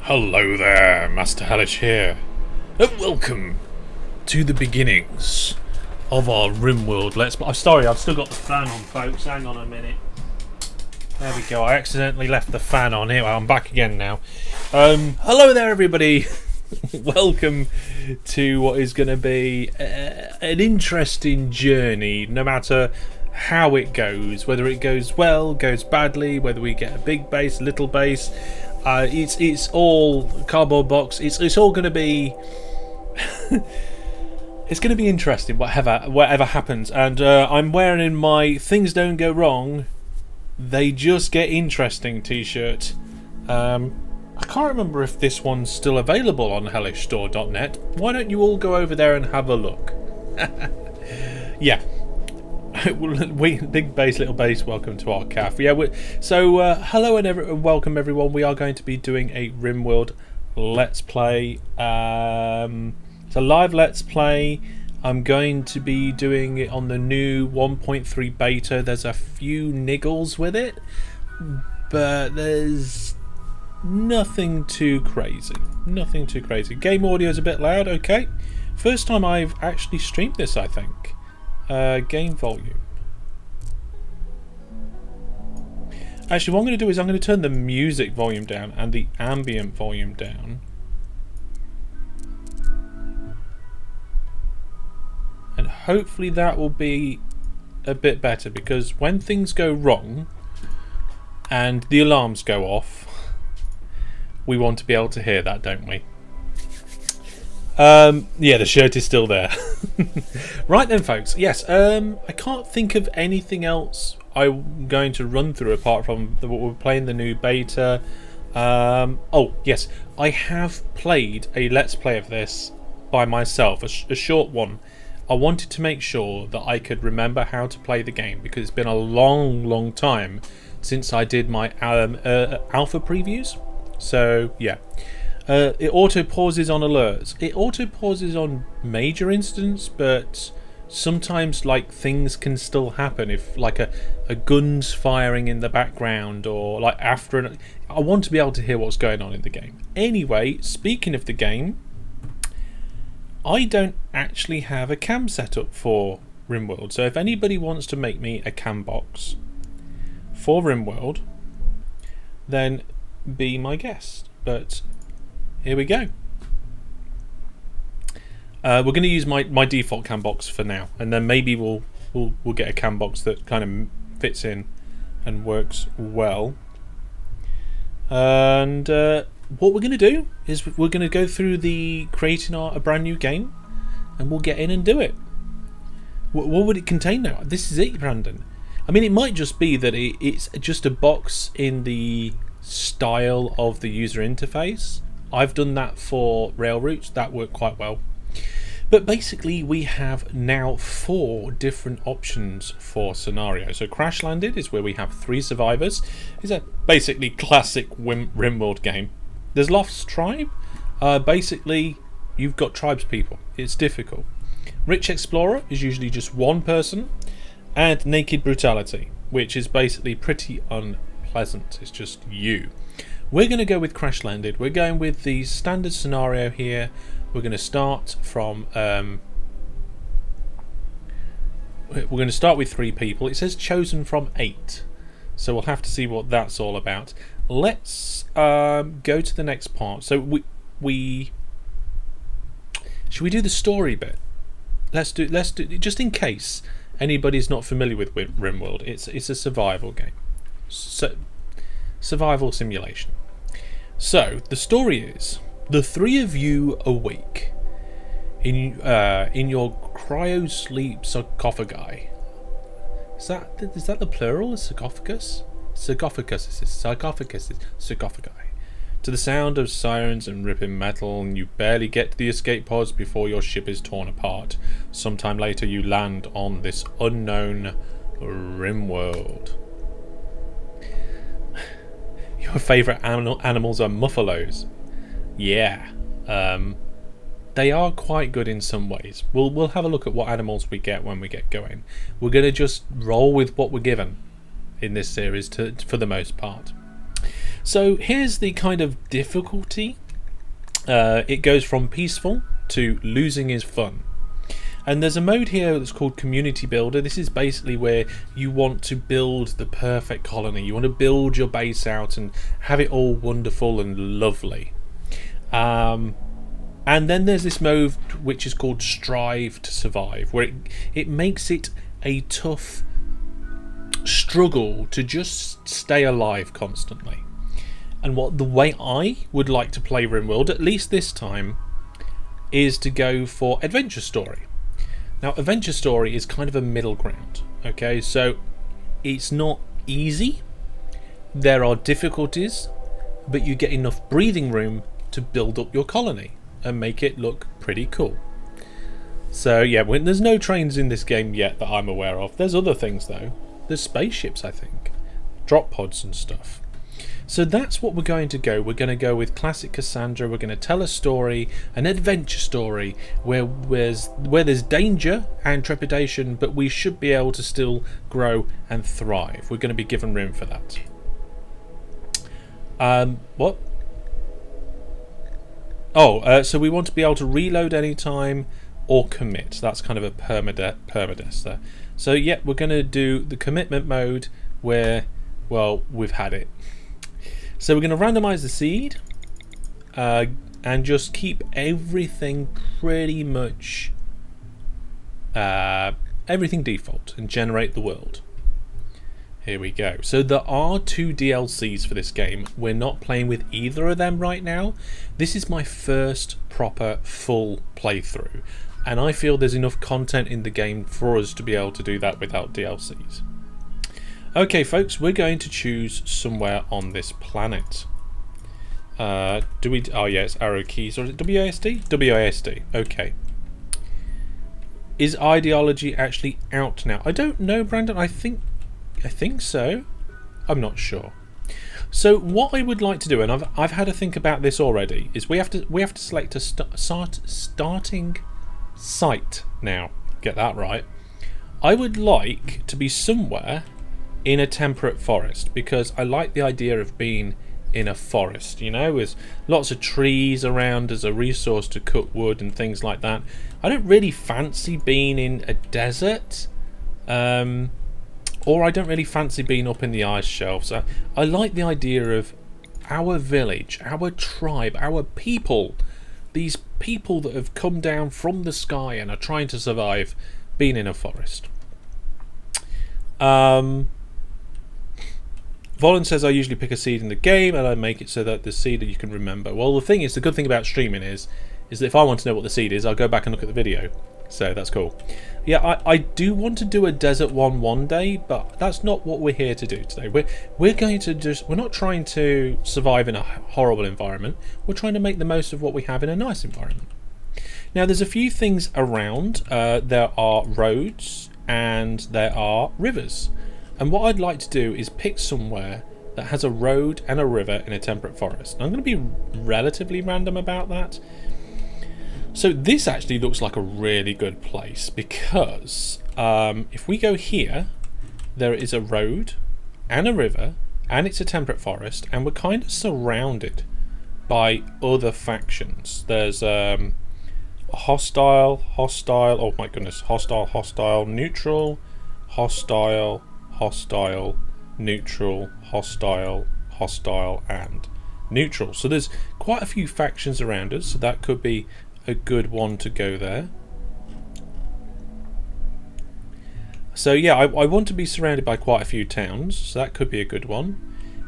Hello there, Master Hellish here, and welcome to the beginnings of our RimWorld Let's Play. I'm sorry, I've still got the fan on, folks. Hang on a minute. There we go. I accidentally left the fan on. Here, I'm back again now. Hello there, everybody. Welcome to what is going to be an interesting journey, no matter how it goes, whether it goes well, goes badly, whether we get a big base, little base. It's all cardboard box. It's all going to be it's going to be interesting whatever happens. And I'm wearing my "Things Don't Go Wrong, They Just Get Interesting" t-shirt. I can't remember if this one's still available on hellishstore.net. Why don't you all go over there and have a look? Yeah. Big base, little base, welcome to our cafe. Yeah, hello and welcome everyone. We are going to be doing a RimWorld Let's Play. It's a live Let's Play. I'm going to be doing it on the new 1.3 beta. There's a few niggles with it, but there's nothing too crazy. Nothing too crazy. Game audio is a bit loud, okay. First time I've actually streamed this, I think. Game volume. Actually, what I'm going to do is I'm going to turn the music volume down and the ambient volume down. And hopefully that will be a bit better, because when things go wrong and the alarms go off, we want to be able to hear that, don't we? Yeah, the shirt is still there. Right then, folks. Yes, I can't think of anything else I'm going to run through apart from what we're playing the new beta. Oh, yes, I have played a Let's Play of this by myself, a short one. I wanted to make sure that I could remember how to play the game, because it's been a long time since I did my alpha previews. So, yeah. It auto pauses on alerts. It auto pauses on major incidents, but sometimes like things can still happen if like a gun's firing in the background, or like after I want to be able to hear what's going on in the game. Anyway, speaking of the game, I don't actually have a cam set up for RimWorld, so if anybody wants to make me a cam box for RimWorld, then be my guest. But here we go. We're going to use my default cam box for now, and then maybe we'll get a cam box that kind of fits in and works well. And what we're going to do is we're going to go through the creating a brand new game, and we'll get in and do it. What would it contain now? This is it, Brandon. I mean, it might just be that it's just a box in the style of the user interface. I've done that for Railroutes, that worked quite well. But basically we have now 4 different options for scenario. So Crash Landed is where we have 3 survivors. It's a basically classic RimWorld game. There's Lost Tribe. Basically you've got tribespeople. It's difficult. Rich Explorer is usually just one person. And Naked Brutality, which is basically pretty unpleasant. It's just you. We're going to go with Crash Landed. We're going with the standard scenario here. We're going to start from we're going to start with 3 people. It says chosen from 8, so we'll have to see what that's all about. Let's go to the next part. So we should we do the story bit? Let's do just in case anybody's not familiar with RimWorld. It's a survival game. So survival simulation. So the story is the 3 of you awake in your cryo sleep sarcophagi. Is that the plural of sarcophagus? Sarcophagus. To the sound of sirens and ripping metal, and you barely get to the escape pods before your ship is torn apart. Sometime later you land on this unknown RimWorld. Your favourite animals are muffalos. Yeah, they are quite good in some ways. We'll have a look at what animals we get when we get going. We're going to just roll with what we're given in this series for the most part. So here's the kind of difficulty It goes from peaceful to losing is fun. And there's a mode here that's called Community Builder. This is basically where you want to build the perfect colony. You want to build your base out and have it all wonderful and lovely. And then there's this mode which is called Strive to Survive, where it makes it a tough struggle to just stay alive constantly. And the way I would like to play RimWorld, at least this time, is to go for Adventure Story. Now, Adventure Story is kind of a middle ground, okay? So it's not easy, there are difficulties, but you get enough breathing room to build up your colony and make it look pretty cool. So yeah, there's no trains in this game yet that I'm aware of. There's other things though. There's spaceships, I think, drop pods and stuff. So that's what we're going to go. We're going to go with classic Cassandra. We're going to tell a story, an adventure story, where there's danger and trepidation, but we should be able to still grow and thrive. We're going to be given room for that. What? Oh, so we want to be able to reload anytime or commit. That's kind of a permadeath there. So yeah, we're going to do the commitment mode where, well, we've had it. So we're going to randomize the seed and just keep everything pretty much everything default and generate the world. Here we go. So there are 2 DLCs for this game. We're not playing with either of them right now. This is my first proper full playthrough, and I feel there's enough content in the game for us to be able to do that without DLCs. Okay folks, we're going to choose somewhere on this planet. Oh yeah, it's arrow keys, or is it WASD? WASD, okay. Is ideology actually out now? I don't know, Brandon. I think so. I'm not sure. So what I would like to do, and I've had to think about this already, is we have to select a starting site now. Get that right. I would like to be somewhere in a temperate forest, because I like the idea of being in a forest, you know, with lots of trees around as a resource to cut wood and things like that. I don't really fancy being in a desert, or I don't really fancy being up in the ice shelves. I like the idea of our village, our tribe, our people, these people that have come down from the sky and are trying to survive, being in a forest. Volin says I usually pick a seed in the game and I make it so that the seed that you can remember. Well, the thing is, the good thing about streaming is that if I want to know what the seed is, I'll go back and look at the video. So that's cool. Yeah, I do want to do a desert one day, but that's not what we're here to do today. We're going to we're not trying to survive in a horrible environment. We're trying to make the most of what we have in a nice environment. Now, there's a few things around. There are roads and there are rivers. And what I'd like to do is pick somewhere that has a road and a river in a temperate forest. I'm going to be relatively random about that. So this actually looks like a really good place, because if we go here, there is a road and a river and it's a temperate forest, and we're kind of surrounded by other factions. There's hostile, oh my goodness, hostile, neutral, hostile, neutral, hostile, and neutral. So there's quite a few factions around us, so that could be a good one to go there. So yeah, I want to be surrounded by quite a few towns, so that could be a good one.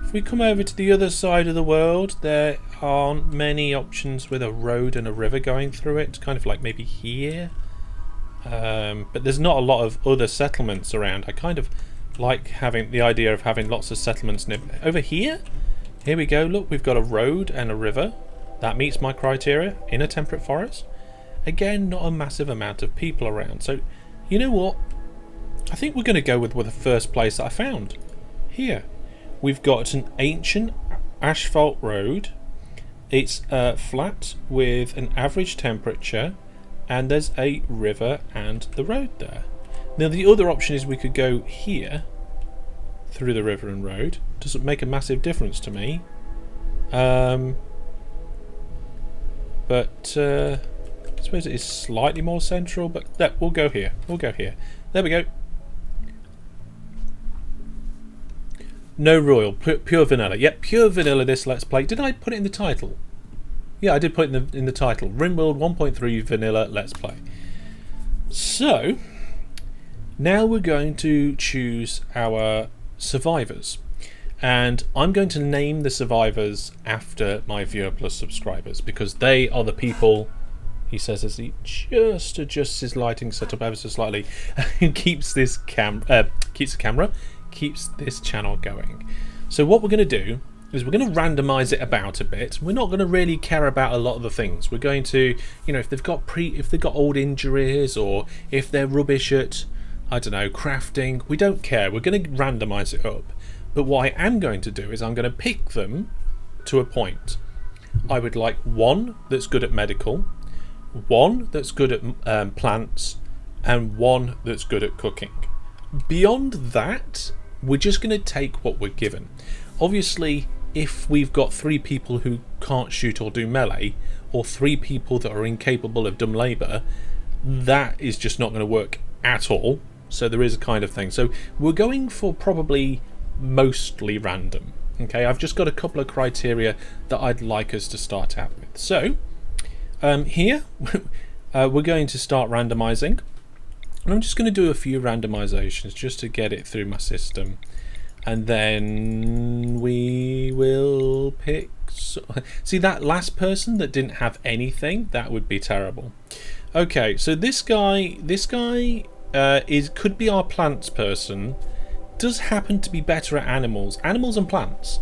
If we come over to the other side of the world, there aren't many options with a road and a river going through it. It's kind of like maybe here, but there's not a lot of other settlements around. I kind of like having the idea of having lots of settlements over here. Here we go, look, we've got a road and a river. That meets my criteria in a temperate forest. Again, not a massive amount of people around. So, you know what? I think we're going to go with the first place that I found. Here. We've got an ancient asphalt road. It's flat with an average temperature, and there's a river and the road there. Now the other option is we could go here through the river and road. Doesn't make a massive difference to me. but I suppose it is slightly more central, but we'll go here. We'll go here. There we go. No royal, pure vanilla. Yep, pure vanilla this Let's Play. Did I put it in the title? Yeah, I did put it in the title. RimWorld 1.3 vanilla Let's Play. So, now we're going to choose our survivors. And I'm going to name the survivors after my Viewer Plus subscribers, because they are the people, he says as he just adjusts his lighting setup ever so slightly, who keeps this keeps this channel going. So what we're going to do is we're going to randomize it about a bit. We're not going to really care about a lot of the things. We're going to, you know, if they've got old injuries, or if they're rubbish at, I don't know, crafting, we don't care. We're going to randomize it up. But what I am going to do is I'm going to pick them to a point. I would like one that's good at medical, one that's good at plants, and one that's good at cooking. Beyond that, we're just going to take what we're given. Obviously, if we've got 3 people who can't shoot or do melee, or 3 people that are incapable of dumb labour, that is just not going to work at all. So there is a kind of thing. So we're going for probably mostly random. Okay, I've just got a couple of criteria that I'd like us to start out with. So here we're going to start randomizing, and I'm just going to do a few randomizations just to get it through my system, and then we will pick. See, that last person that didn't have anything, that would be terrible. Okay, so this guy could be our plants person. Does happen to be better at animals and plants.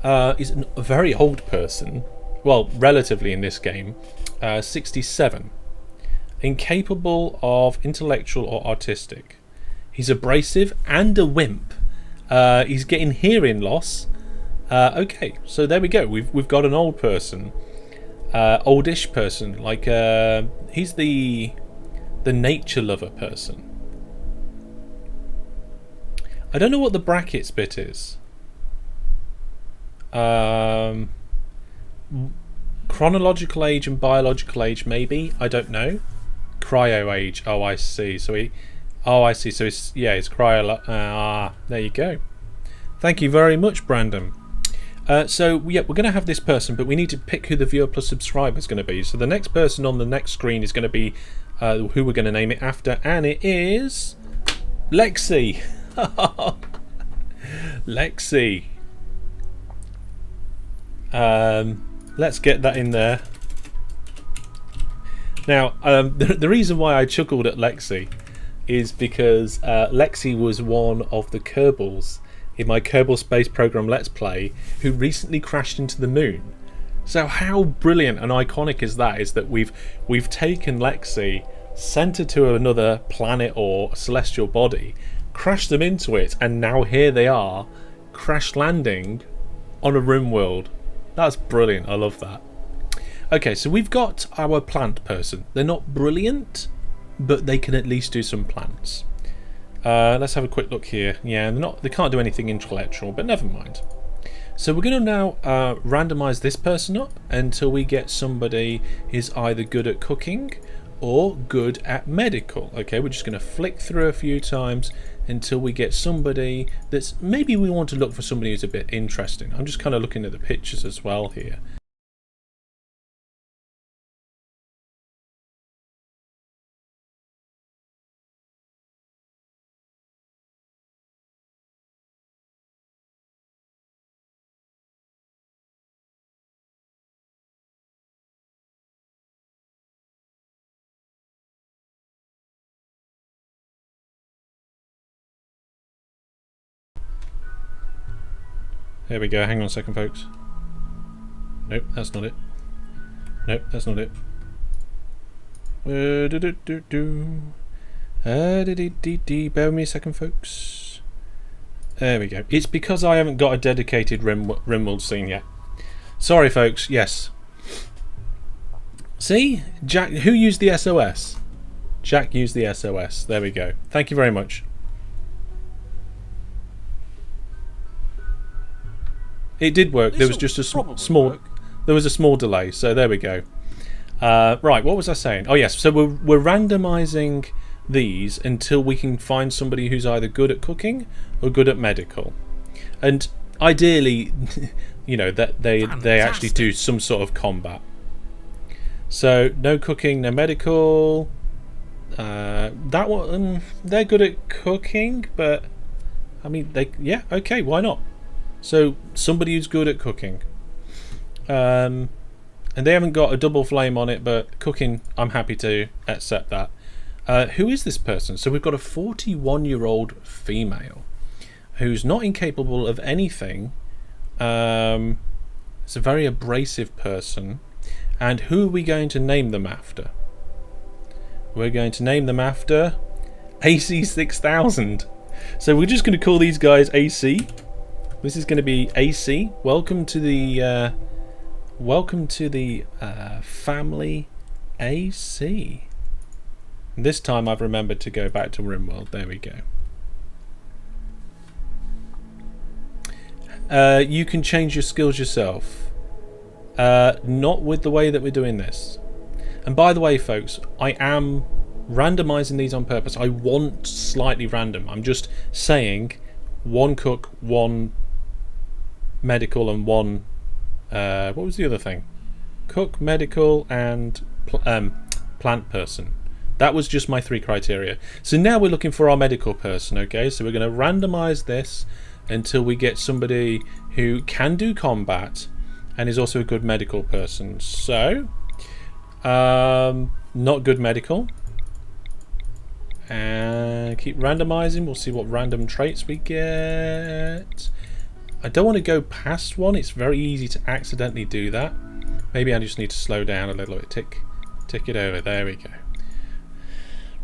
Is a very old person, well, relatively in this game, 67, incapable of intellectual or artistic. He's abrasive and a wimp. He's getting hearing loss. Okay, so there we go. We've got an old person, oldish person. Like he's the nature lover person. I don't know what the brackets bit is. Chronological age and biological age, maybe. I don't know. Cryo age. Oh, I see. So I see. So it's cryo. There you go. Thank you very much, Brandon. So yeah, we're going to have this person, but we need to pick who the Viewer Plus subscriber is going to be. So the next person on the next screen is going to be who we're going to name it after, and it is Lexi. Lexi. Let's get that in there. Now, the reason why I chuckled at Lexi is because Lexi was one of the Kerbals in my Kerbal Space Program Let's Play who recently crashed into the moon. So how brilliant and iconic is that? Is that we've taken Lexi, sent her to another planet or celestial body, crashed them into it, and now here they are, crash landing on a RimWorld. That's brilliant. I love that. Okay, so we've got our plant person. They're not brilliant, but they can at least do some plants. Let's have a quick look here. Yeah, they can't do anything intellectual, but never mind. So we're going to now randomize this person up until we get somebody who's either good at cooking or good at medical. Okay, we're just going to flick through a few times until we get somebody that's, maybe we want to look for somebody who's a bit interesting. I'm just kind of looking at the pictures as well here. There we go. Hang on a second, folks. Nope, that's not it. Nope, that's not it. Bear with me a second, folks. There we go. It's because I haven't got a dedicated RimWorld scene yet. Sorry, folks. Yes. See? Jack, who used the SOS? Jack used the SOS. There we go. Thank you very much. It did work. There was just a small delay, so there we go. Right, what was I saying? Oh yes, so we're randomising these until we can find somebody who's either good at cooking or good at medical, and ideally, you know, that they actually do some sort of combat. So no cooking, no medical. That one, they're good at cooking, but I mean, yeah, okay, why not? So somebody who's good at cooking. And they haven't got a double flame on it, but cooking, I'm happy to accept that. Who is this person? So we've got a 41-year-old female who's not incapable of anything. It's a very abrasive person. And who are we going to name them after? We're going to name them after AC 6000. So we're just going to call these guys AC. This is going to be AC. Welcome to the family AC. This time I've remembered to go back to RimWorld. There we go. You can change your skills yourself. Not with the way that we're doing this. And by the way, folks, I am randomizing these on purpose. I want slightly random. I'm just saying one cook, one medical, and one what was the other thing? Cook, medical, and plant person. That was just my 3 criteria. So now we're looking for our medical person, okay? So we're going to randomize this until we get somebody who can do combat and is also a good medical person. So, not good medical. And keep randomizing. We'll see what random traits we get. I don't want to go past one. It's very easy to accidentally do that. Maybe I just need to slow down a little bit. Tick it over. There we go.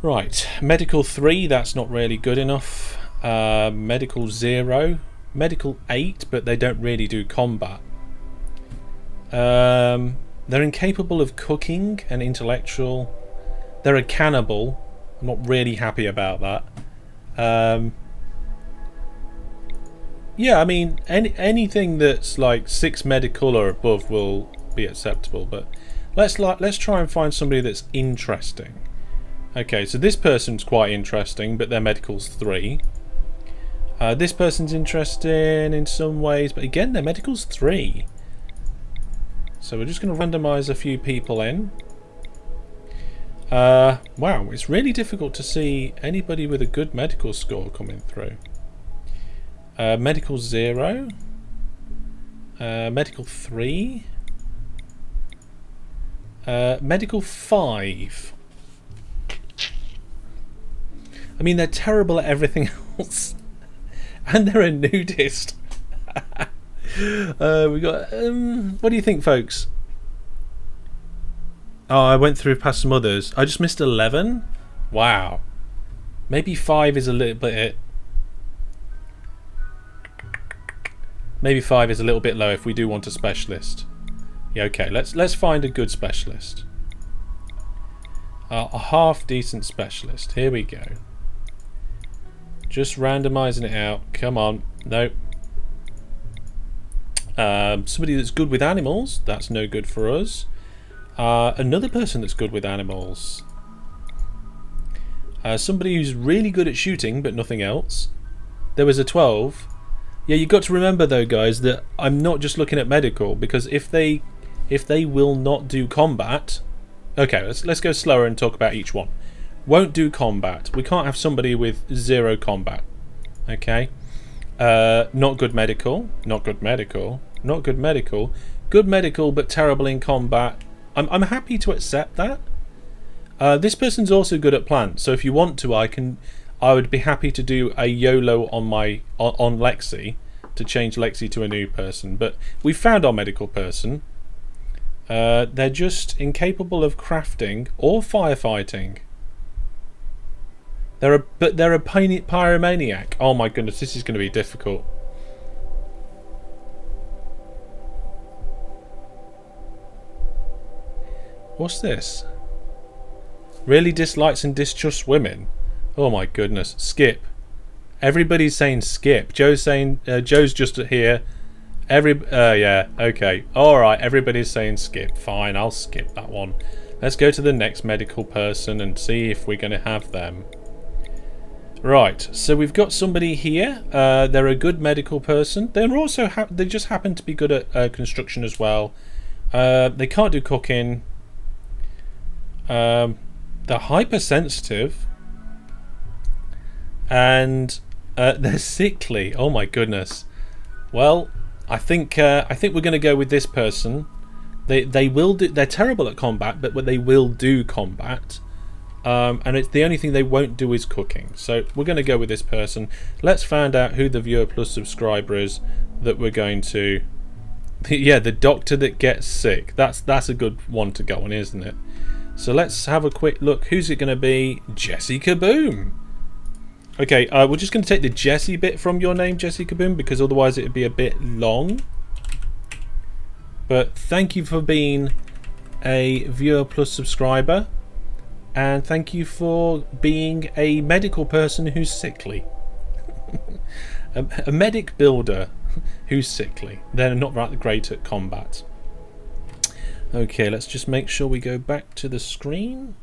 Right. Medical 3. That's not really good enough. Medical 0. Medical 8, but they don't really do combat. They're incapable of cooking and intellectual. They're a cannibal. I'm not really happy about that. Yeah, I mean, anything that's like 6 medical or above will be acceptable, but let's try and find somebody that's interesting. Okay, so this person's quite interesting, but their medical's 3. This person's interesting in some ways, but again, their medical's 3. So we're just going to randomize a few people in. Wow, it's really difficult to see anybody with a good medical score coming through. Medical 0. Medical 3. Medical 5. I mean, they're terrible at everything else. And they're a nudist. We got... what do you think, folks? Oh, I went through past some others. I just missed 11? Wow. Maybe 5 is a little bit... Maybe 5 is a little bit low if we do want a specialist. Yeah, okay. Let's find a good specialist. A half decent specialist. Here we go. Just randomizing it out. Come on. Nope. Somebody that's good with animals. That's no good for us. Another person that's good with animals. Somebody who's really good at shooting, but nothing else. There was a 12. Yeah, you've got to remember though, guys, that I'm not just looking at medical, because if they will not do combat... Okay, let's go slower and talk about each one. Won't do combat. We can't have somebody with 0 combat. Okay? Not good medical. Not good medical. Not good medical. Good medical, but terrible in combat. I'm happy to accept that. This person's also good at plants, so if you want to, I would be happy to do a YOLO on Lexi to change Lexi to a new person. But we found our medical person. They're just incapable of crafting or firefighting. They're a pyromaniac. Oh my goodness, this is going to be difficult. What's this? Really dislikes and distrusts women. Oh my goodness. Skip. Everybody's saying skip. Joe's saying Joe's just here Yeah, okay. Alright, everybody's saying skip. Fine, I'll skip that one. Let's go to the next medical person and see if we're going to have them. Right, so we've got somebody here. They're a good medical person. They're also they just happen to be good at construction as well. They can't do cooking. They're hypersensitive. And they're sickly. Oh my goodness. Well, I think we're going to go with this person. They will do. They're terrible at combat, but they will do combat. And it's the only thing they won't do is cooking. So we're going to go with this person. Let's find out who the Viewer Plus subscriber is that we're going to. Yeah, the doctor that gets sick. That's a good one to go on, isn't it? So let's have a quick look. Who's it going to be? Jesse Kaboom. Okay, we're just going to take the Jesse bit from your name, Jesse Kaboom, because otherwise it would be a bit long. But thank you for being a Viewer Plus subscriber. And thank you for being a medical person who's sickly. a medic builder who's sickly. They're not right great at combat. Okay, let's just make sure we go back to the screen.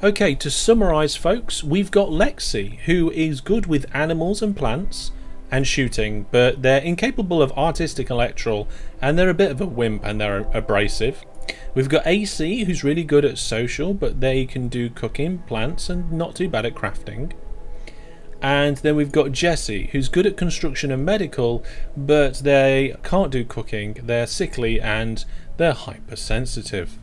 Okay, to summarise, folks, we've got Lexi, who is good with animals and plants and shooting, but they're incapable of artistic electoral, and they're a bit of a wimp and they're abrasive. We've got AC, who's really good at social, but they can do cooking, plants, and not too bad at crafting. And then we've got Jesse, who's good at construction and medical, but they can't do cooking, they're sickly, and they're hypersensitive.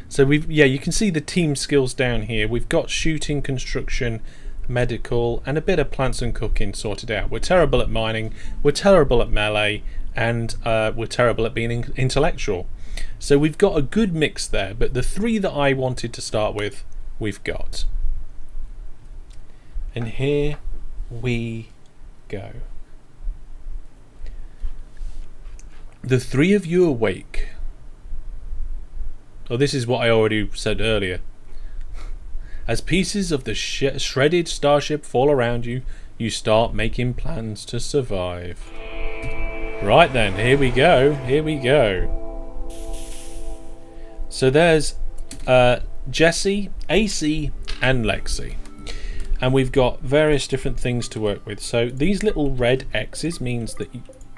So you can see the team skills down here. We've got shooting, construction, medical, and a bit of plants and cooking sorted out. We're terrible at mining, we're terrible at melee, and we're terrible at being intellectual. So we've got a good mix there, but the three that I wanted to start with, we've got. And here we go. The three of you awake. Oh, this is what I already said earlier. As pieces of the shredded starship fall around you, you start making plans to survive. Right then, here we go. Here we go. So there's Jesse, AC, and Lexi. And we've got various different things to work with. So these little red X's means that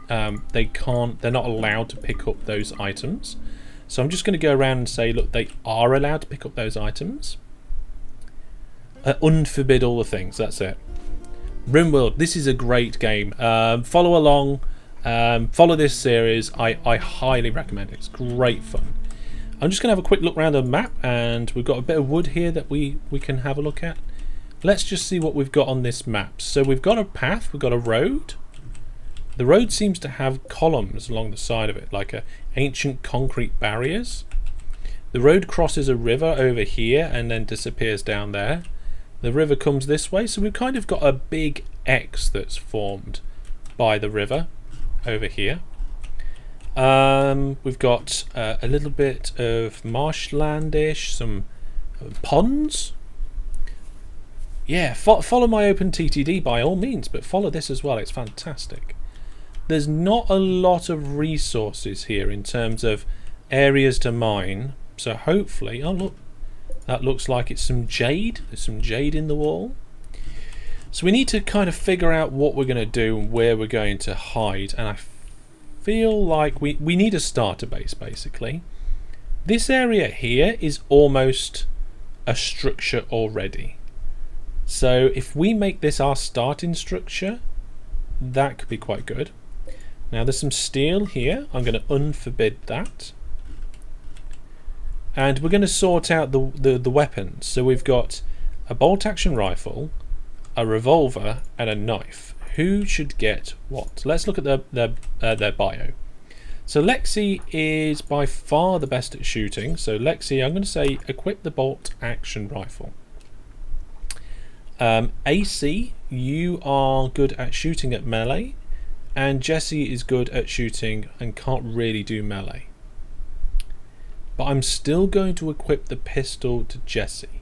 they're not allowed to pick up those items. So I'm just going to go around and say, look, they are allowed to pick up those items. Unforbid all the things, that's it. RimWorld, this is a great game. Follow along, follow this series. I highly recommend it. It's great fun. I'm just going to have a quick look around the map, and we've got a bit of wood here that we can have a look at. Let's just see what we've got on this map. So we've got a path, we've got a road. The road seems to have columns along the side of it, like ancient concrete barriers. The road crosses a river over here and then disappears down there. The river comes this way, so we've kind of got a big X that's formed by the river over here. We've got a little bit of marshlandish, some ponds. Yeah, follow my open TTD by all means, but follow this as well. It's fantastic. There's not a lot of resources here in terms of areas to mine, so hopefully, oh look, that looks like it's some jade. There's some jade in the wall. So we need to kind of figure out what we're going to do and where we're going to hide, and I feel like we need a starter base basically. This area here is almost a structure already. So if we make this our starting structure, that could be quite good. Now there's some steel here. I'm going to unforbid that. And we're going to sort out the weapons. So we've got a bolt action rifle, a revolver, and a knife. Who should get what? Let's look at their bio. So Lexi is by far the best at shooting. So Lexi, I'm going to say equip the bolt action rifle. AC, you are good at shooting at melee, and Jesse is good at shooting and can't really do melee. But I'm still going to equip the pistol to Jesse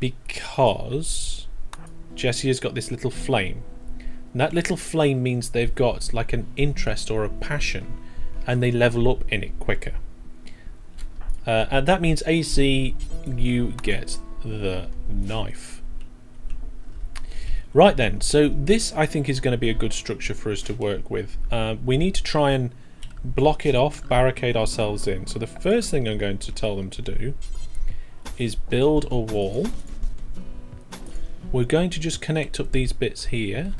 because Jesse has got this little flame. And that little flame means they've got like an interest or a passion, and they level up in it quicker. And that means AC, you get the knife. Right then, so this I think is going to be a good structure for us to work with. We need to try and block it off, barricade ourselves in. So the first thing I'm going to tell them to do is build a wall. We're going to just connect up these bits here,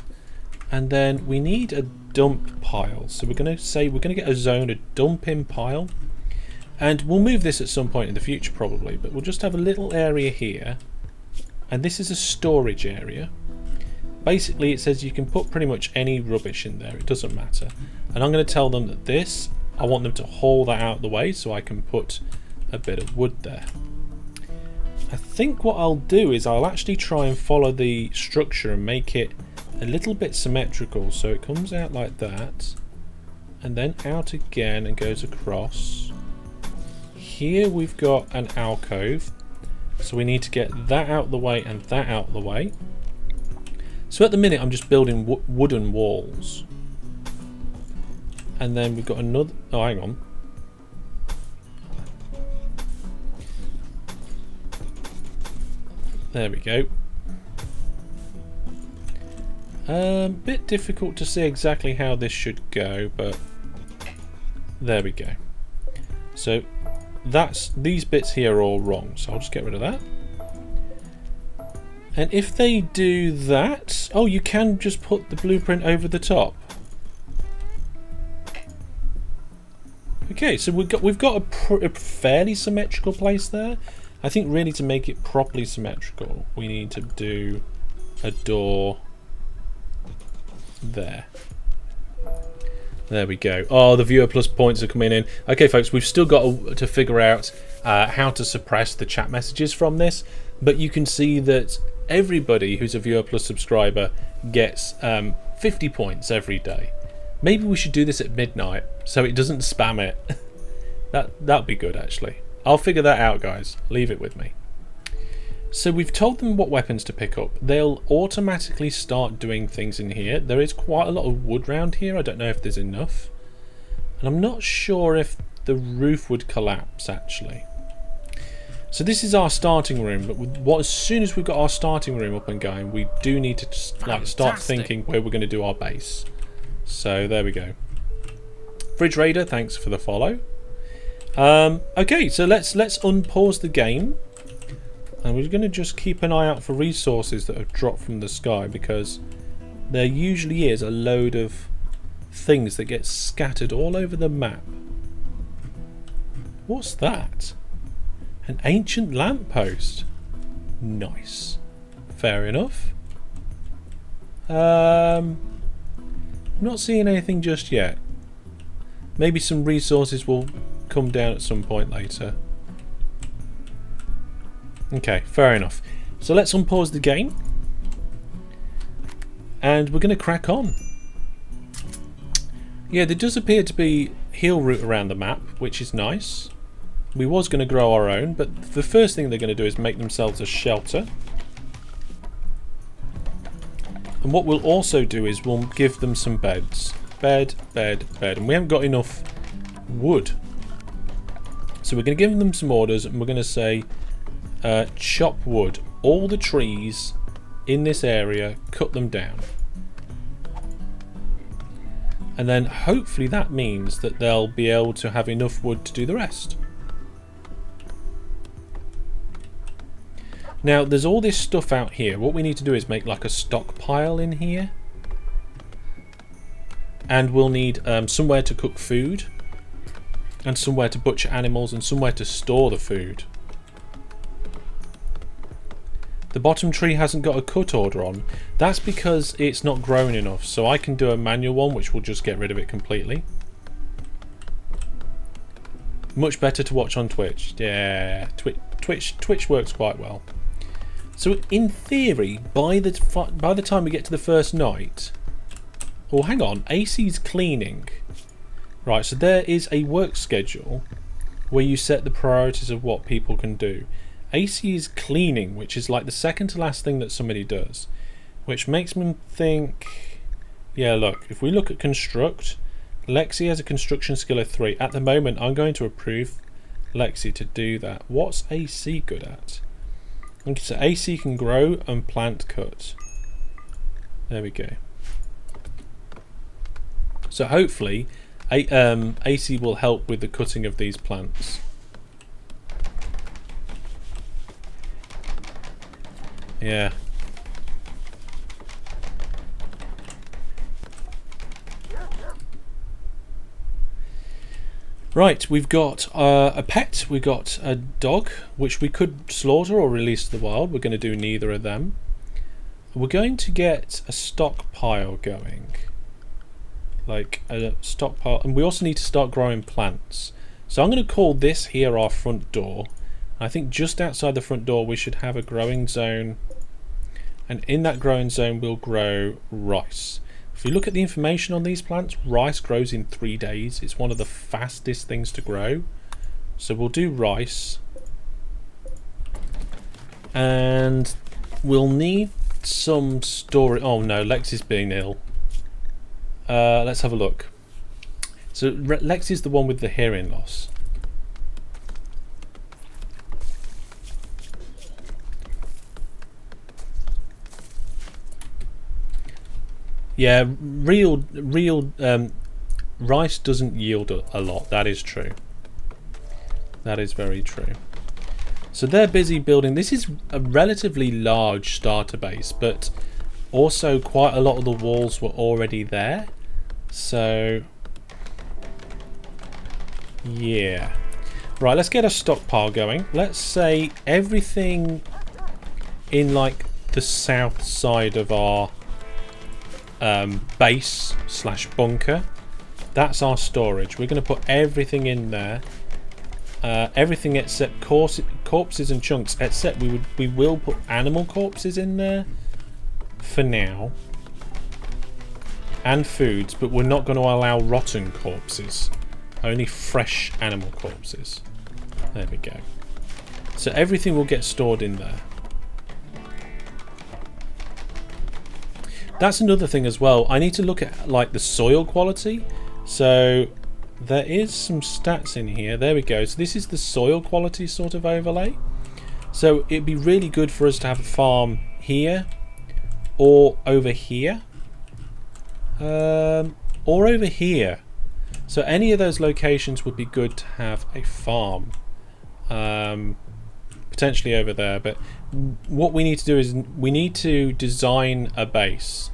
and then we need a dump pile. So we're going to say we're going to get a zone, a dumping pile, and we'll move this at some point in the future probably, but we'll just have a little area here, and this is a storage area. Basically it says you can put pretty much any rubbish in there, it doesn't matter. And I'm going to tell them that this, I want them to haul that out of the way so I can put a bit of wood there. I think what I'll do is I'll actually try and follow the structure and make it a little bit symmetrical, so it comes out like that and then out again and goes across. Here we've got an alcove, so we need to get that out of the way and that out of the way. So at the minute I'm just building wooden walls, and then we've got another, oh hang on, there we go. Bit difficult to see exactly how this should go, but there we go. So these bits here are all wrong, so I'll just get rid of that. And if they do that, oh, you can just put the blueprint over the top. Okay, so we've got a fairly symmetrical place there. I think really to make it properly symmetrical, we need to do a door there. There we go. Oh, the viewer plus points are coming in. Okay, folks, we've still got to figure out how to suppress the chat messages from this, but you can see that everybody who's a viewer plus subscriber gets 50 points every day. Maybe we should do this at midnight so it doesn't spam it. That'd be good, actually. I'll figure that out, guys. Leave it with me. So we've told them what weapons to pick up. They'll automatically start doing things in here. There is quite a lot of wood round here. I don't know if there's enough. And I'm not sure if the roof would collapse, actually. So this is our starting room, but as soon as we've got our starting room up and going, we do need to just, like, start thinking where we're going to do our base. So there we go. Fridge Raider, thanks for the follow. Okay, so let's unpause the game, and we're going to just keep an eye out for resources that have dropped from the sky, because there usually is a load of things that get scattered all over the map. What's that? An ancient lamppost. Nice. Fair enough. I'm not seeing anything just yet. Maybe some resources will come down at some point later. Okay, fair enough. So let's unpause the game, and we're going to crack on. Yeah, there does appear to be heal route around the map, which is nice. We was going to grow our own, but the first thing they're going to do is make themselves a shelter. And what we'll also do is we'll give them some beds. Bed, bed, bed. And we haven't got enough wood. So we're going to give them some orders, and we're going to say, chop wood. All the trees in this area, cut them down. And then hopefully that means that they'll be able to have enough wood to do the rest. Now there's all this stuff out here. What we need to do is make like a stockpile in here. And we'll need somewhere to cook food, and somewhere to butcher animals, and somewhere to store the food. The bottom tree hasn't got a cut order on. That's because it's not growing enough, so I can do a manual one which will just get rid of it completely. Much better to watch on Twitch. Yeah, Twitch works quite well. So in theory, by the time we get to the first night... Oh, hang on, AC's cleaning. Right, so there is a work schedule where you set the priorities of what people can do. AC is cleaning, which is like the second to last thing that somebody does, which makes me think Yeah, look, if we look at construct, Lexi has a construction skill of 3. At the moment, I'm going to approve Lexi to do that. What's AC good at? Okay, so AC can grow and plant cut. There we go. So hopefully, AC will help with the cutting of these plants. Yeah. Right, we've got a pet, we've got a dog, which we could slaughter or release to the wild. We're going to do neither of them. We're going to get a stockpile going. Like a stockpile, and we also need to start growing plants. So I'm going to call this here our front door. I think just outside the front door we should have a growing zone, and in that growing zone we'll grow rice. If we look at the information on these plants, rice grows in 3 days. It's one of the fastest things to grow. So we'll do rice. And we'll need some storage. Oh no, Lex is being ill. Let's have a look. So Lex is the one with the hearing loss. Yeah, real rice doesn't yield a lot. That is true. That is very true. So they're busy building. This is a relatively large starter base, but also quite a lot of the walls were already there. So yeah. Right, let's get a stockpile going. Let's say everything in like the south side of our base / bunker, that's our storage. We're going to put everything in there, everything except corpses and chunks, except we will put animal corpses in there for now, and foods, but we're not going to allow rotten corpses, only fresh animal corpses. There we go. So everything will get stored in there. That's another thing as well. I need to look at like the soil quality. So there is some stats in here. There we go. So this is the soil quality sort of overlay. So it'd be really good for us to have a farm here or over here. Or over here. So any of those locations would be good to have a farm. Potentially over there, but what we need to do is we need to design a base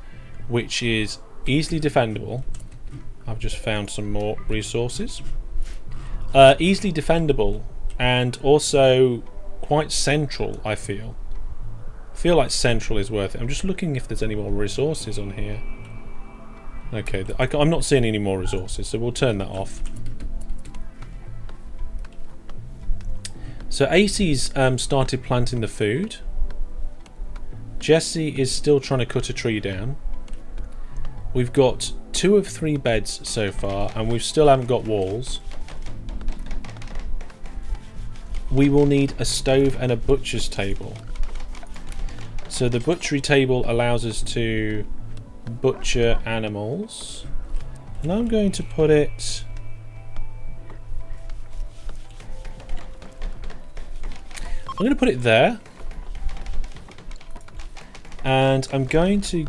which is easily defendable. I've just found some more resources. Easily defendable and also quite central. I feel like central is worth it. I'm just looking if there's any more resources on here. Okay, I'm not seeing any more resources, so we'll turn that off. So AC's started planting the food. Jesse is still trying to cut a tree down. We've got 2 of 3 beds so far, and we still haven't got walls. We will need a stove and a butcher's table. So the butchery table allows us to butcher animals. And I'm going to put it... I'm going to put it there, and I'm going to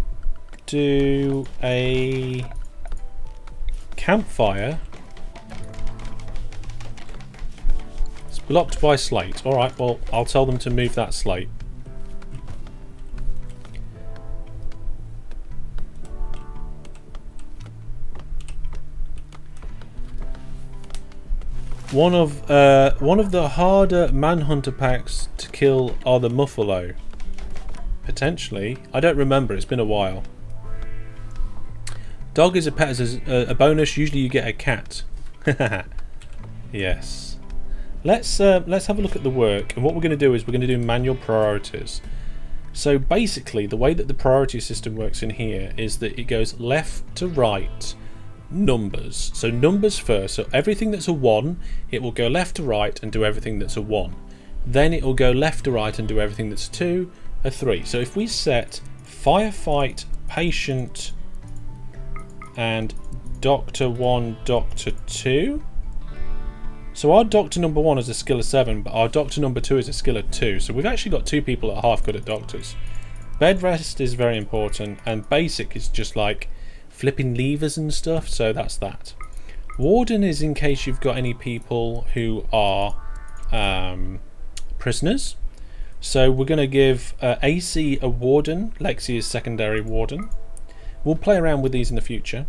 do a campfire. It's blocked by slate. Alright, well, I'll tell them to move that slate. One of the harder manhunter packs to kill are the muffalo. Potentially. I don't remember, it's been a while. Dog is a pet as a bonus, usually you get a cat. Yes. Let's have a look at the work, and what we're going to do is we're going to do manual priorities. So basically the way that the priority system works in here is that it goes left to right numbers. So numbers first, so everything that's a 1 it will go left to right and do everything that's a 1. Then it will go left to right and do everything that's a 2, a 3. So if we set firefight, patient, and Doctor 1, Doctor 2. So our Doctor number 1 is a skill of 7, but our Doctor number 2 is a skill of 2. So we've actually got 2 people that are half good at doctors. Bed rest is very important, and basic is just like flipping levers and stuff, so that's that. Warden is in case you've got any people who are prisoners. So we're going to give AC a warden, Lexi is secondary warden. We'll play around with these in the future.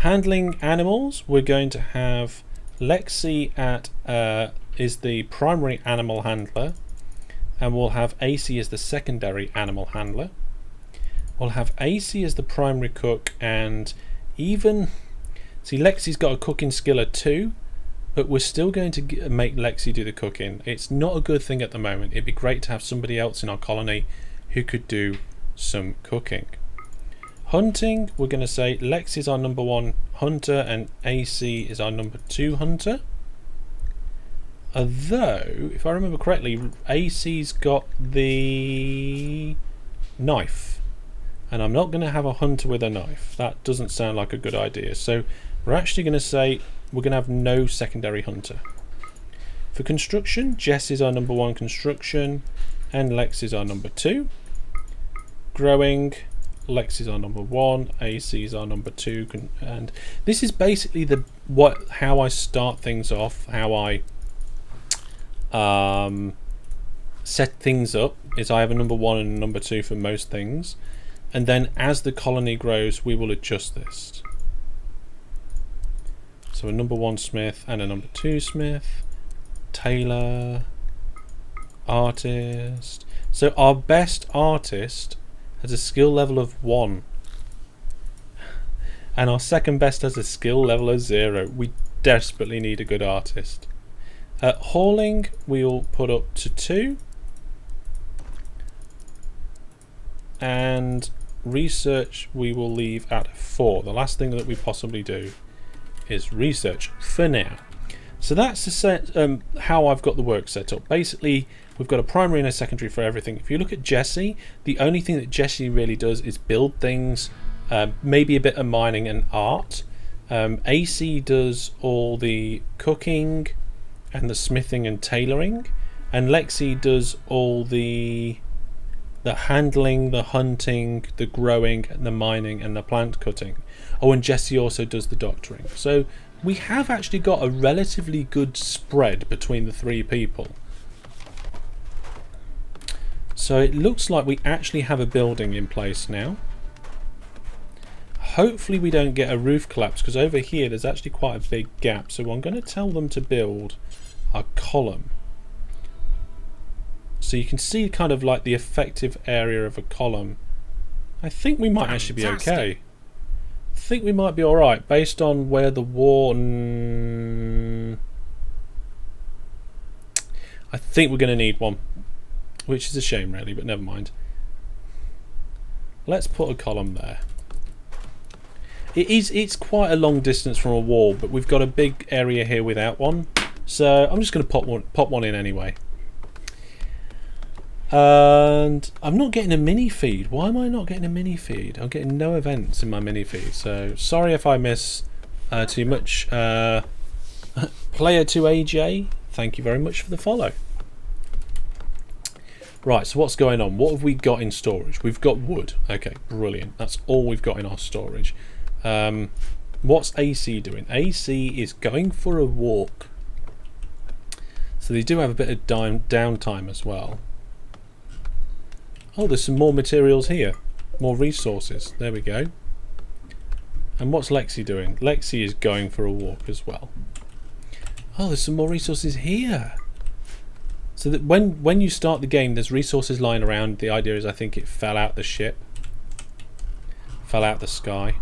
Handling animals, we're going to have Lexi at is the primary animal handler, and we'll have AC as the secondary animal handler. We'll have AC as the primary cook, and even see Lexi's got a cooking skill of 2, but we're still going to make Lexi do the cooking. It's not a good thing at the moment. It'd be great to have somebody else in our colony who could do some cooking. Hunting, we're going to say Lexi's our number 1 hunter and AC is our number 2 hunter. Although, if I remember correctly, AC's got the knife, and I'm not going to have a hunter with a knife. That doesn't sound like a good idea. So we're actually going to say we're going to have no secondary hunter. For construction, Jess is our number 1 construction, and Lex is our number 2. Growing, Lex is our number 1, AC is our number 2, and this is basically how I start things off, how I set things up. Is I have a number 1 and a number 2 for most things, and then as the colony grows we will adjust this. So a number 1 smith and a number 2 smith, tailor, artist. So our best artist has a skill level of 1, and our second best has a skill level of 0. We desperately need a good artist. Hauling we'll put up to 2, and research we will leave at 4. The last thing that we possibly do is research for now. So that's how I've got the work set up. Basically we've got a primary and a secondary for everything. If you look at Jessie, the only thing that Jessie really does is build things, maybe a bit of mining and art. AC does all the cooking and the smithing and tailoring, and Lexi does all the handling, the hunting, the growing, and the mining and the plant cutting. Oh, and Jessie also does the doctoring. So we have actually got a relatively good spread between the 3 people. So it looks like we actually have a building in place now. Hopefully we don't get a roof collapse, because over here there's actually quite a big gap. So I'm going to tell them to build a column. So you can see kind of like the effective area of a column. I think we might actually be okay. I think we might be alright based on where the war... I think we're going to need one, which is a shame really, but never mind. Let's put a column there. It's quite a long distance from a wall, but we've got a big area here without one, so I'm just going to pop one in anyway. And I'm not getting a mini feed. Why am I not getting a mini feed? I'm getting no events in my mini feed, so sorry if I miss too much. Player 2AJ, thank you very much for the follow. Right, so what's going on? What have we got in storage? We've got wood. Okay, brilliant. That's all we've got in our storage. What's AC doing? AC is going for a walk. So they do have a bit of downtime as well. Oh, there's some more materials here. More resources. There we go. And what's Lexi doing? Lexi is going for a walk as well. Oh, there's some more resources here. So that when you start the game, there's resources lying around. The idea is, I think it fell out the ship. Fell out the sky.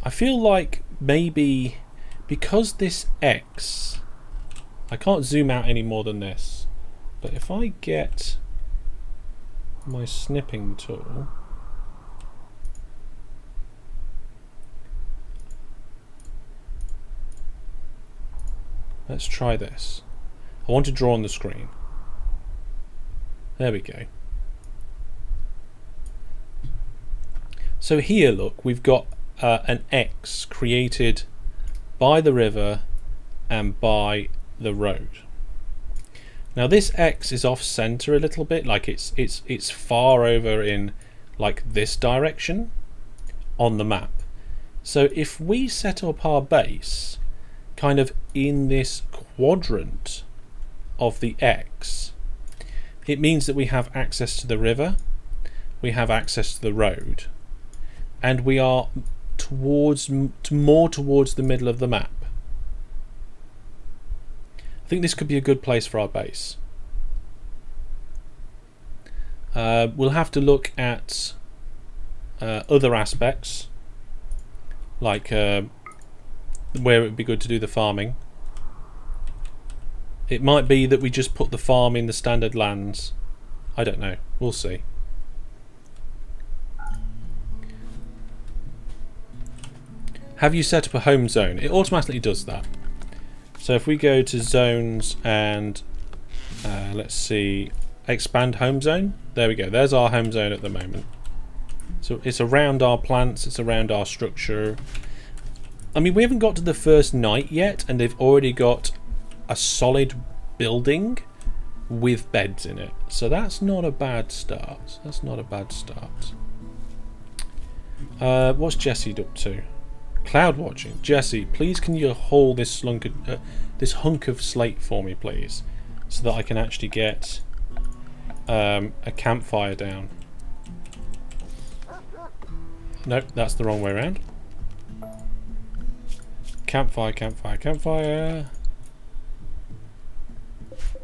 I feel like maybe because this X... I can't zoom out any more than this. But if I get my snipping tool... Let's try this. I want to draw on the screen. There we go. So here, look, we've got an X created by the river and by the road. Now this X is off center a little bit, like it's far over in like this direction on the map. So if we set up our base kind of in this quadrant of the X, it means that we have access to the river, we have access to the road, and we are more towards the middle of the map. I think this could be a good place for our base. We'll have to look at other aspects, like where it would be good to do the farming. It might be that we just put the farm in the standard lands. I don't know. We'll see. Have you set up a home zone? It automatically does that. So if we go to zones and let's see, expand home zone. There we go. There's our home zone at the moment. So it's around our plants. It's around our structure. I mean, we haven't got to the first night yet, and they've already got a solid building with beds in it. So that's not a bad start. That's not a bad start. What's Jesse up to? Cloud watching. Jesse, please can you haul this hunk of slate for me, please, so that I can actually get a campfire down. Nope, that's the wrong way around. Campfire, campfire, campfire.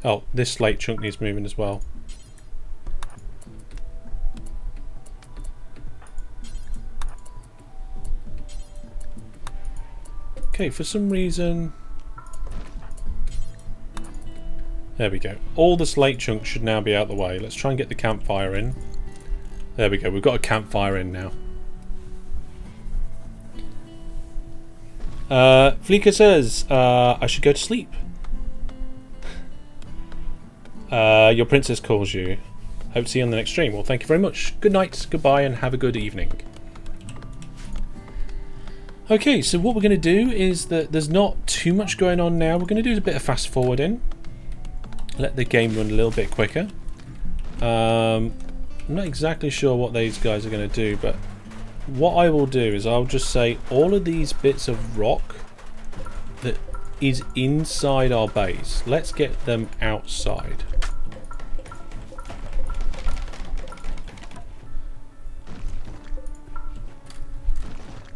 Oh, this slate chunk needs moving as well. Okay, for some reason... There we go. All the slate chunks should now be out the way. Let's try and get the campfire in. There we go. We've got a campfire in now. Fleeka says, I should go to sleep. Your princess calls you. Hope to see you on the next stream. Well, thank you very much. Good night, goodbye, and have a good evening. Okay, so what we're going to do is that there's not too much going on now. We're going to do a bit of fast forwarding. Let the game run a little bit quicker. I'm not exactly sure what these guys are going to do, but what I will do is I'll just say all of these bits of rock that is inside our base, let's get them outside.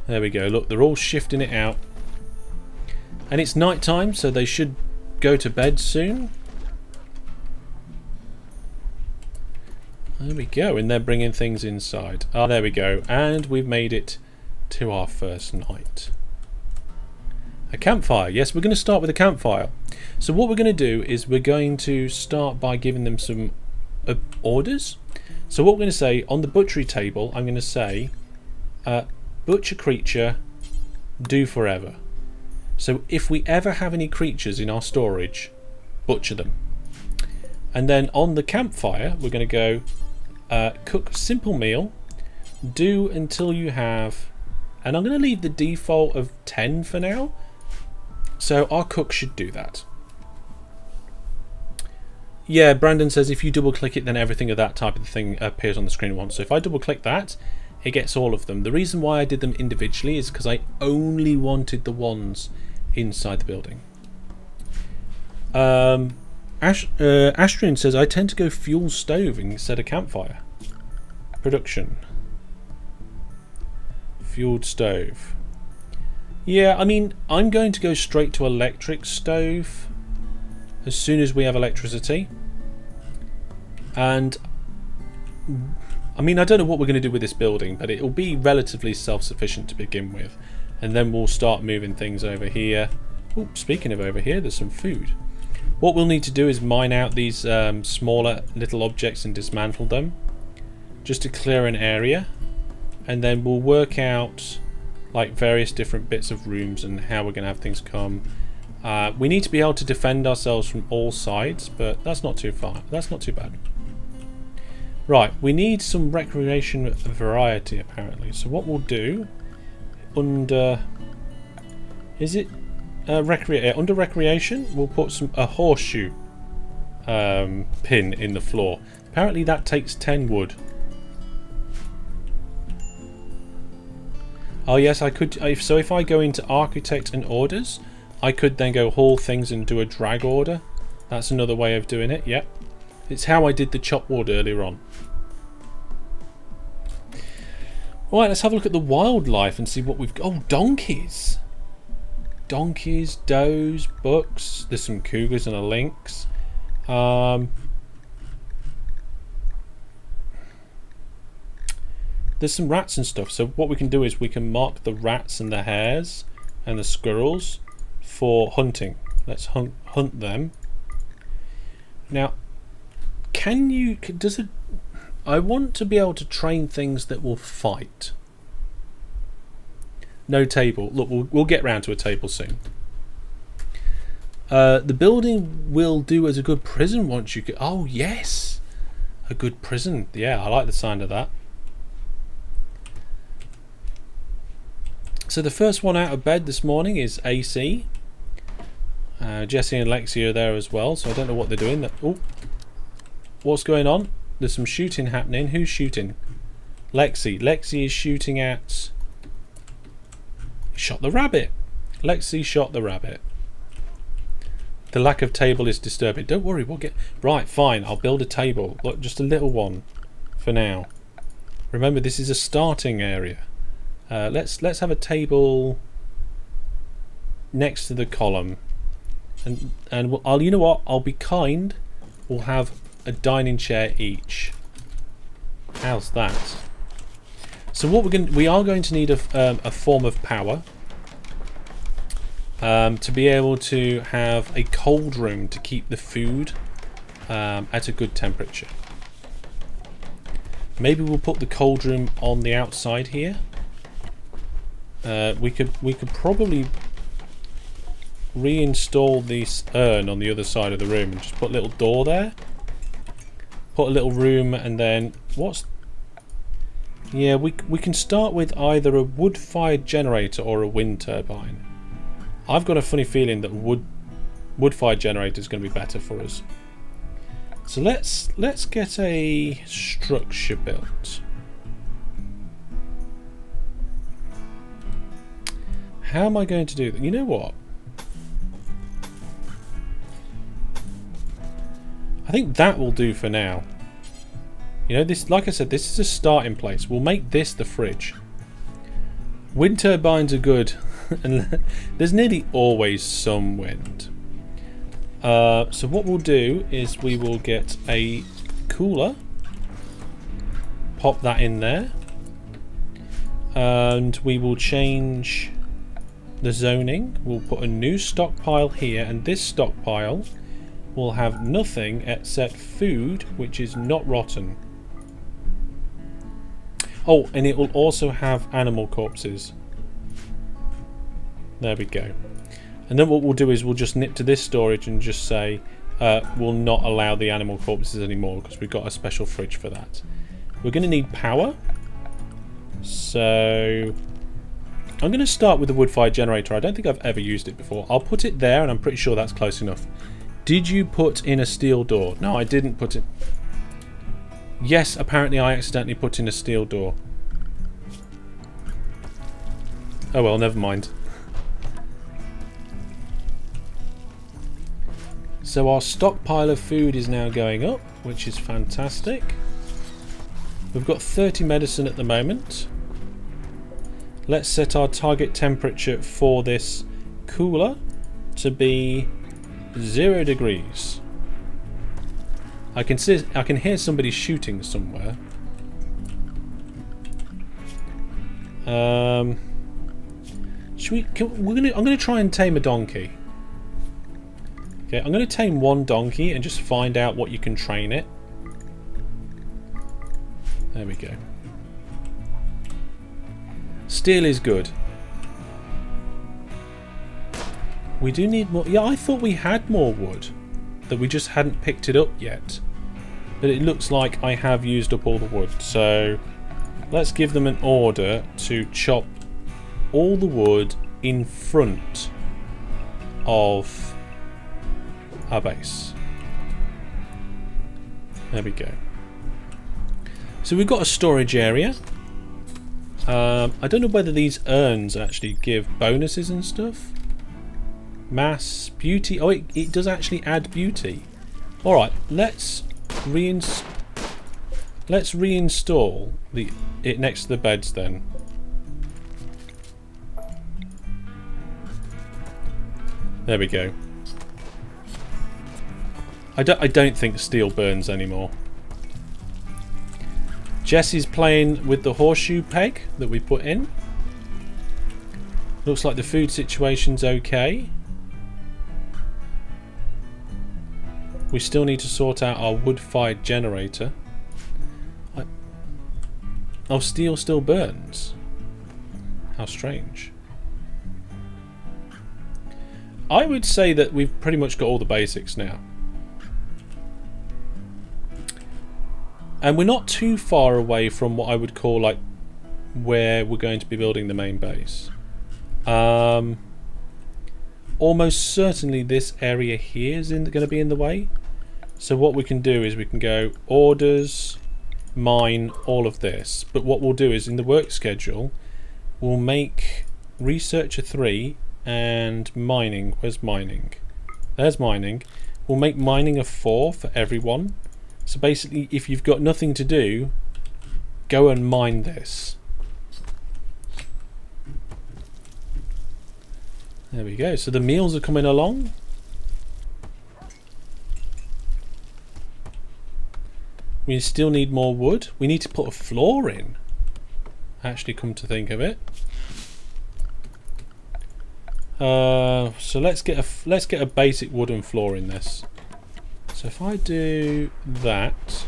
There we go. Look, they're all shifting it out. And it's night time, so they should go to bed soon. There we go. And they're bringing things inside. Ah, there we go. And we've made it to our first night. A campfire. Yes, we're going to start with a campfire. So what we're going to do is we're going to start by giving them some orders. So what we're going to say on the butchery table, I'm going to say... butcher creature, do forever. So if we ever have any creatures in our storage, butcher them. And then on the campfire, we're going to go cook simple meal, do until you have, and I'm going to leave the default of 10 for now. So our cook should do that. Yeah, Brandon says if you double click it, then everything of that type of thing appears on the screen at once. So if I double click that, it gets all of them. The reason why I did them individually is because I only wanted the ones inside the building. Ashton says, I tend to go fuel stove instead of campfire. Production. Fueled stove. Yeah, I mean, I'm going to go straight to electric stove as soon as we have electricity. And... I mean, I don't know what we're going to do with this building, but it will be relatively self-sufficient to begin with. And then we'll start moving things over here. Oh, speaking of over here, there's some food. What we'll need to do is mine out these smaller little objects and dismantle them. Just to clear an area. And then we'll work out like various different bits of rooms and how we're going to have things come. We need to be able to defend ourselves from all sides, but that's not too far. That's not too bad. Right, we need some recreation variety apparently. So what we'll do under... Is it under recreation? We'll put a horseshoe pin in the floor. Apparently that takes 10 wood. Oh yes, I could. So if I go into architect and orders, I could then go haul things and do a drag order. That's another way of doing it. Yep, it's how I did the chop wood earlier on. Right, let's have a look at the wildlife and see what we've got. Oh, donkeys. Donkeys, does, bucks. There's some cougars and a lynx. There's some rats and stuff. So what we can do is we can mark the rats and the hares and the squirrels for hunting. Let's hunt them. Now, I want to be able to train things that will fight. No table. Look, we'll get round to a table soon. The building will do as a good prison once you get... Oh, yes! A good prison. Yeah, I like the sound of that. So the first one out of bed this morning is AC. Jesse and Lexi are there as well, so I don't know what they're doing. Oh, what's going on? There's some shooting happening. Who's shooting? Lexi. Lexi is shooting at... Shot the rabbit. Lexi shot the rabbit. The lack of table is disturbing. Don't worry, we'll get... Right, fine. I'll build a table. Look, just a little one for now. Remember, this is a starting area. Let's have a table next to the column. And I'll, you know what? I'll be kind. We'll have a dining chair each. How's that? So what we are going to need a form of power to be able to have a cold room to keep the food at a good temperature. Maybe we'll put the cold room on the outside here. We could probably reinstall this urn on the other side of the room and just put a little door there. Put a little room and then what's... Yeah, we can start with either a wood-fired generator or a wind turbine. I've got a funny feeling that wood-fired generator is going to be better for us. So let's get a structure built. How am I going to do that? You know what? I think that will do for now. You know, this, like I said, this is a starting place. We'll make this the fridge. Wind turbines are good, and there's nearly always some wind. So what we'll do is we will get a cooler, pop that in there, and we will change the zoning. We'll put a new stockpile here, and this stockpile will have nothing except food which is not rotten. Oh, and it will also have animal corpses. There we go. And then what we'll do is we'll just nip to this storage and just say we'll not allow the animal corpses anymore because we've got a special fridge for that. We're going to need power. So I'm going to start with the wood-fired generator. I don't think I've ever used it before. I'll put it there and I'm pretty sure that's close enough. Did you put in a steel door? No, I didn't put it. Yes, apparently I accidentally put in a steel door. Oh well, never mind. So our stockpile of food is now going up, which is fantastic. We've got 30 medicine at the moment. Let's set our target temperature for this cooler to be 0 degrees. I can hear somebody shooting somewhere. I'm gonna try and tame a donkey. Okay, I'm gonna tame one donkey and just find out what you can train it. There we go. Steel is good. We do need more. Yeah, I thought we had more wood, that we just hadn't picked it up yet. But it looks like I have used up all the wood. So let's give them an order to chop all the wood in front of our base. There we go. So we've got a storage area. I don't know whether these urns actually give bonuses and stuff. Mass, beauty. Oh, it does actually add beauty. Alright, let's reinstall it next to the beds then. There we go. I don't think steel burns anymore. Jesse's playing with the horseshoe peg that we put in. Looks like the food situation's okay. We still need to sort out our wood-fired generator. Oh, steel still burns. How strange. I would say that we've pretty much got all the basics now. And we're not too far away from what I would call like where we're going to be building the main base. Almost certainly this area here is going to be in the way. So what we can do is we can go orders, mine, all of this. But what we'll do is in the work schedule, we'll make researcher 3 and mining. Where's mining? There's mining. We'll make mining a 4 for everyone. So basically, if you've got nothing to do, go and mine this. There we go. So the meals are coming along. We still need more wood. We need to put a floor in. Actually, come to think of it. So let's get a basic wooden floor in this. So if I do that,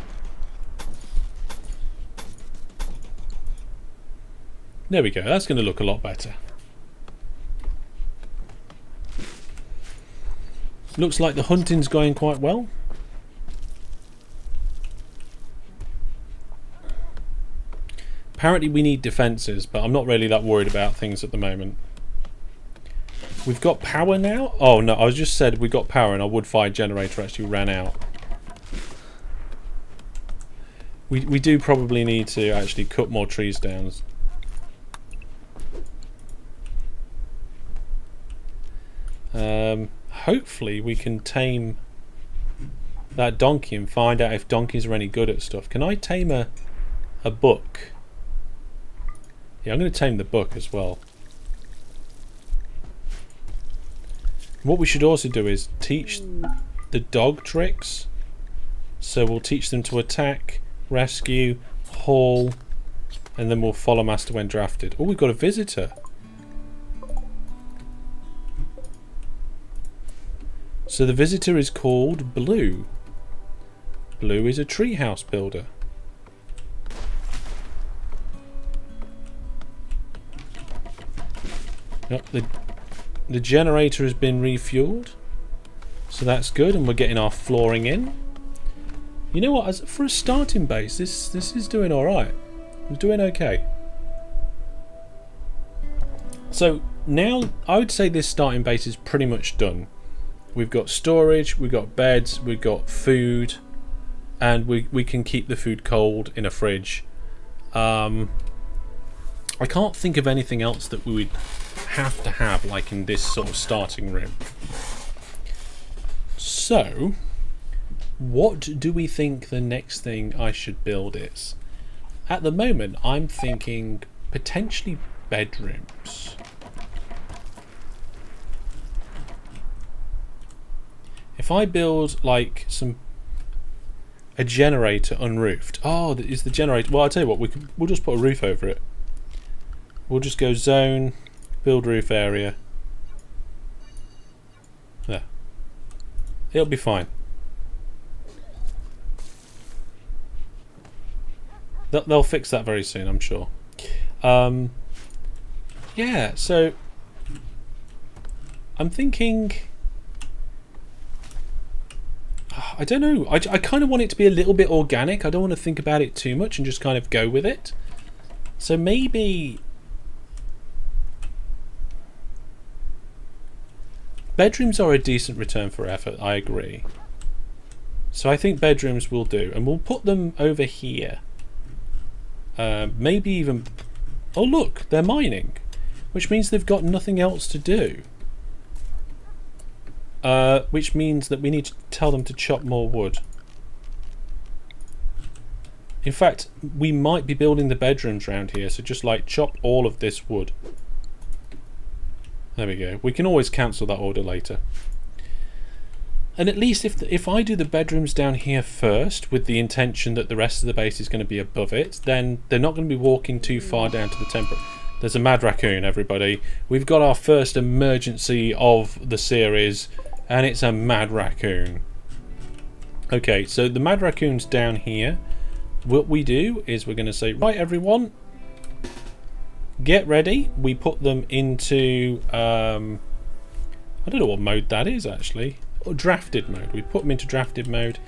there we go. That's going to look a lot better. Looks like the hunting's going quite well. Apparently we need defences, but I'm not really that worried about things at the moment. We've got power now? Oh no, I was just said we got power and our wood-fired generator actually ran out. We do probably need to actually cut more trees down. Hopefully we can tame that donkey and find out if donkeys are any good at stuff. Can I tame a buck? Yeah, I'm going to tame the buck as well. What we should also do is teach the dog tricks. So we'll teach them to attack, rescue, haul, and then we'll follow master when drafted. Oh, we've got a visitor. So the visitor is called Blue. Blue is a treehouse builder. Yep, the generator has been refueled, so that's good, and we're getting our flooring in. You know what? For a starting base, this is doing all right. It's doing okay. So now I would say this starting base is pretty much done. We've got storage, we've got beds, we've got food, and we can keep the food cold in a fridge. I can't think of anything else that we would have to have like in this sort of starting room. So what do we think the next thing I should build is? At the moment I'm thinking potentially bedrooms. If I build like a generator unroofed. Oh, is the generator? Well, I'll tell you what, we'll just put a roof over it. We'll just go zone, build roof area. There. It'll be fine. They'll fix that very soon, I'm sure. Yeah, so I'm thinking, I don't know, I kind of want it to be a little bit organic. I don't want to think about it too much and just kind of go with it. So maybe Bedrooms are a decent return for effort, I agree. So I think bedrooms will do. And we'll put them over here. Maybe even... Oh look, they're mining. Which means they've got nothing else to do. Which means that we need to tell them to chop more wood. In fact, we might be building the bedrooms around here, so just like chop all of this wood. There we go. We can always cancel that order later. And at least if I do the bedrooms down here first, with the intention that the rest of the base is going to be above it, then they're not going to be walking too far down to the temperate. There's a mad raccoon, everybody. We've got our first emergency of the series, and it's a mad raccoon. Okay, so the mad raccoon's down here. What we do is we're going to say, right everyone, get ready. We put them into, I don't know what mode that is actually. Or drafted mode. We put them into drafted mode.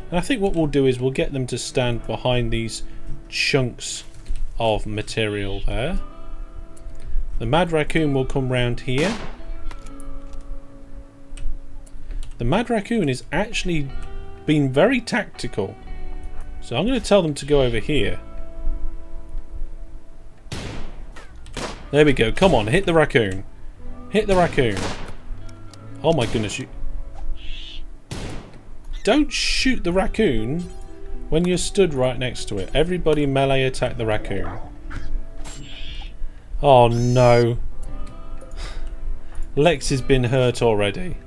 And I think what we'll do is we'll get them to stand behind these chunks of material there. The mad raccoon will come round here. The mad raccoon is actually been very tactical. So I'm going to tell them to go over here. There we go. Come on, hit the raccoon. Hit the raccoon. Oh my goodness, you... Don't shoot the raccoon when you're stood right next to it. Everybody melee attack the raccoon. Oh no. Lex has been hurt already.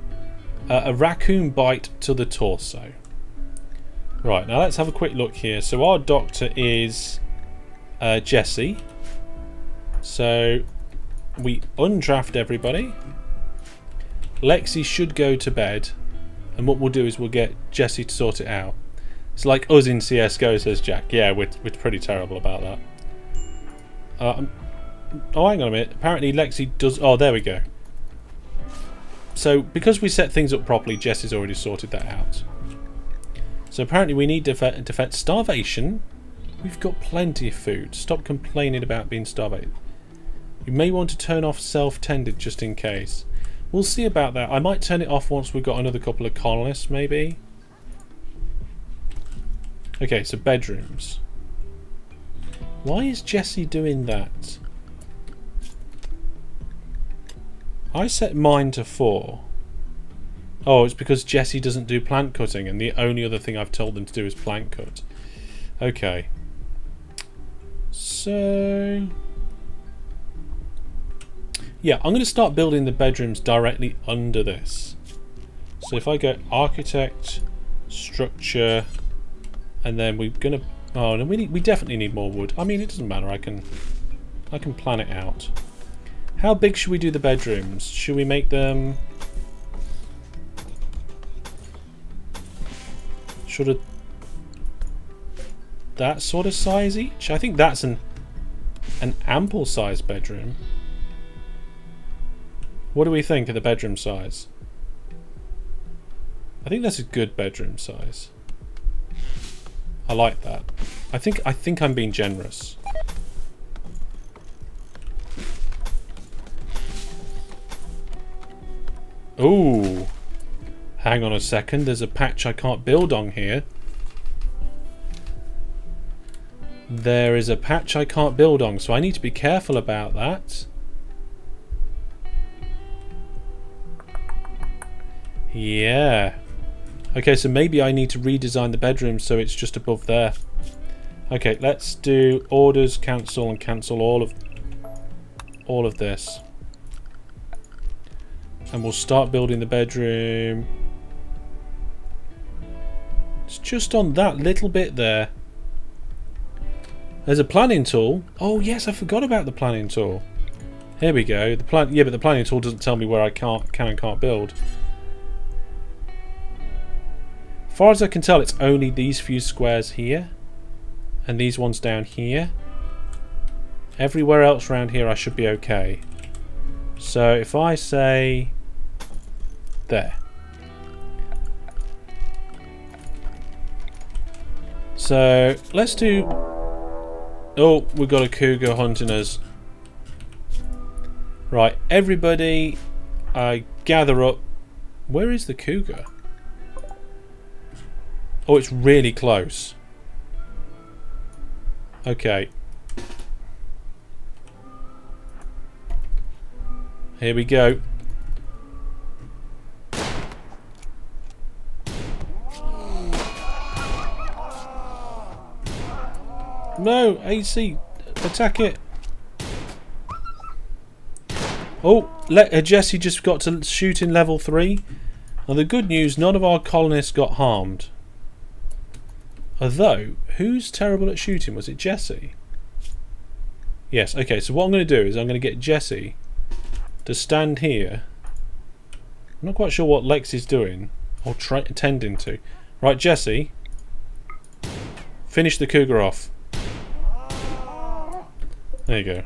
A raccoon bite to the torso. Right, now let's have a quick look here. So our doctor is Jesse. So we undraft everybody. Lexi should go to bed. And what we'll do is we'll get Jesse to sort it out. It's like us in CSGO, says Jack. Yeah, we're pretty terrible about that. Oh, hang on a minute. Apparently Lexi does... Oh, there we go. So, because we set things up properly, Jesse's already sorted that out. So apparently we need defense. Starvation. We've got plenty of food. Stop complaining about being starved. You may want to turn off self-tended just in case. We'll see about that. I might turn it off once we've got another couple of colonists, maybe. Okay, so bedrooms. Why is Jesse doing that? I set mine to 4. Oh, it's because Jesse doesn't do plant cutting, and the only other thing I've told them to do is plant cut. Okay. So... yeah, I'm going to start building the bedrooms directly under this. So if I go architect, structure, and then we're going to... oh, no, we definitely need more wood. I mean, it doesn't matter. I can plan it out. How big should we do the bedrooms? Should we make them... sort of that sort of size each? I think that's an ample size bedroom. What do we think of the bedroom size? I think that's a good bedroom size. I like that. I think I'm being generous. Ooh. Hang on a second, there's a patch I can't build on here. There is a patch I can't build on, so I need to be careful about that. Yeah. Okay, so maybe I need to redesign the bedroom so it's just above there. Okay, let's do orders, cancel, and cancel all of this. And we'll start building the bedroom. It's just on that little bit there. There's a planning tool. Oh yes, I forgot about the planning tool. Here we go. Yeah, but the planning tool doesn't tell me where I can and can't build. As far as I can tell, it's only these few squares here. And these ones down here. Everywhere else around here I should be okay. So if I say... there. So let's do... oh, we've got a cougar hunting us. Right, everybody gather up. Where is the cougar? Oh, it's really close. Okay. Here we go. No, AC, attack it. Oh, Jesse just got to shoot in level 3. Now the good news, none of our colonists got harmed. Although, who's terrible at shooting? Was it Jesse? Yes, okay, so what I'm going to do is I'm going to get Jesse to stand here. I'm not quite sure what Lex is doing, or tending to. Right, Jesse, finish the cougar off. There you go.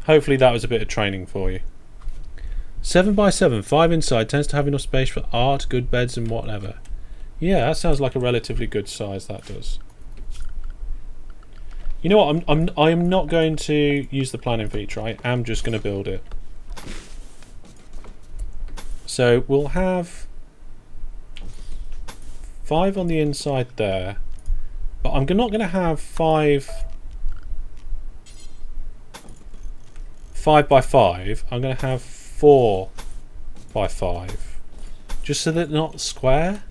Hopefully that was a bit of training for you. 7x7, 5 inside, tends to have enough space for art, good beds and whatever. Yeah, that sounds like a relatively good size, that does. You know what, I am not going to use the planning feature, I am just going to build it. So we'll have 5 on the inside there, but I'm not going to have 5 by 5. I'm going to have 4 by 5, just so that they're not square.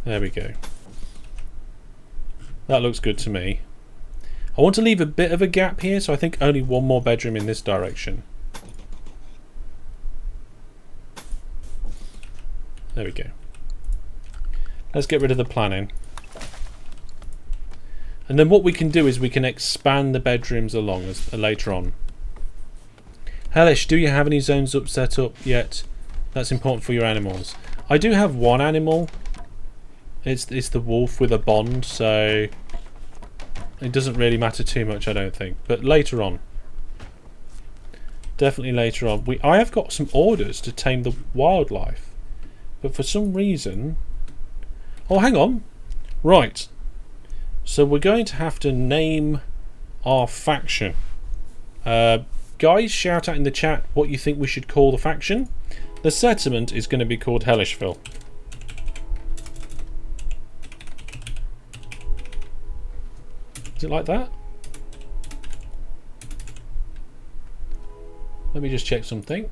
There we go. That looks good to me. I want to leave a bit of a gap here, so I think only one more bedroom in this direction. There we go. Let's get rid of the planning. And then what we can do is we can expand the bedrooms along later on. Hellish, do you have any zones set up yet? That's important for your animals. I do have one animal. It's the wolf with a bond, so it doesn't really matter too much, I don't think. But later on. Definitely later on. I have got some orders to tame the wildlife. But for some reason... Oh, hang on. Right. So we're going to have to name our faction. Guys, shout out in the chat what you think we should call the faction. The settlement is going to be called Hellishville. Is it like that? Let me just check something.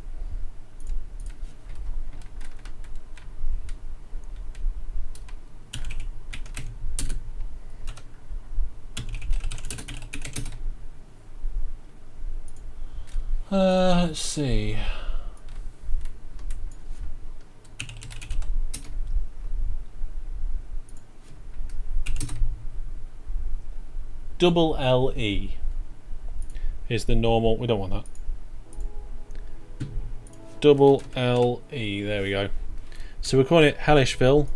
Let's see. Double LE is the normal. We don't want that. Double LE. There we go. So we're calling it Hellishville.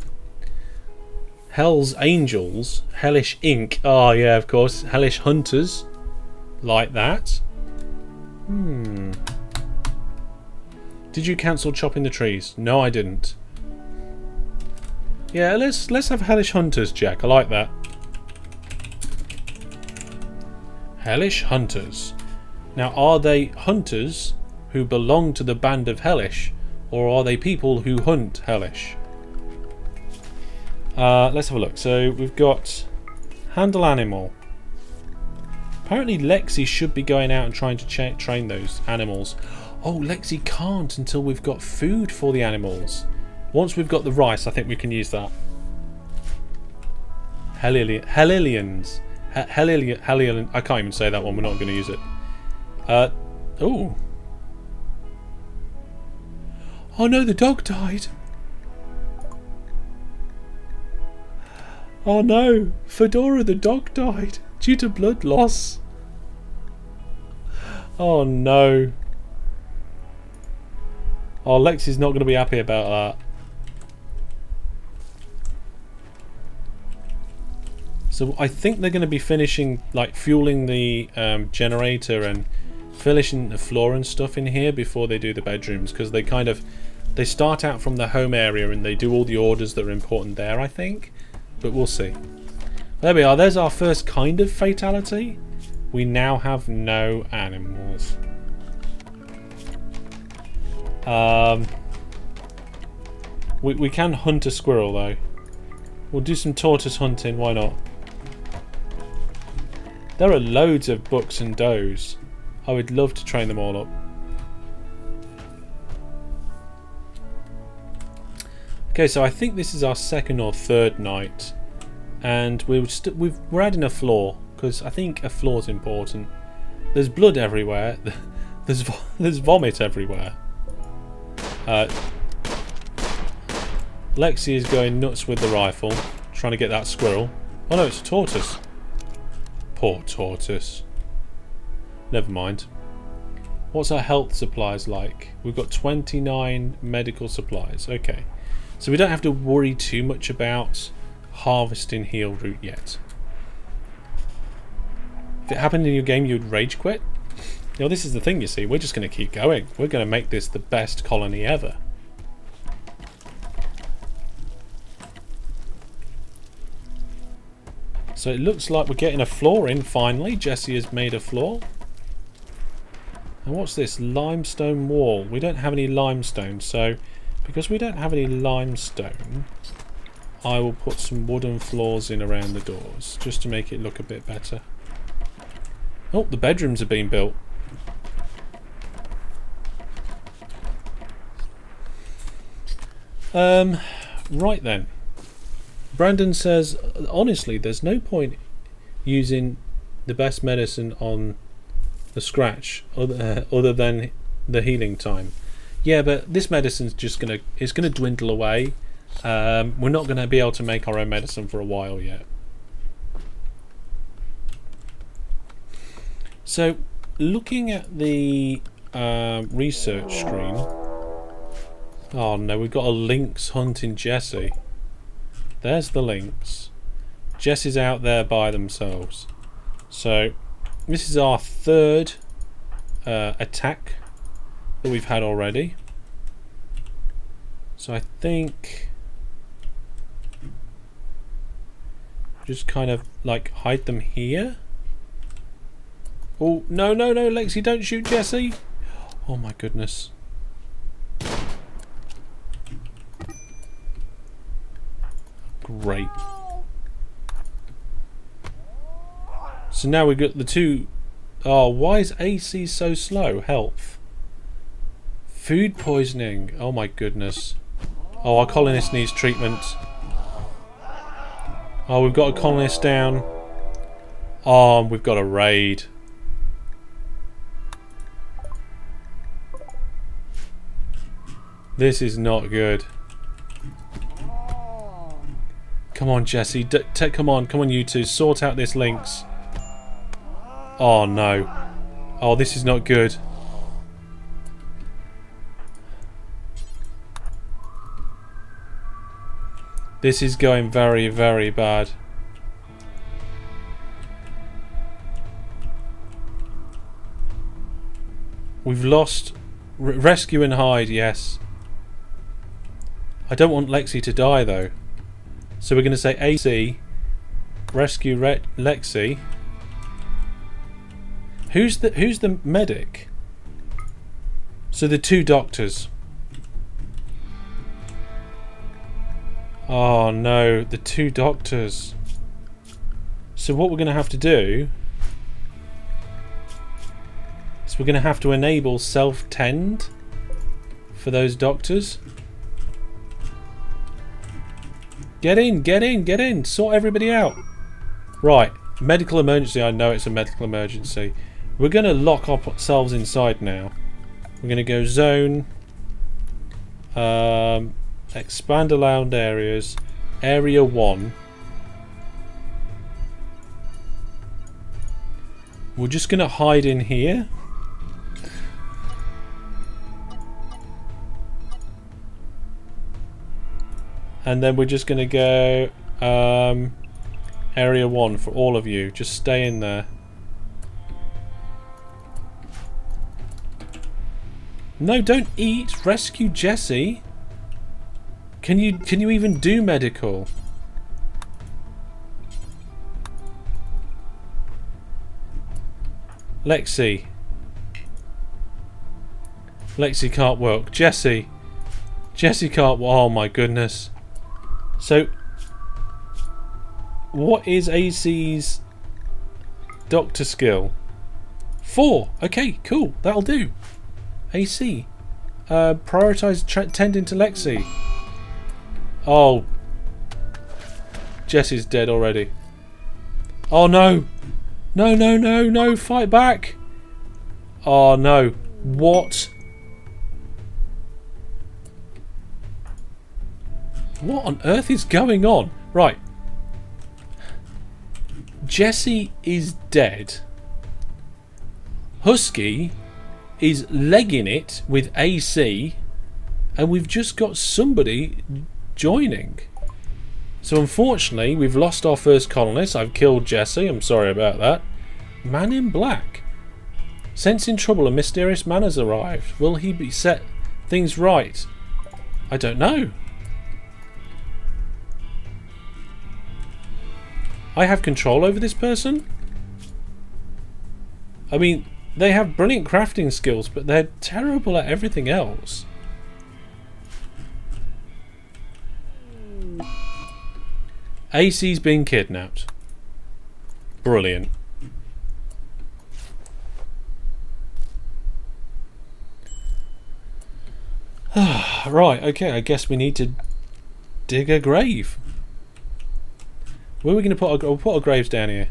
Hell's Angels. Hellish Inc. Oh yeah, of course. Hellish Hunters. Like that. Did you cancel chopping the trees? No, I didn't. Yeah, let's have Hellish Hunters, Jack. I like that. Hellish Hunters. Now, are they hunters who belong to the band of Hellish, or are they people who hunt Hellish? Let's have a look. So we've got handle animal. Apparently Lexi should be going out and trying to train those animals. Oh, Lexi can't until we've got food for the animals. Once we've got the rice, I think we can use that. Hellions. Hellion. I can't even say that one. We're not going to use it. Oh. Oh no, the dog died. Oh no, Fedora the dog died due to blood loss. Oh no. Oh, Lexi's not going to be happy about that. So I think they're going to be finishing, like, fueling the generator and finishing the floor and stuff in here before they do the bedrooms, because they start out from the home area and they do all the orders that are important there, I think. But we'll see. There we are. There's our first kind of fatality. We now have no animals. We can hunt a squirrel though. We'll do some tortoise hunting, why not? There are loads of bucks and does. I would love to train them all up. Okay, so I think this is our second or third night, and we're adding a floor because I think a floor is important. There's blood everywhere. There's vomit everywhere. Lexi is going nuts with the rifle, trying to get that squirrel. Oh no, it's a tortoise. Poor tortoise. Never mind. What's our health supplies like? We've got 29 medical supplies. Okay. So we don't have to worry too much about harvesting heal root yet. If it happened in your game, you'd rage quit. You know, this is the thing, you see. We're just going to keep going. We're going to make this the best colony ever. So it looks like we're getting a floor in finally. Jesse has made a floor. And what's this? Limestone wall. We don't have any limestone, so because we don't have any limestone, I will put some wooden floors in around the doors just to make it look a bit better. Oh, the bedrooms are being built. Right then. Brandon says, honestly, there's no point using the best medicine on the scratch other than the healing time. Yeah, but this medicine's just gonna dwindle away. We're not gonna be able to make our own medicine for a while yet. So, looking at the research screen. Oh no, we've got a lynx hunting Jesse. There's the lynx. Jesse's out there by themselves. So, this is our third attack that we've had already. So I think just kind of like hide them here. Oh, no, no, no, Lexi, don't shoot Jesse. Oh my goodness. Great. So now we've got the two. Oh, why is AC so slow? Health. Food poisoning. Oh my goodness. Oh, our colonist needs treatment. Oh, we've got a colonist down. Oh, we've got a raid. This is not good. Come on, Jesse. Come on, you two. Sort out this lynx. Oh, no. Oh, this is not good. This is going very, very bad. We've lost... rescue and hide, yes. I don't want Lexi to die, though. So we're going to say AC, rescue Lexi. Who's the medic? So the two doctors. Oh no, the two doctors. So what we're going to have to do is we're going to have to enable self-tend for those doctors. Get in, get in, get in. Sort everybody out. Right. Medical emergency. I know it's a medical emergency. We're going to lock ourselves inside now. We're going to go zone. Expand allowed areas. Area 1. We're just going to hide in here. And then we're just going to go area 1 for all of you. Just stay in there. No, don't eat. Rescue Jesse. Can you even do medical? Lexi. Lexi can't work. Jesse can't. Oh my goodness. So, what is AC's doctor skill? 4. Okay, cool. That'll do. AC. Prioritize tending to Lexi. Oh. Jesse's dead already. Oh no. No. Fight back. Oh no. What? What on earth is going on? Right. Jesse is dead. Husky is legging it with AC, and we've just got somebody joining. So unfortunately, we've lost our first colonist. I've killed Jesse. I'm sorry about that. Man in black. Sensing trouble, a mysterious man has arrived. Will he be set things right? I don't know. I have control over this person? I mean, they have brilliant crafting skills, but they're terrible at everything else. AC's been kidnapped. Brilliant. Right, okay, I guess we need to dig a grave. Where are we going to put our... We'll put our graves down here.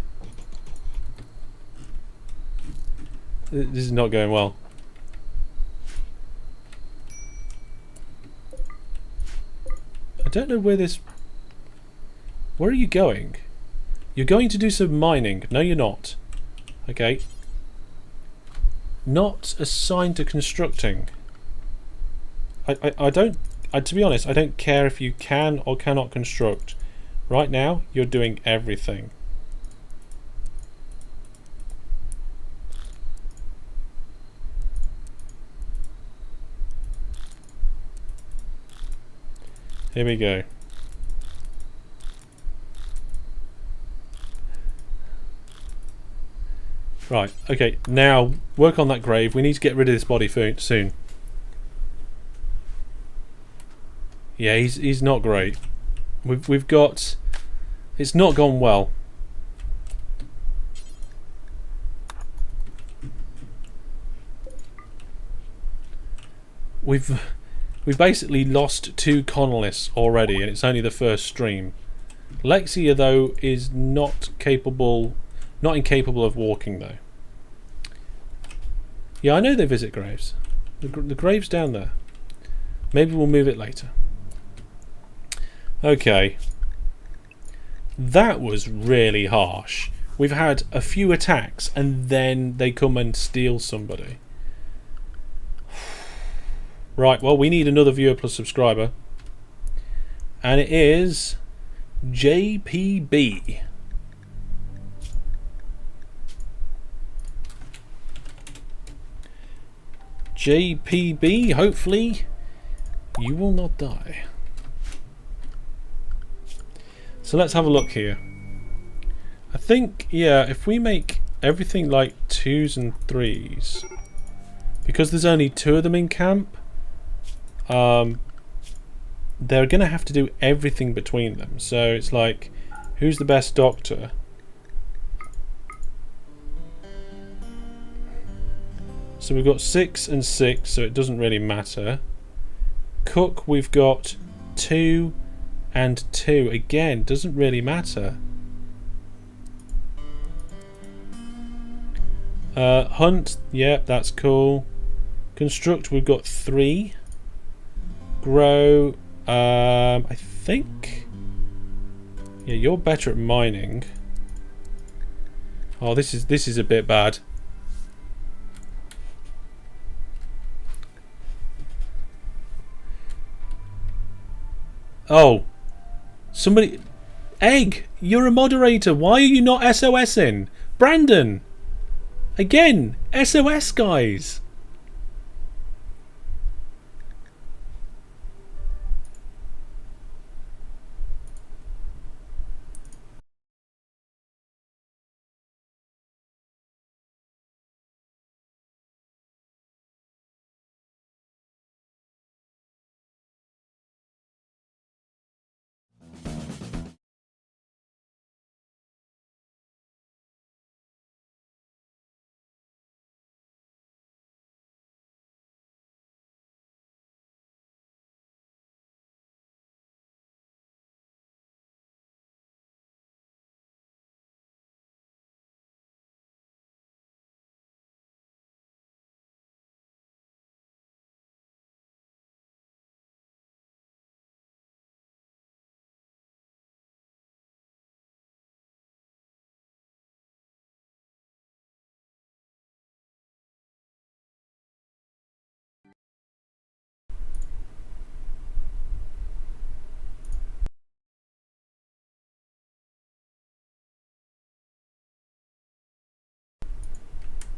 This is not going well. I don't know where this... Where are you going? You're going to do some mining. No, you're not. Okay. Not assigned to constructing. I don't... to be honest, I don't care if you can or cannot construct. Right now, you're doing everything. Here we go. Right, okay, now work on that grave. We need to get rid of this body soon. Yeah, he's not great. We've got... It's not gone well. We've basically lost 2 colonists already, and it's only the first stream. Lexia, though, is not incapable of walking, though. Yeah, I know they visit graves. The grave's down there. Maybe we'll move it later. Okay. That was really harsh. We've had a few attacks and then they come and steal somebody. Right, well, we need another viewer plus subscriber. And it is JPB. JPB, hopefully you will not die. So let's have a look here. I think, yeah, if we make everything like 2s and 3s, because there's only 2 of them in camp, they're going to have to do everything between them. So it's like, who's the best doctor? So we've got 6 and 6, so it doesn't really matter. Cook, we've got 2 and 2. Again, doesn't really matter. Hunt, yeah, that's cool. Construct, we've got 3. Grow, I think... Yeah, you're better at mining. Oh, this is a bit bad. Oh. Somebody... Egg, you're a moderator. Why are you not SOSing? Brandon! Again, SOS, guys.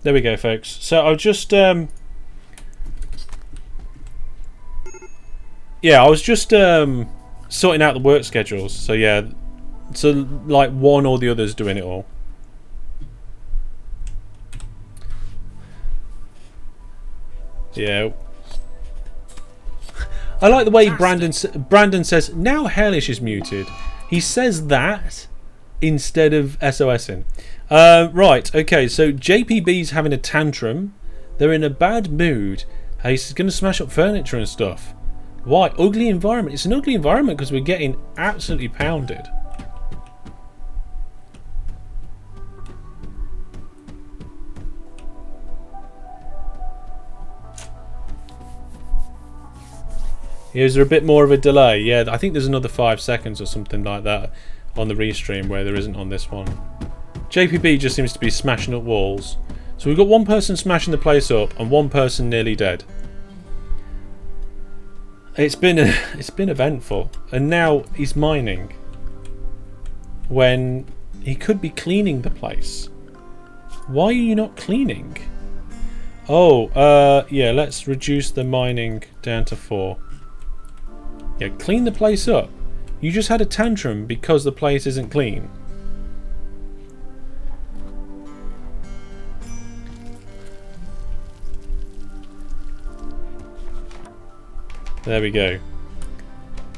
There we go, folks. So I'll just yeah, I was just sorting out the work schedules. So yeah, so like one or the other's doing it all. Yeah. I like the way Brandon says now Hellish is muted. He says that instead of SOSing. Right, okay, so JPB's having a tantrum. They're in a bad mood. He's going to smash up furniture and stuff. Why? Ugly environment. It's an ugly environment because we're getting absolutely pounded. Is there a bit more of a delay? Yeah, I think there's another 5 seconds or something like that on the restream where there isn't on this one. JPB just seems to be smashing up walls. So we've got one person smashing the place up and one person nearly dead. It's been eventful, and now he's mining when he could be cleaning the place. Why are you not cleaning? Oh, yeah, let's reduce the mining down to 4. Yeah, clean the place up. You just had a tantrum because the place isn't clean. There we go.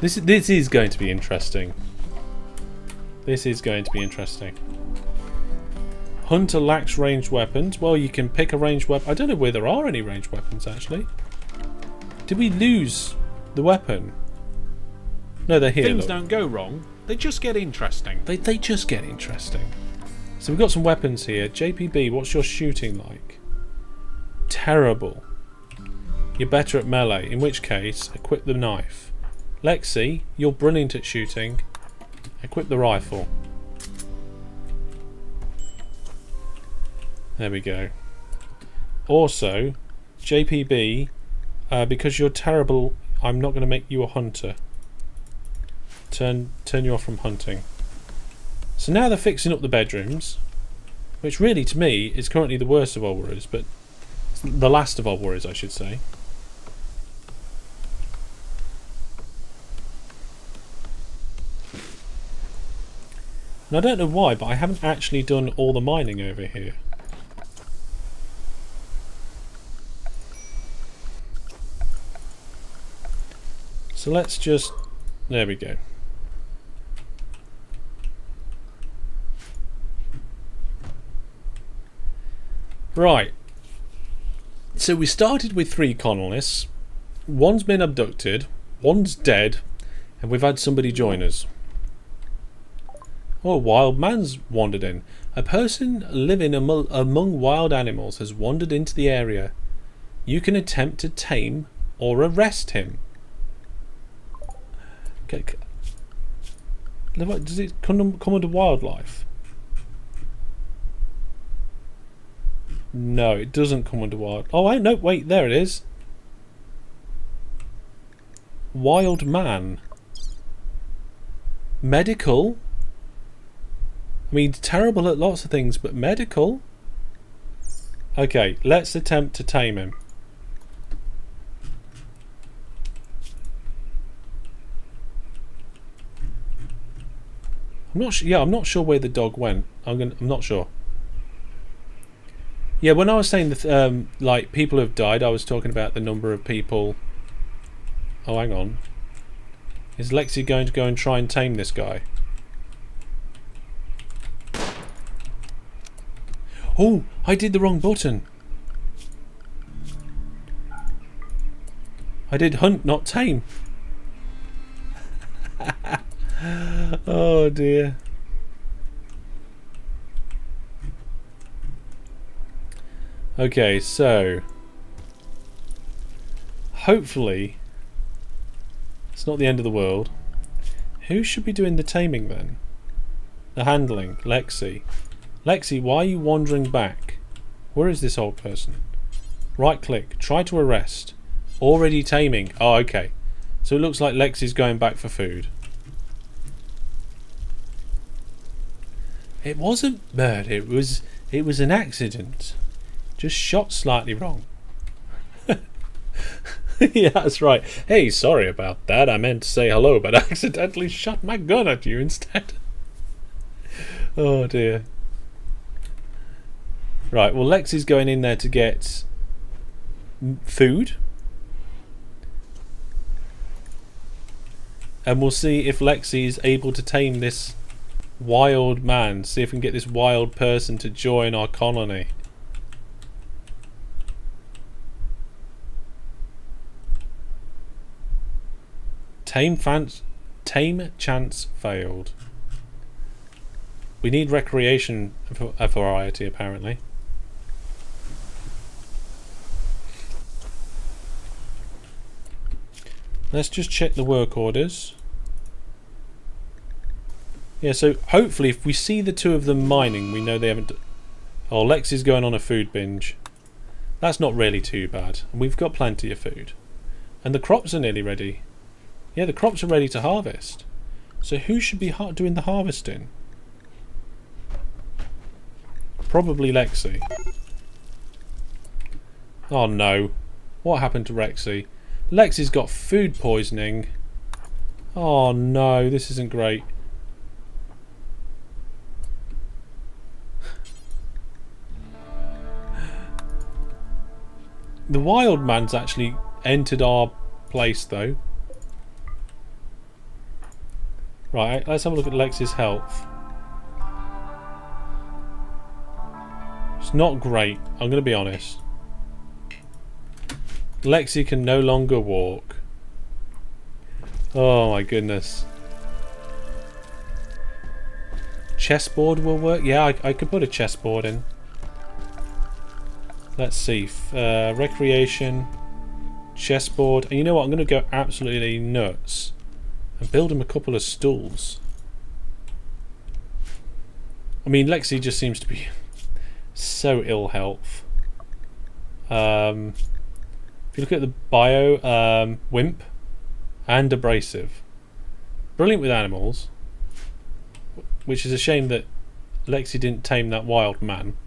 This is going to be interesting. This is going to be interesting. Hunter lacks ranged weapons. Well, you can pick a ranged weapon. I don't know where there are any ranged weapons, actually. Did we lose the weapon? No, they're here. Things don't go wrong. They just get interesting. They just get interesting. So we've got some weapons here. JPB, what's your shooting like? Terrible. You're better at melee, in which case, equip the knife. Lexi, you're brilliant at shooting. Equip the rifle. There we go. Also, JPB, because you're terrible, I'm not going to make you a hunter. Turn you off from hunting. So now they're fixing up the bedrooms, which really, to me, is currently the worst of our worries, but the last of our worries, I should say. And I don't know why, but I haven't actually done all the mining over here. So let's just... There we go. Right. So we started with 3 colonists. One's been abducted, one's dead, and we've had somebody join us. Oh, a wild man's wandered in. A person living among wild animals has wandered into the area. You can attempt to tame or arrest him. Okay. Does it come under wildlife? No, it doesn't come under wild. Oh, no, wait, there it is. Wild man. Medical. I mean, terrible at lots of things, but medical? Okay, let's attempt to tame him. I'm not sure where the dog went. I'm not sure. Yeah, when I was saying that, like, people have died, I was talking about the number of people. Oh, hang on. Is Lexi going to go and try and tame this guy? Oh, I did the wrong button. I did hunt, not tame. Oh dear. Okay, so hopefully it's not the end of the world. Who should be doing the taming then? The handling, Lexi. Lexi, why are you wandering back? Where is this old person? Right click, try to arrest. Already taming. Oh, okay. So it looks like Lexi's going back for food. It wasn't murder, it was an accident. Just shot slightly wrong. Yeah, that's right. Hey, sorry about that. I meant to say hello, but I accidentally shot my gun at you instead. Oh dear. Right, well Lexi's going in there to get food. And we'll see if Lexi is able to tame this wild man. See if we can get this wild person to join our colony. Tame chance failed. We need recreation for a variety, apparently. Let's just check the work orders. Yeah, so hopefully if we see the two of them mining, we know they haven't... Oh, Lexi's going on a food binge. That's not really too bad. We've got plenty of food. And the crops are nearly ready. Yeah, the crops are ready to harvest. So who should be doing the harvesting? Probably Lexi. Oh no. What happened to Rexy? Lexi's got food poisoning. Oh no, this isn't great. The wild man's actually entered our place though. Right, let's have a look at Lexi's health. It's not great, I'm going to be honest. Lexi can no longer walk. Oh my goodness. Chessboard will work? Yeah, I could put a chessboard in. Let's see. Recreation. Chessboard. And you know what? I'm going to go absolutely nuts. And build him a couple of stools. I mean, Lexi just seems to be so ill health. If you look at the bio, wimp and abrasive. Brilliant with animals. Which is a shame that Lexi didn't tame that wild man.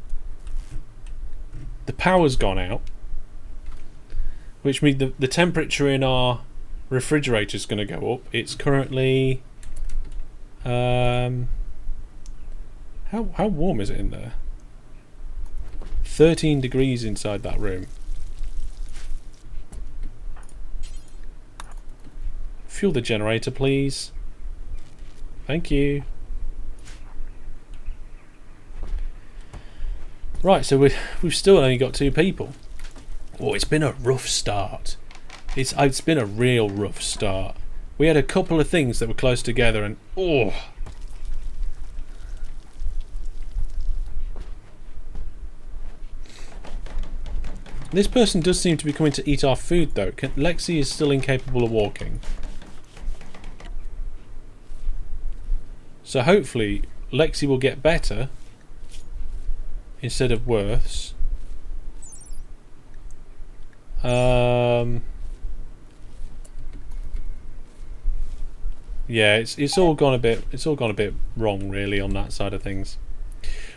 The power's gone out. Which means the temperature in our refrigerator is going to go up. It's currently how warm is it in there? 13 degrees inside that room. Fuel the generator, please. Thank you. Right, so we've still only got 2 people. Oh, it's been a rough start. It's been a real rough start. We had a couple of things that were close together and oh. This person does seem to be coming to eat our food though. Lexi is still incapable of walking. So hopefully Lexi will get better instead of worse. Yeah, it's all gone a bit wrong really on that side of things.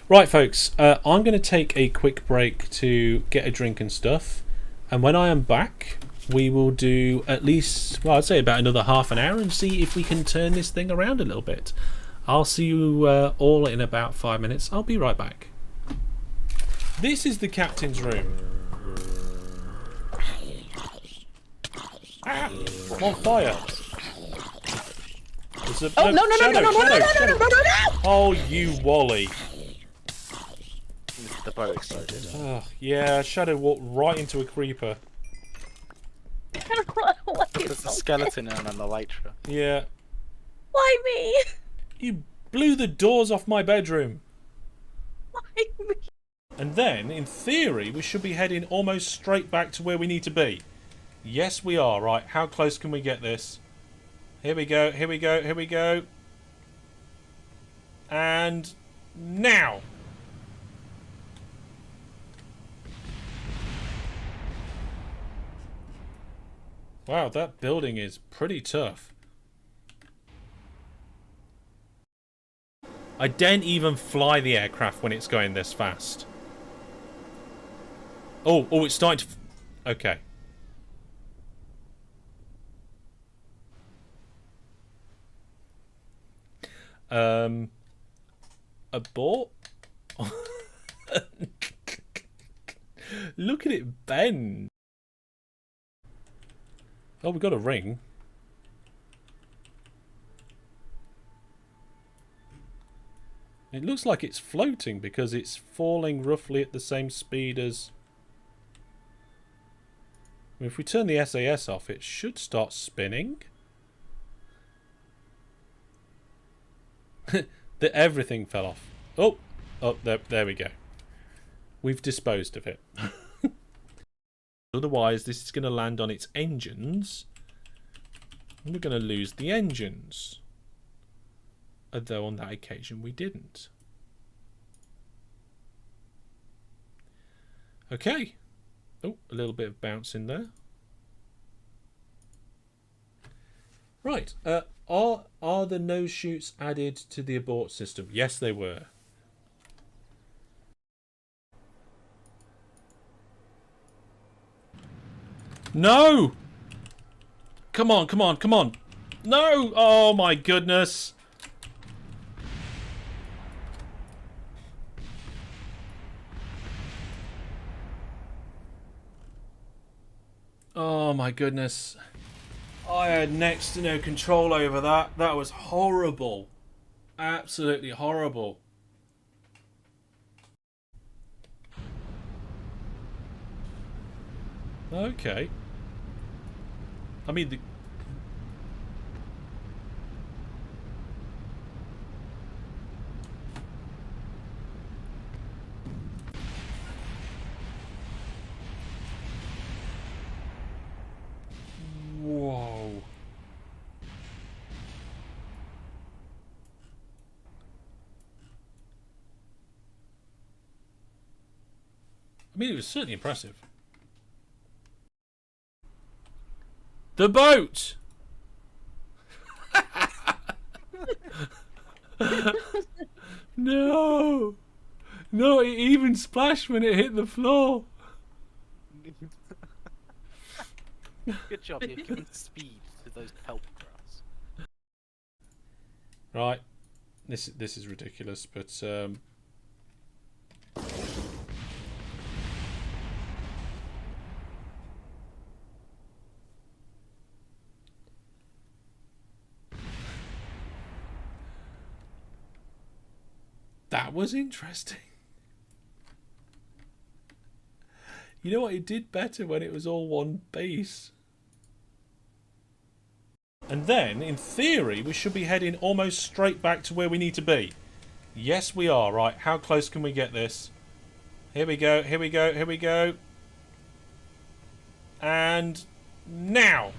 Right, folks, I'm going to take a quick break to get a drink and stuff, and when I am back, we will do at least, well, I'd say about another half an hour and see if we can turn this thing around a little bit. I'll see you all in about 5 minutes. I'll be right back. This is the captain's room. Ah, I'm on fire. Oh, no. Oh, you Wally. The boat exploded. Oh, yeah, Shadow walked right into a creeper. There's a skeleton in an elytra. Yeah. Why me? You blew the doors off my bedroom. Why me? And then, in theory, we should be heading almost straight back to where we need to be. Yes, we are. Right, how close can we get this? Here we go, here we go, here we go. And now! Wow, that building is pretty tough. I don't even fly the aircraft when it's going this fast. Oh, oh, it's starting to... Okay. Abort? Look at it bend. Oh, we got a ring. It looks like it's floating because it's falling roughly at the same speed as... If we turn the SAS off, it should start spinning. Everything fell off. Oh, oh, there we go. We've disposed of it. Otherwise, this is going to land on its engines. And we're going to lose the engines. Although on that occasion we didn't. Okay. Oh, a little bit of bounce in there. Right. Are the nose shoots added to the abort system? Yes, they were. No! Come on, come on, come on. No! Oh my goodness. Oh my goodness. I had next to no control over that. That was horrible. Absolutely horrible. Okay. I mean, the... Whoa. I mean, it was certainly impressive. The boat! No! No, it even splashed when it hit the floor. Good job, you've given speed to those kelp grass. Right. This is ridiculous, but that was interesting. You know what? It did better when it was all one base. And then, in theory, we should be heading almost straight back to where we need to be. Yes, we are. Right, how close can we get this? Here we go, here we go, here we go. And now!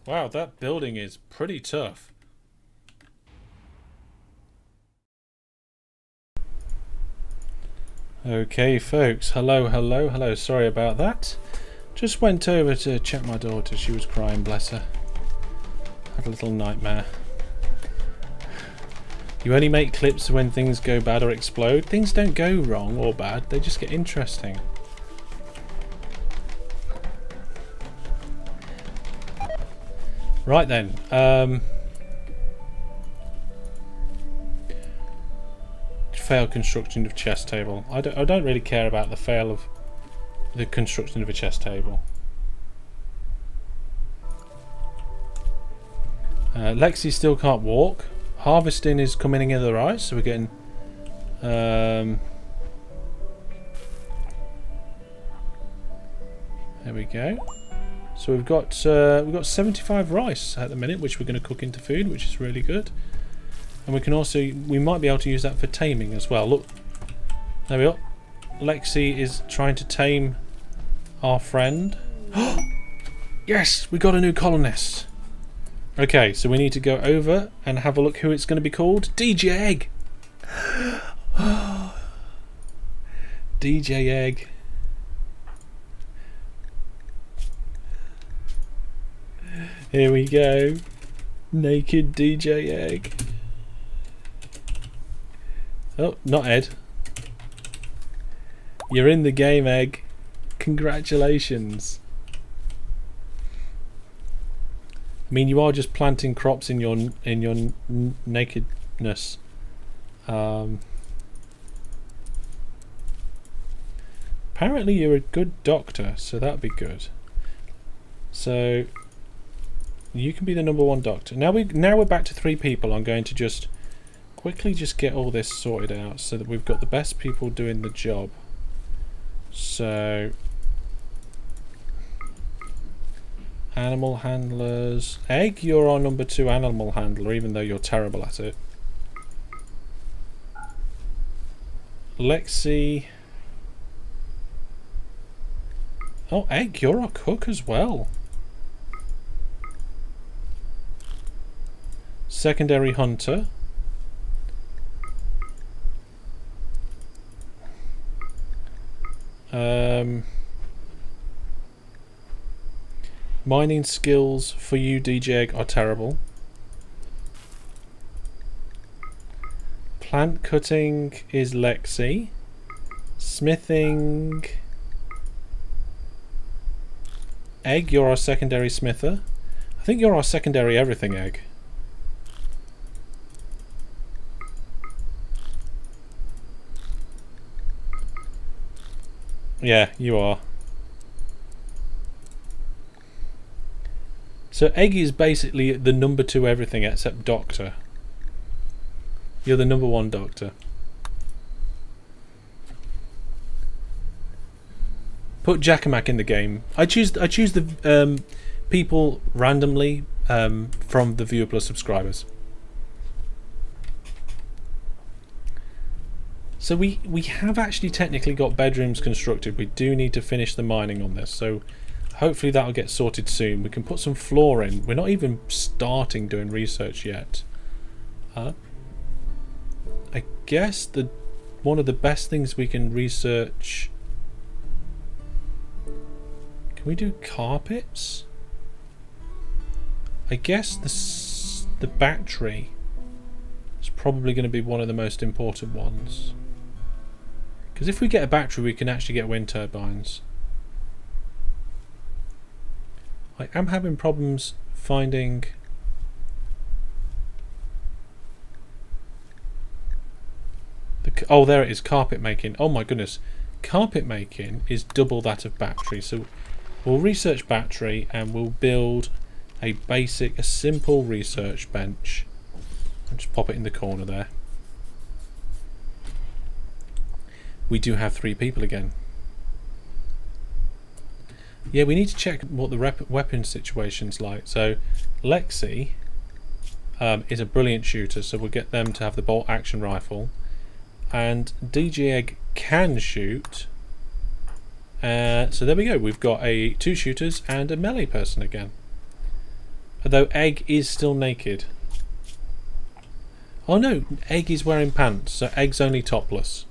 Wow, that building is pretty tough. Okay, folks. Hello, hello, hello. Sorry about that. Just went over to check my daughter. She was crying, bless her. Had a little nightmare. You only make clips when things go bad or explode. Things don't go wrong or bad. They just get interesting. Right then. Failed construction of chess table. I don't really care about the fail of the construction of a chess table. Lexi still can't walk. Harvesting is coming in the right, so we're getting there we go. So we've got 75 rice at the minute, which we're going to cook into food, which is really good. And we might be able to use that for taming as well. Look, there we go. Lexi is trying to tame our friend. Yes, we got a new colonist. Okay, so we need to go over and have a look who it's going to be called. DJ Egg. DJ Egg. Here we go. Naked DJ Egg. Oh, not Ed. You're in the game, Egg. Congratulations. I mean, you are just planting crops in your nakedness. Apparently, you're a good doctor, so that'd be good. So you can be the #1 doctor. Now we're back to 3 people. I'm going to just quickly get all this sorted out so that we've got the best people doing the job. So animal handlers. Egg, you're our #2 animal handler, even though you're terrible at it. Lexi. Oh, Egg, you're our cook as well. Secondary hunter. Mining skills for you, DJ Egg, are terrible. Plant cutting is Lexi. Smithing. Egg, you're our secondary smither. I think you're our secondary everything, Egg. Yeah, you are. So Egg is basically the #2 everything except doctor. You're the #1 doctor. Put Jackamak in the game. I choose the people randomly from the Viewer Plus subscribers. So we have actually technically got bedrooms constructed. We do need to finish the mining on this. So hopefully that'll get sorted soon. We can put some floor in. We're not even starting doing research yet. I guess one of the best things we can research. Can we do carpets? I guess the battery is probably going to be one of the most important ones. Because if we get a battery, we can actually get wind turbines. I am having problems finding. Oh, there it is. Carpet making. Oh my goodness, carpet making is double that of battery. So we'll research battery and we'll build a simple research bench. I'll just pop it in the corner there. We do have 3 people again. Yeah, we need to check what the weapon situation's like. So Lexi is a brilliant shooter, so we'll get them to have the bolt action rifle. And DJ Egg can shoot. So there we go. We've got 2 shooters and a melee person again. Although Egg is still naked. Oh no, Egg is wearing pants, so Egg's only topless.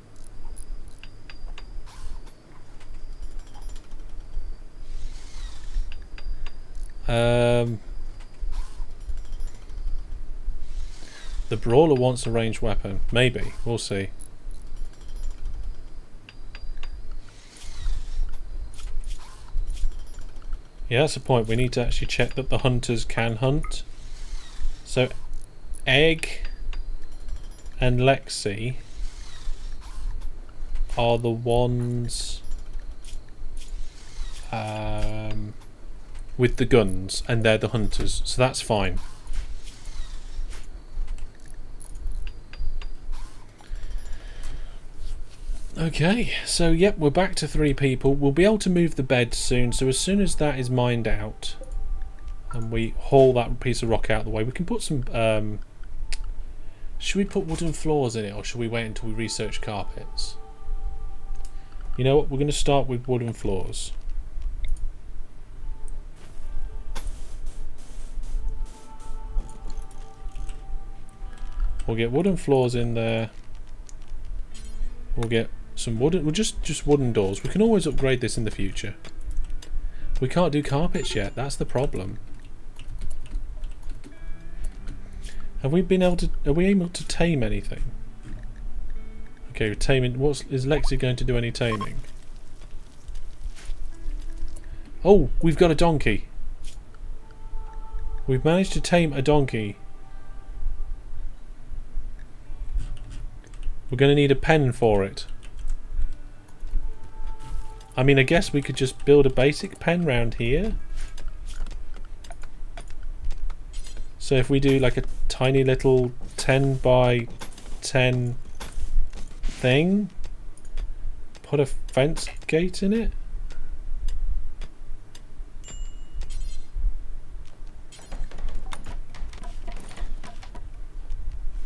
The brawler wants a ranged weapon. Maybe. We'll see. Yeah, that's the point. We need to actually check that the hunters can hunt. So, Egg and Lexi are the ones with the guns, and they're the hunters, so that's fine. Okay, so yep, we're back to 3 people. We'll be able to move the bed soon, so as soon as that is mined out and we haul that piece of rock out of the way, we can put some should we put wooden floors in it, or should we wait until we research carpets? You know what, we're going to start with wooden floors. We'll get wooden floors in there. We'll get some wooden. We'll just wooden doors. We can always upgrade this in the future. We can't do carpets yet. That's the problem. Have we been able to? Are we able to tame anything? Okay, taming. Is Lexi going to do any taming? Oh, we've got a donkey. We've managed to tame a donkey. We're going to need a pen for it. I mean, I guess we could just build a basic pen round here. So if we do like a tiny little 10 by 10 thing, put a fence gate in it.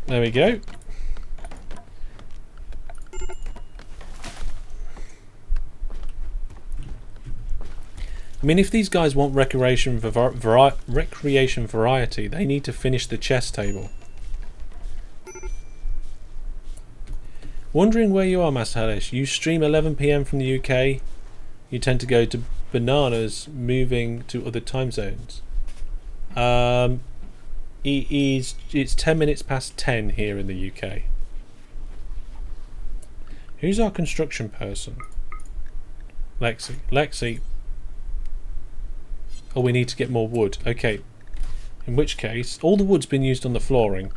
There we go. I mean, if these guys want recreation variety, they need to finish the chess table. Wondering where you are, Master Hellish. You stream 11 PM from the UK. You tend to go to bananas moving to other time zones. It's 10 minutes past 10 here in the UK. Who's our construction person? Lexi. Lexi. Oh, we need to get more wood. Okay. In which case, all the wood's been used on the flooring.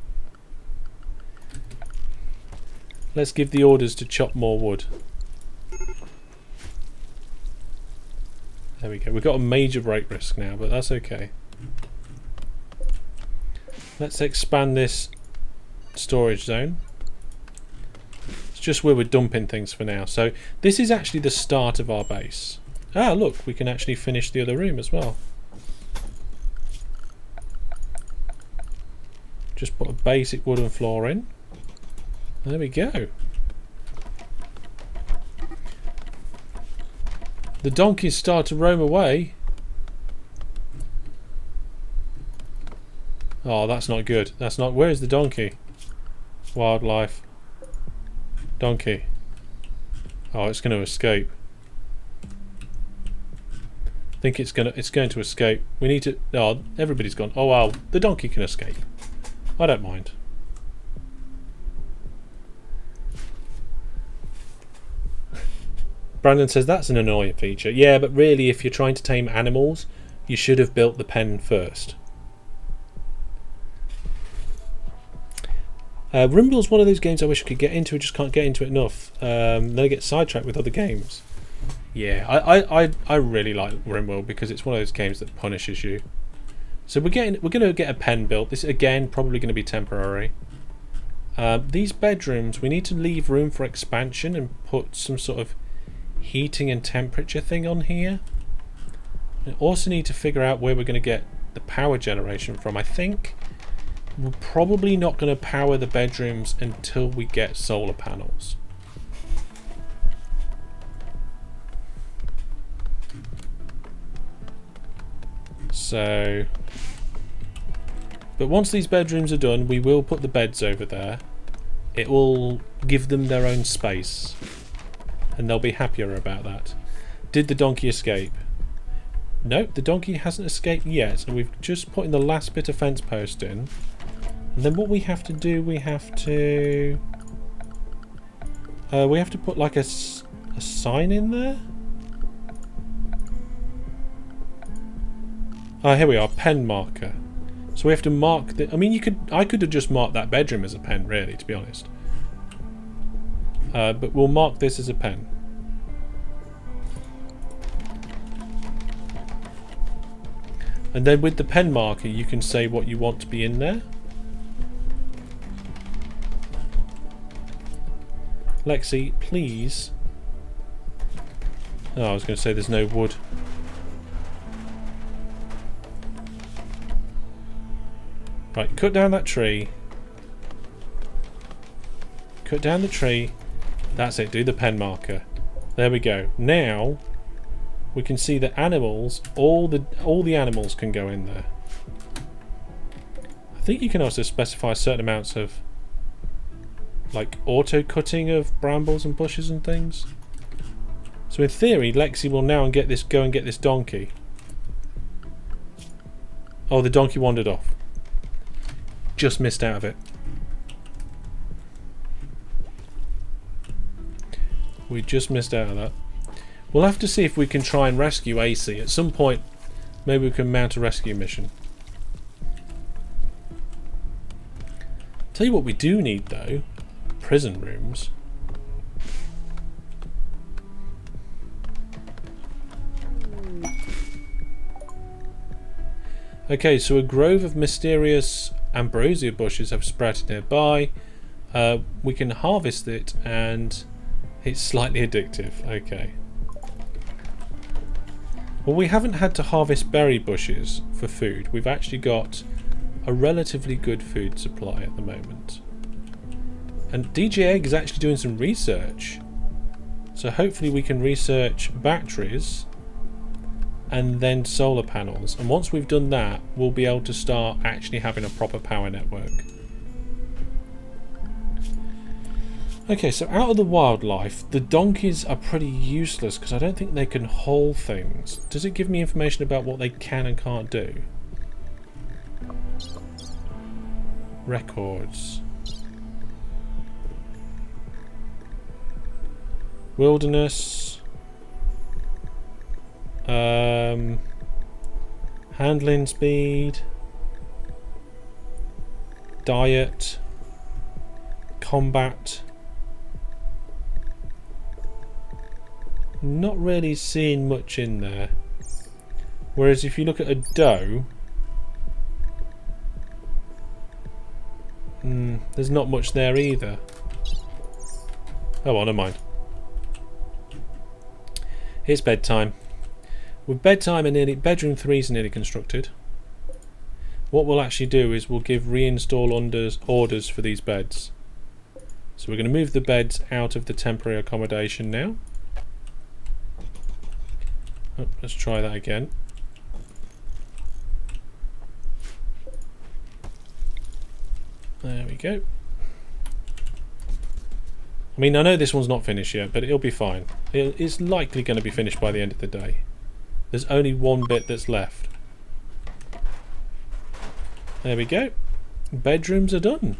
Let's give the orders to chop more wood. There we go. We've got a major break risk now, but that's okay. Let's expand this storage zone. It's just where we're dumping things for now. So this is actually the start of our base. Ah, look, we can actually finish the other room as well. Just put a basic wooden floor in. There we go. The donkeys start to roam away. Oh, that's not good. That's not... Where's the donkey? Wildlife. Donkey. Oh, it's going to escape. I think it's going to escape. We need to... Oh, everybody's gone. Oh, wow. The donkey can escape. I don't mind. Brandon says that's an annoying feature. Yeah, but really, if you're trying to tame animals, you should have built the pen first. RimWorld's one of those games I wish I could get into. I just can't get into it enough. Then I get sidetracked with other games. Yeah, I really like RimWorld because it's one of those games that punishes you. So we're going to get a pen built. This again probably going to be temporary. These bedrooms, we need to leave room for expansion and put some sort of heating and temperature thing on here. We also need to figure out where we're going to get the power generation from. I think we're probably not going to power the bedrooms until we get solar panels. So, but once these bedrooms are done, we will put the beds over there. It will give them their own space, and they'll be happier about that. Did the donkey escape? Nope, the donkey hasn't escaped yet, so we've just put in the last bit of fence post in. And then what we have to do, we have to put like a sign in there. Oh, here we are, pen marker. So we have to mark the... I mean, I could have just marked that bedroom as a pen, really, to be honest. But we'll mark this as a pen. And then with the pen marker, you can say what you want to be in there. Lexi, please. Oh, I was going to say there's no wood. Right, cut down that tree. Cut down the tree. That's it, do the pen marker. There we go. Now we can see that animals, all the animals can go in there. I think you can also specify certain amounts of like auto cutting of brambles and bushes and things. So in theory, Lexi will now go and get this donkey. Oh, the donkey wandered off. Just missed out of it. We just missed out on that. We'll have to see if we can try and rescue AC. At some point, maybe we can mount a rescue mission. Tell you what we do need, though. Prison rooms. Okay, so a grove of mysterious ambrosia bushes have sprouted nearby. We can harvest it, and it's slightly addictive. Okay. Well, we haven't had to harvest berry bushes for food. We've actually got a relatively good food supply at the moment. And DJ Egg is actually doing some research. So hopefully we can research batteries and then solar panels. And once we've done that, we'll be able to start actually having a proper power network. Okay, so out of the wildlife, the donkeys are pretty useless because I don't think they can haul things. Does it give me information about what they can and can't do? Records. Wilderness. Handling speed. Diet. Combat. Not really seeing much in there. Whereas if you look at a doe, there's not much there either. Oh well, never mind. It's bedtime. With bedtime and bedroom 3 is nearly constructed. What we'll actually do is we'll give reinstall orders for these beds. So we're going to move the beds out of the temporary accommodation now. Oh, let's try that again. There we go. I mean, I know this one's not finished yet, but it'll be fine. It's likely going to be finished by the end of the day. There's only one bit that's left. There we go. Bedrooms are done.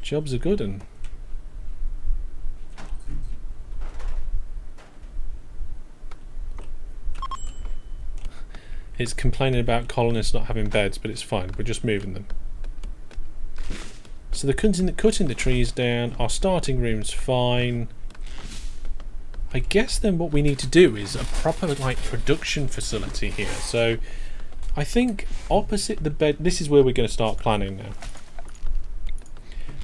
Job's a good one. It's complaining about colonists not having beds, but it's fine. We're just moving them. So they're cutting the trees down. Our starting room's fine. I guess then what we need to do is a proper production facility here. So I think opposite the bed, this is where we're going to start planning now.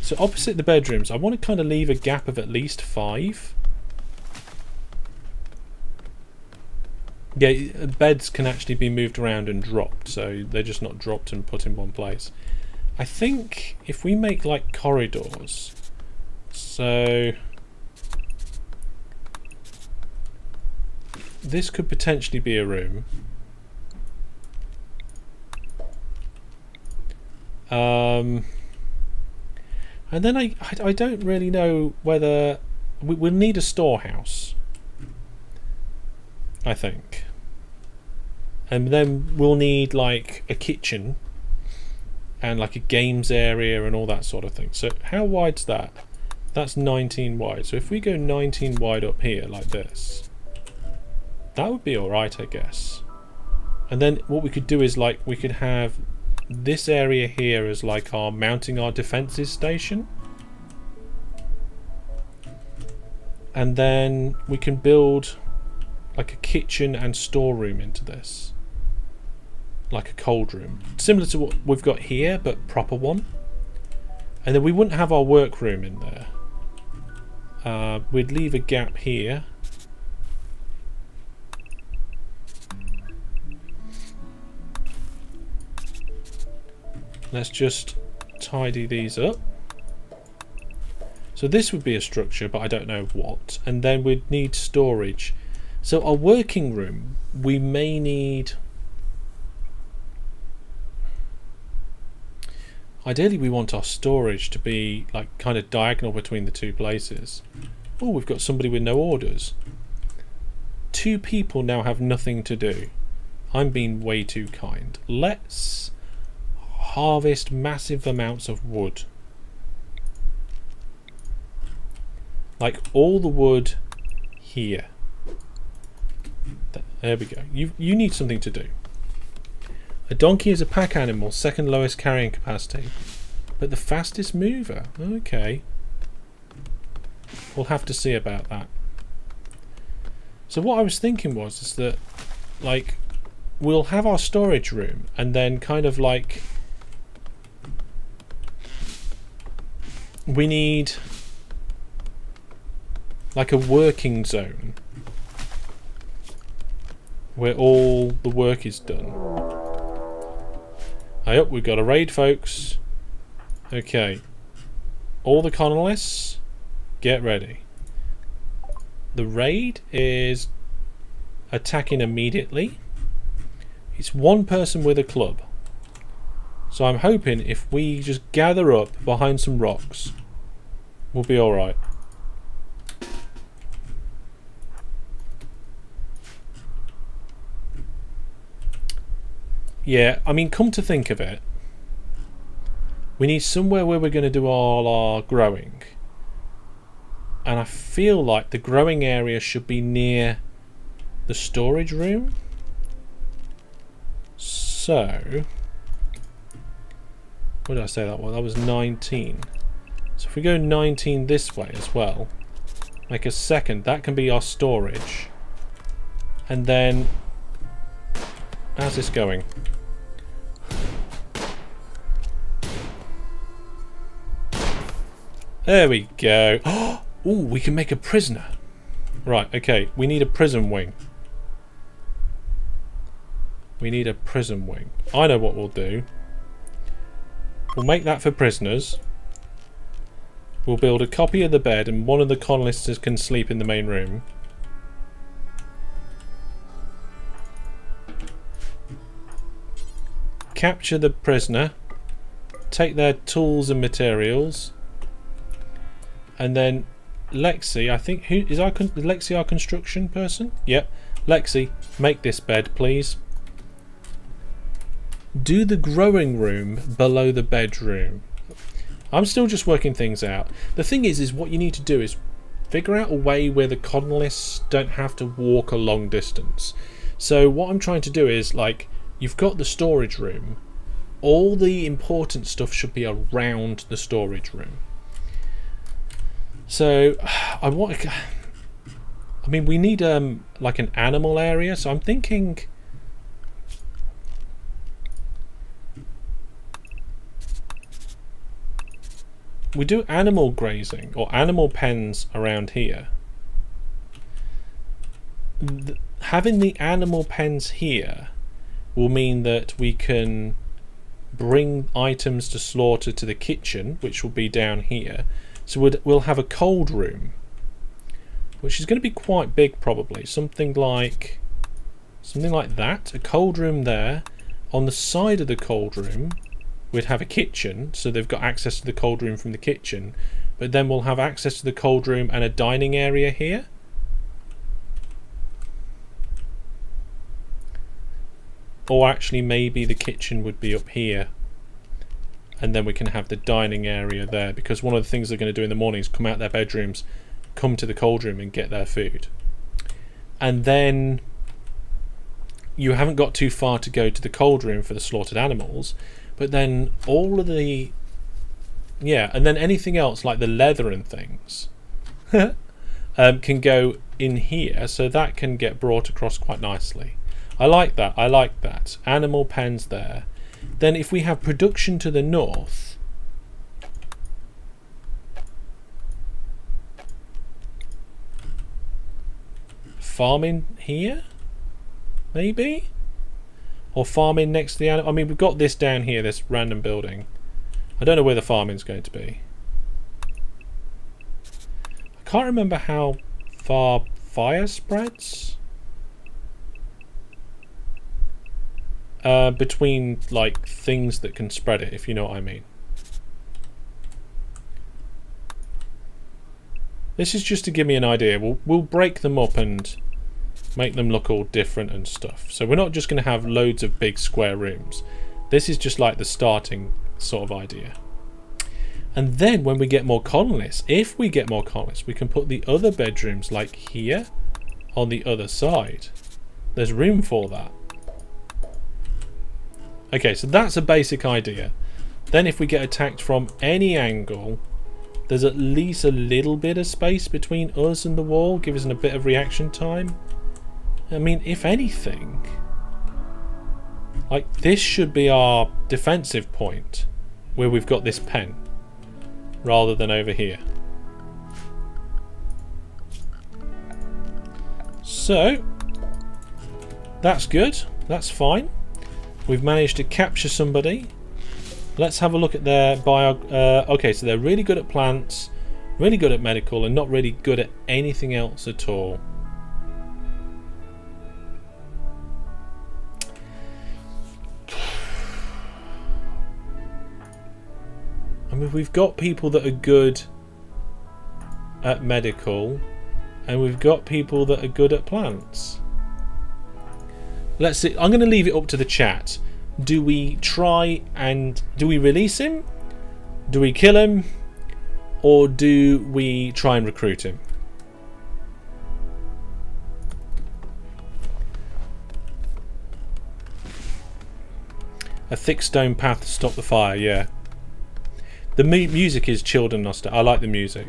So opposite the bedrooms, I want to kind of leave a gap of at least 5. Yeah, beds can actually be moved around and dropped, so they're just not dropped and put in one place. I think if we make corridors, so this could potentially be a room. And then I don't really know whether we'll need a storehouse, I think, and then we'll need a kitchen and a games area and all that sort of thing. So how wide's that? That's 19 wide. So if we go 19 wide up here like this, that would be alright, I guess. And then what we could do is we could have this area here as our mounting our defences station, and then we can build a kitchen and storeroom into this, like a cold room, similar to what we've got here but proper one. And then we wouldn't have our workroom in there. We'd leave a gap here. Let's just tidy these up. So this would be a structure, but I don't know what. And then we'd need storage. So our working room, we may need... Ideally we want our storage to be kind of diagonal between the two places. Oh, we've got somebody with no orders. 2 people now have nothing to do. I'm being way too kind. Let's harvest massive amounts of wood. Like all the wood here. There we go. You need something to do. A donkey is a pack animal, second lowest carrying capacity, but the fastest mover. Okay. We'll have to see about that. So what I was thinking was is that, like, we'll have our storage room and then kind of like we need like a working zone where all the work is done. Up, we've got a raid, folks. Okay. All the colonists, get ready. The raid is attacking immediately. It's one person with a club. So I'm hoping if we just gather up behind some rocks, we'll be alright. Yeah, I mean, come to think of it, we need somewhere where we're going to do all our growing. And I feel like the growing area should be near the storage room. So, what did I say that was? That was 19. So if we go 19 this way as well, make a second, that can be our storage. And then, how's this going? There we go. Oh, we can make a prisoner. Right, okay. We need a prison wing. We need a prison wing. I know what we'll do. We'll make that for prisoners. We'll build a copy of the bed and one of the colonists can sleep in the main room. Capture the prisoner. Take their tools and materials. And then Lexi, I think, who is Lexi our construction person? Yep. Lexi, make this bed, please. Do the growing room below the bedroom. I'm still just working things out. The thing is what you need to do is figure out a way where the colonists don't have to walk a long distance. So what I'm trying to do is, like, you've got the storage room. All the important stuff should be around the storage room. So, I mean, we need like an animal area. So I'm thinking, we do animal grazing or animal pens around here. Having the animal pens here will mean that we can bring items to slaughter to the kitchen, which will be down here. So we'll have a cold room, which is going to be quite big, probably something like that. A cold room there. On the side of the cold room, we'd have a kitchen, so they've got access to the cold room from the kitchen. But then we'll have access to the cold room and a dining area here. Or actually, maybe the kitchen would be up here. And then we can have the dining area there, because one of the things they're going to do in the morning is come out their bedrooms, come to the cold room and get their food. And then you haven't got too far to go to the cold room for the slaughtered animals, but then all of the... yeah, and then anything else like the leather and things can go in here, so that can get brought across quite nicely. I like that, I like that. Animal pens there. Then if we have production to the north, farming here, maybe? Or farming next to the animal. I mean, we've got this down here, this random building. I don't know where the farming's going to be. I can't remember how far fire spreads. Between, like, things that can spread it, if you know what I mean. This is just to give me an idea. We'll break them up and make them look all different and stuff. So we're not just going to have loads of big square rooms. This is just like the starting sort of idea. And then when we get more colonists, if we get more colonists, we can put the other bedrooms like here on the other side. There's room for that. Okay, so that's a basic idea. Then if we get attacked from any angle, there's at least a little bit of space between us and the wall, give us a bit of reaction time. I mean, if anything, like this should be our defensive point where we've got this pen rather than over here. So that's good, that's fine. We've managed to capture somebody. Let's have a look at their bio. Okay, so they're really good at plants, really good at medical, and not really good at anything else at all. I mean, we've got people that are good at medical, and we've got people that are good at plants. Let's see. I'm going to leave it up to the chat. Do we try and do we release him? Do we kill him? Or do we try and recruit him? A thick stone path to stop the fire, yeah. The music is chilled and nostalgic. I like the music.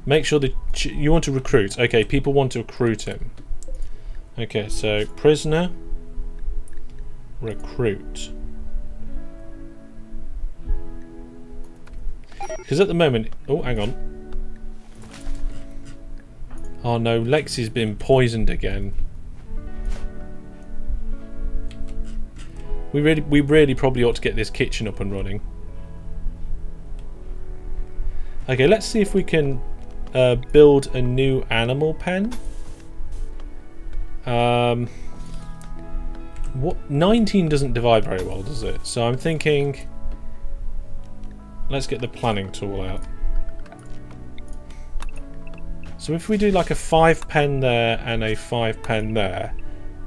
Make sure that you want to recruit. Okay, people want to recruit him. Okay, so prisoner, recruit. Because at the moment, oh, hang on. Oh no, Lexi's been poisoned again. We really probably ought to get this kitchen up and running. Okay, let's see if we can build a new animal pen. What 19 doesn't divide very well, does it? So I'm thinking, let's get the planning tool out. So if we do like a 5 pen there and a 5 pen there,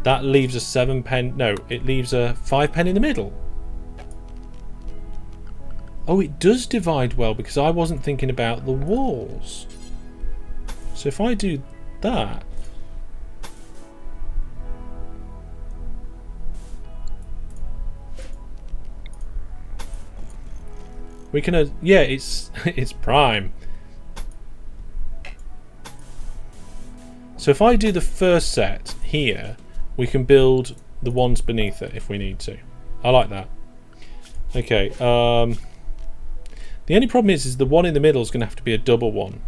that leaves a 7 pen. No, it leaves a 5 pen in the middle. Oh, it does divide well because I wasn't thinking about the walls. So if I do that, we can, yeah, it's prime. So if I do the first set here, we can build the ones beneath it if we need to. I like that. Okay. The only problem is the one in the middle is going to have to be a double one.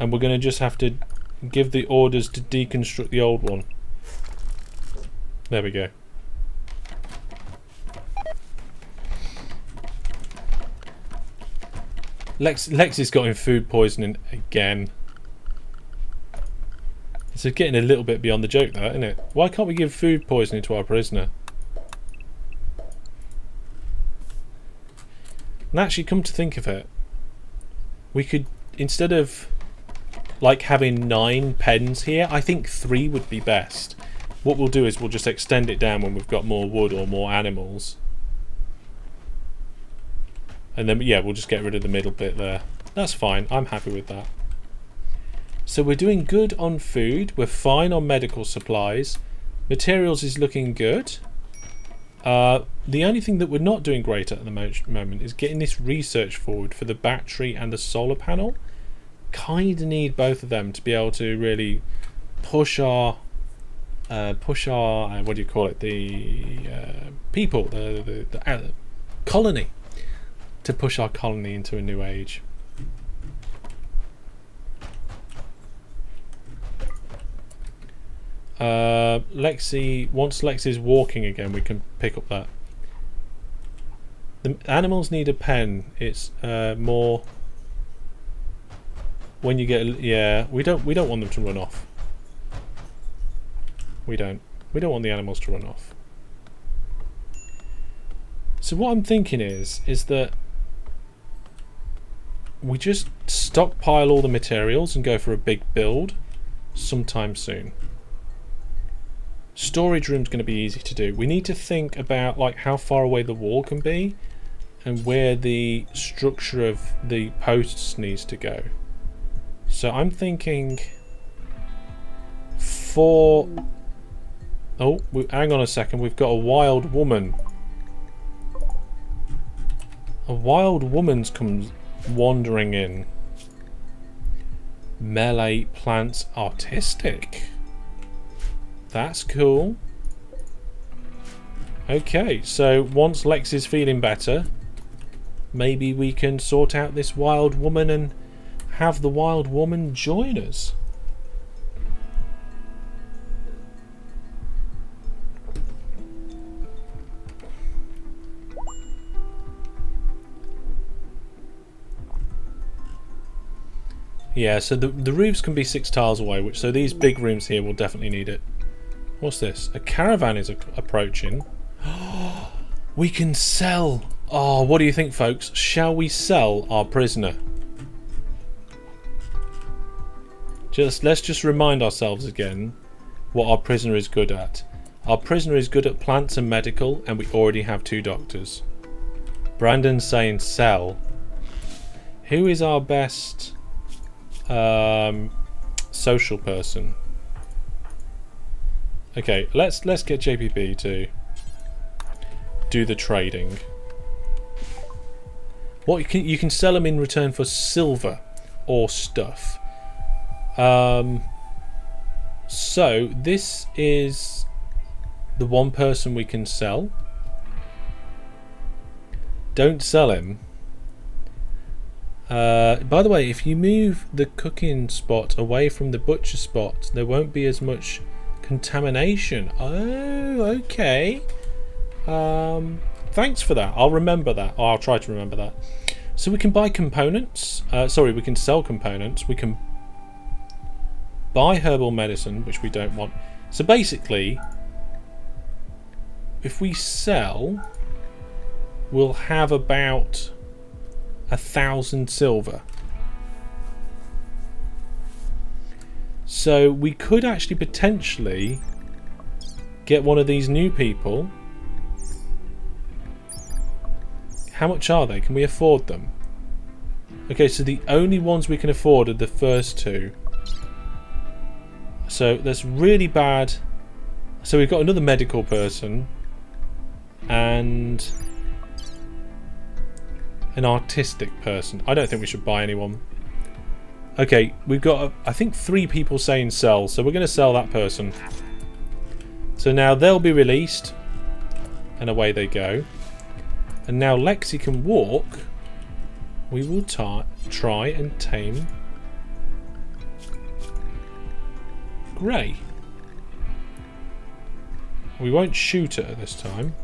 And we're going to just have to give the orders to deconstruct the old one. There we go. Lexi's got him food poisoning again. It's getting a little bit beyond the joke, though, isn't it? Why can't we give food poisoning to our prisoner? And actually, come to think of it, we could, instead of like having 9 pens here, I think 3 would be best. What we'll do is we'll just extend it down when we've got more wood or more animals. And then, yeah, we'll just get rid of the middle bit there. That's fine. I'm happy with that. So we're doing good on food. We're fine on medical supplies. Materials is looking good. The only thing that we're not doing great at the moment is getting this research forward for the battery and the solar panel. Kind of need both of them to be able to really push our what do you call it? The people, the colony. To push our colony into a new age. Lexi, once Lexi's walking again, we can pick up that. The animals need a pen. It's more when you get, yeah, we don't want them to run off. We don't want the animals to run off. So what I'm thinking is that we just stockpile all the materials and go for a big build sometime soon. Storage room's going to be easy to do. We need to think about like how far away the wall can be and where the structure of the posts needs to go. So I'm thinking for... Oh, hang on a second. We've got a wild woman. A wild woman's comes wandering in. Melee plants artistic. That's cool. Okay, so once Lex is feeling better, maybe we can sort out this wild woman and have the wild woman join us. Yeah, so the roofs can be 6 tiles away, so these big rooms here will definitely need it. What's this? A caravan is approaching. We can sell. Oh, what do you think, folks? Shall we sell our prisoner? Let's just remind ourselves again what our prisoner is good at. Our prisoner is good at plants and medical, and we already have 2 doctors. Brandon's saying sell. Who is our best social person? Okay, let's get JPP to do the trading. What you can sell them in return for silver or stuff. So this is the one person we can sell. Don't sell him. By the way, if you move the cooking spot away from the butcher spot, there won't be as much contamination. Oh, okay. Thanks for that. I'll remember that. Or I'll try to remember that. So we can buy components. Sorry, we can sell components. We can buy herbal medicine, which we don't want. So basically, if we sell, we'll have about 1,000 silver. So we could actually potentially get one of these new people. How much are they? Can we afford them? Okay, so the only ones we can afford are the first 2. So that's really bad. So we've got another medical person and an artistic person. I don't think we should buy anyone. Okay, we've got, I think, 3 people saying sell, so we're going to sell that person. So now they'll be released, and away they go. And now Lexi can walk. We will try and tame Grey. We won't shoot at her this time.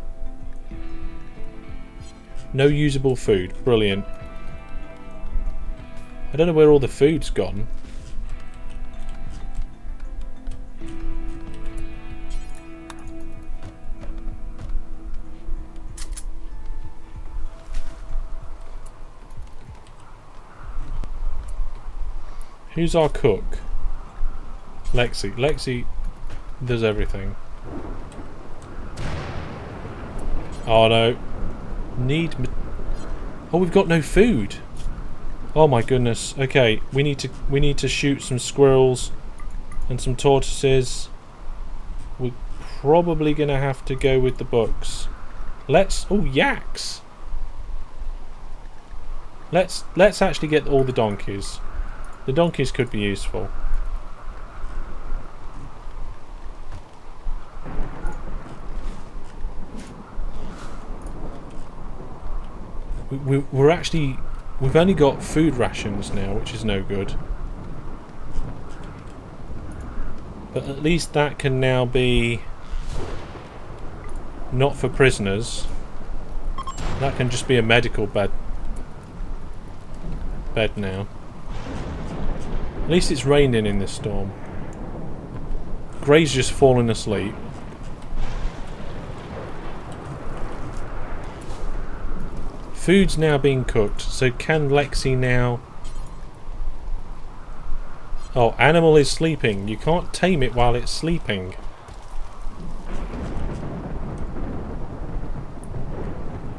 No usable food. Brilliant. I don't know where all the food's gone. Who's our cook? Lexi. Lexi does everything. Oh no. Oh, we've got no food. Oh my goodness. Okay, we need to shoot some squirrels and some tortoises. We're probably gonna have to go with the books. Oh, yaks. Let's actually get all the donkeys. The donkeys could be useful. We've only got food rations now, which is no good. But at least that can now be not for prisoners. That can just be a medical bed now. At least it's raining in this storm. Grey's just fallen asleep. Food's now being cooked, so can Lexi now... Oh, animal is sleeping. You can't tame it while it's sleeping.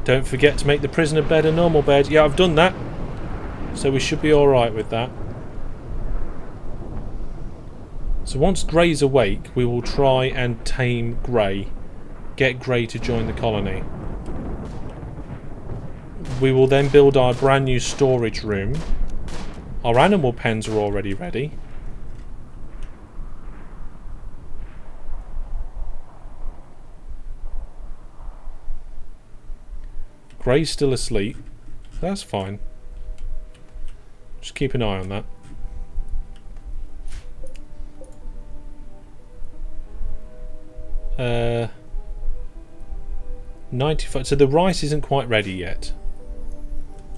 Don't forget to make the prisoner bed a normal bed. Yeah, I've done that. So we should be alright with that. So once Grey's awake, we will try and tame Grey. Get Grey to join the colony. We will then build our brand new storage room. Our animal pens are already ready. Grey's still asleep. That's fine. Just keep an eye on that. 95. So the rice isn't quite ready yet.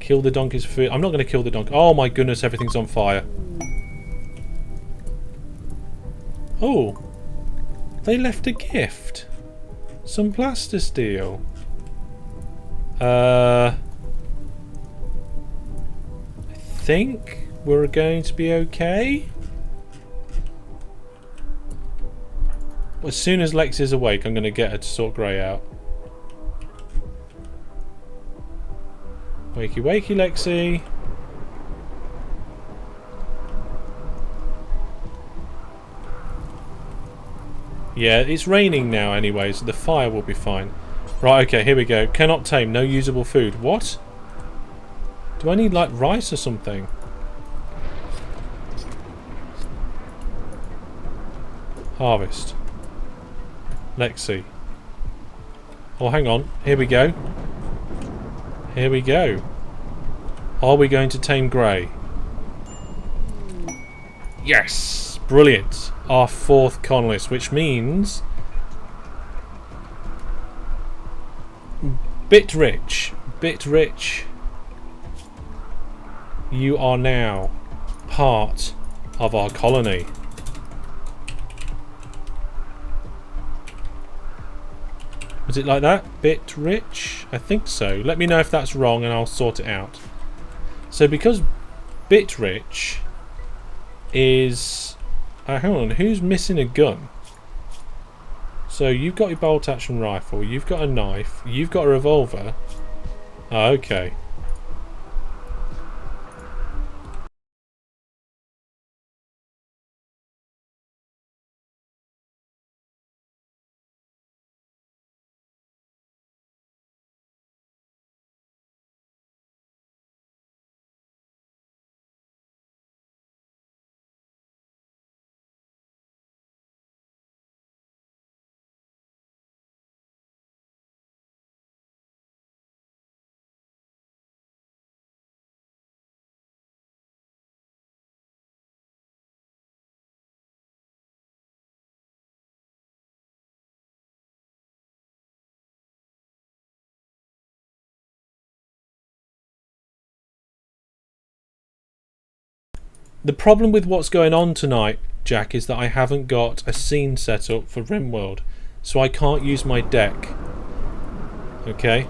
Kill the donkeys for food. I'm not going to kill the donkey. Oh my goodness, everything's on fire. Oh. They left a gift. Some plaster steel. I think we're going to be okay. As soon as Lex is awake, I'm going to get her to sort Grey out. Wakey wakey, Lexi. Yeah, it's raining now anyway, so the fire will be fine. Right, okay, here we go. Cannot tame, no usable food. What? Do I need, like, rice or something? Harvest. Lexi. Oh, hang on. Here we go. Here we go. Are we going to tame Grey? Yes! Brilliant. Our 4th colonist, which means... Bit rich. You are now part of our colony. Was it like that? Bit rich? I think so. Let me know if that's wrong and I'll sort it out. So because bit rich is... hang on, who's missing a gun? So you've got your bolt action rifle, you've got a knife, you've got a revolver. Oh, okay. The problem with what's going on tonight, Jack, is that I haven't got a scene set up for RimWorld, so I can't use my deck. Okay?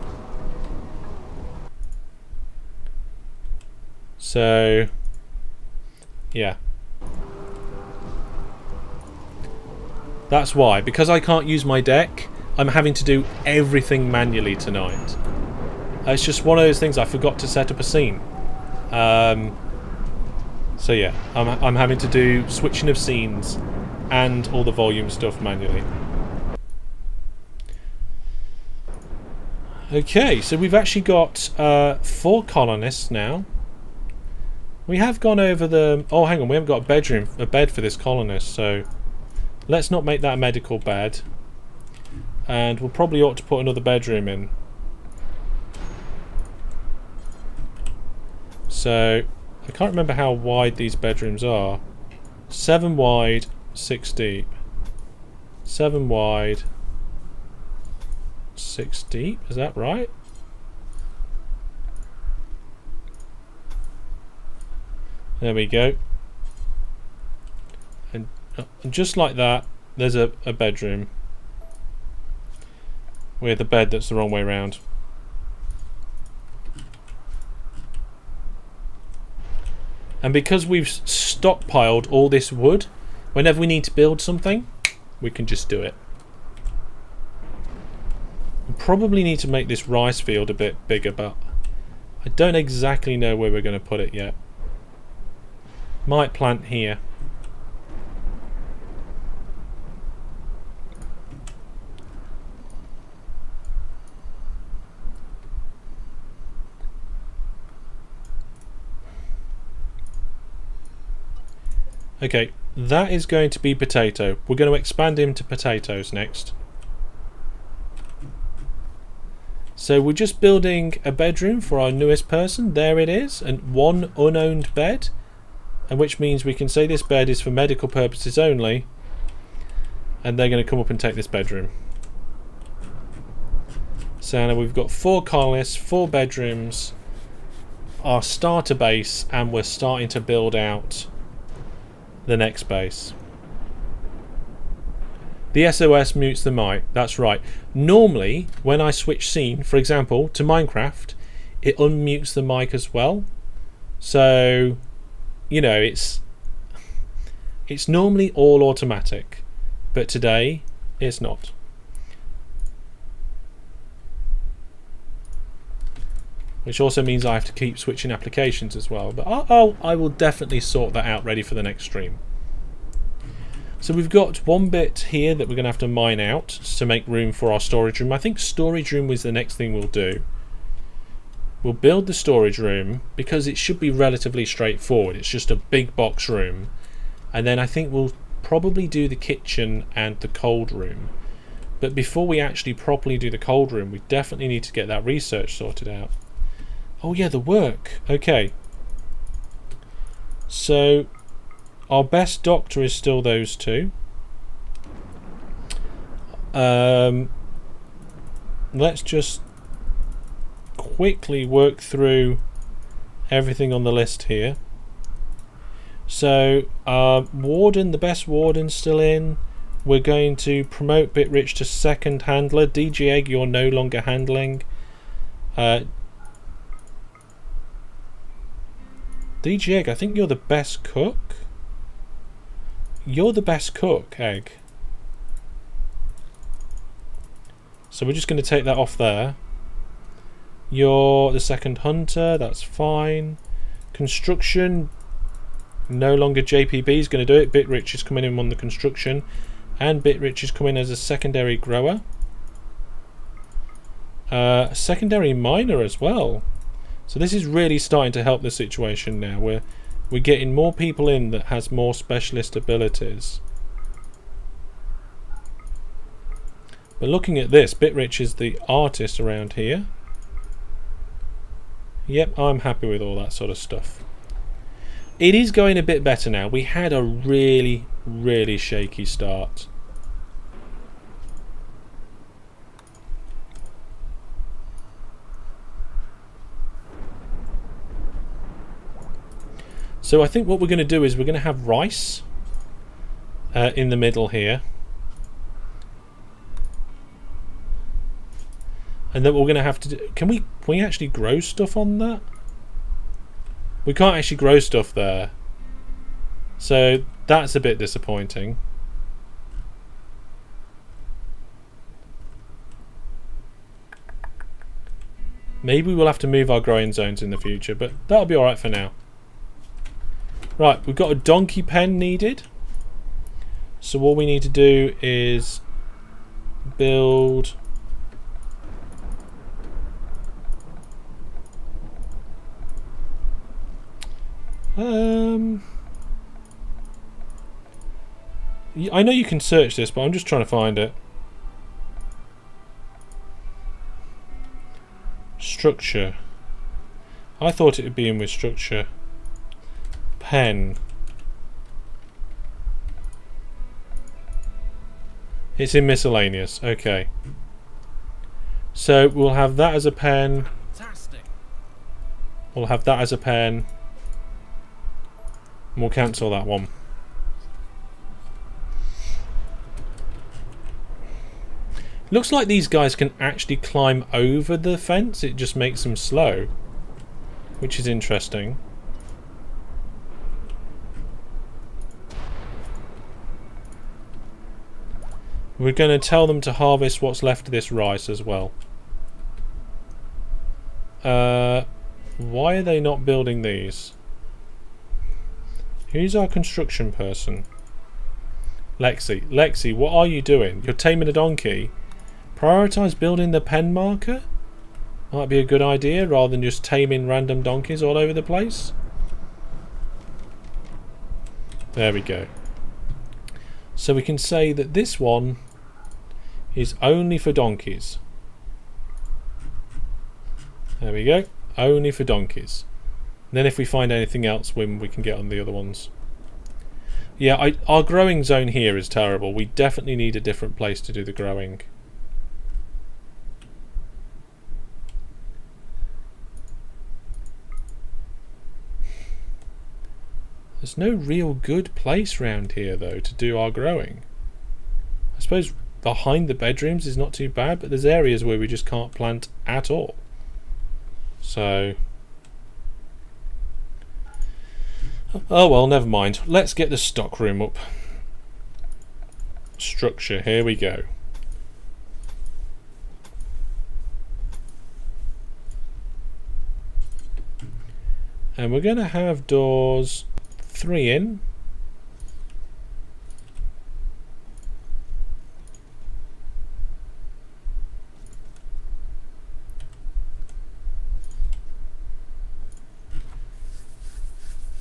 So... yeah. That's why. Because I can't use my deck, I'm having to do everything manually tonight. It's just one of those things I forgot to set up a scene. So yeah, I'm having to do switching of scenes and all the volume stuff manually. Okay, so we've actually got 4 colonists now. We have gone over the... oh, hang on, we haven't got a bed for this colonist, so let's not make that a medical bed. And we'll probably ought to put another bedroom in. So... I can't remember how wide these bedrooms are. 7 wide, 6 deep. 7 wide, 6 deep. Is that right? There we go. And just like that, there's a bedroom with a bed that's the wrong way around. And because we've stockpiled all this wood, whenever we need to build something, we can just do it. probably need to make this rice field a bit bigger, but I don't exactly know where we're going to put it yet. Might plant here. Okay, that is going to be potato. We're going to expand him to potatoes next. So we're just building a bedroom for our newest person. There it is, and one unowned bed, and which means we can say this bed is for medical purposes only, and they're going to come up and take this bedroom. So now we've got 4 colonists, 4 bedrooms, our starter base, and we're starting to build out the next base. The SOS mutes the mic. That's right. Normally, when I switch scene, for example, to Minecraft, it unmutes the mic as well. So, you know, it's normally all automatic, but today it's not. Which also means I have to keep switching applications as well. But I will definitely sort that out ready for the next stream. So we've got one bit here that we're going to have to mine out to make room for our storage room. I think storage room was the next thing we'll do. We'll build the storage room because it should be relatively straightforward. It's just a big box room. And then I think we'll probably do the kitchen and the cold room. But before we actually properly do the cold room, we definitely need to get that research sorted out. Oh yeah, the work. Okay. So our best doctor is still those 2. Let's just quickly work through everything on the list here. So warden, the best warden still in. We're going to promote Bitrich to second handler. DG Egg, you're no longer handling. DG Egg, I think you're the best cook. You're the best cook, Egg. So we're just going to take that off there. You're the second hunter, that's fine. Construction, no longer JPB is going to do it. Bitrich is coming in on the construction. And Bitrich is coming as a secondary grower. Secondary miner as well. So this is really starting to help the situation now. We're getting more people in that has more specialist abilities. But looking at this, Bitrich is the artist around here. Yep, I'm happy with all that sort of stuff. It is going a bit better now. We had a really, really shaky start. So I think what we're going to do is we're going to have rice in the middle here. And then what we're going to have to do... Can we actually grow stuff on that? We can't actually grow stuff there. So that's a bit disappointing. Maybe we'll have to move our growing zones in the future, but that'll be alright for now. Right, we've got a donkey pen needed. So what we need to do is build... I know you can search this, but I'm just trying to find it. Structure. I thought it would be in with structure. Pen. It's in miscellaneous. Okay. So we'll have that as a pen. Fantastic. We'll have that as a pen. And we'll cancel that one. Looks like these guys can actually climb over the fence. It just makes them slow, which is interesting. We're going to tell them to harvest what's left of this rice as well. Why are they not building these? Who's our construction person? Lexi. Lexi, what are you doing? You're taming a donkey. Prioritise building the pen marker? Might be a good idea rather than just taming random donkeys all over the place. There we go. So we can say that this one is only for donkeys. There we go. Only for donkeys. And then if we find anything else, we can get on the other ones. Yeah, our growing zone here is terrible. We definitely need a different place to do the growing. There's no real good place round here, though, to do our growing. I suppose behind the bedrooms is not too bad, but there's areas where we just can't plant at all. So... oh well, never mind. Let's get the stockroom up. Structure, here we go. And we're going to have doors 3 in.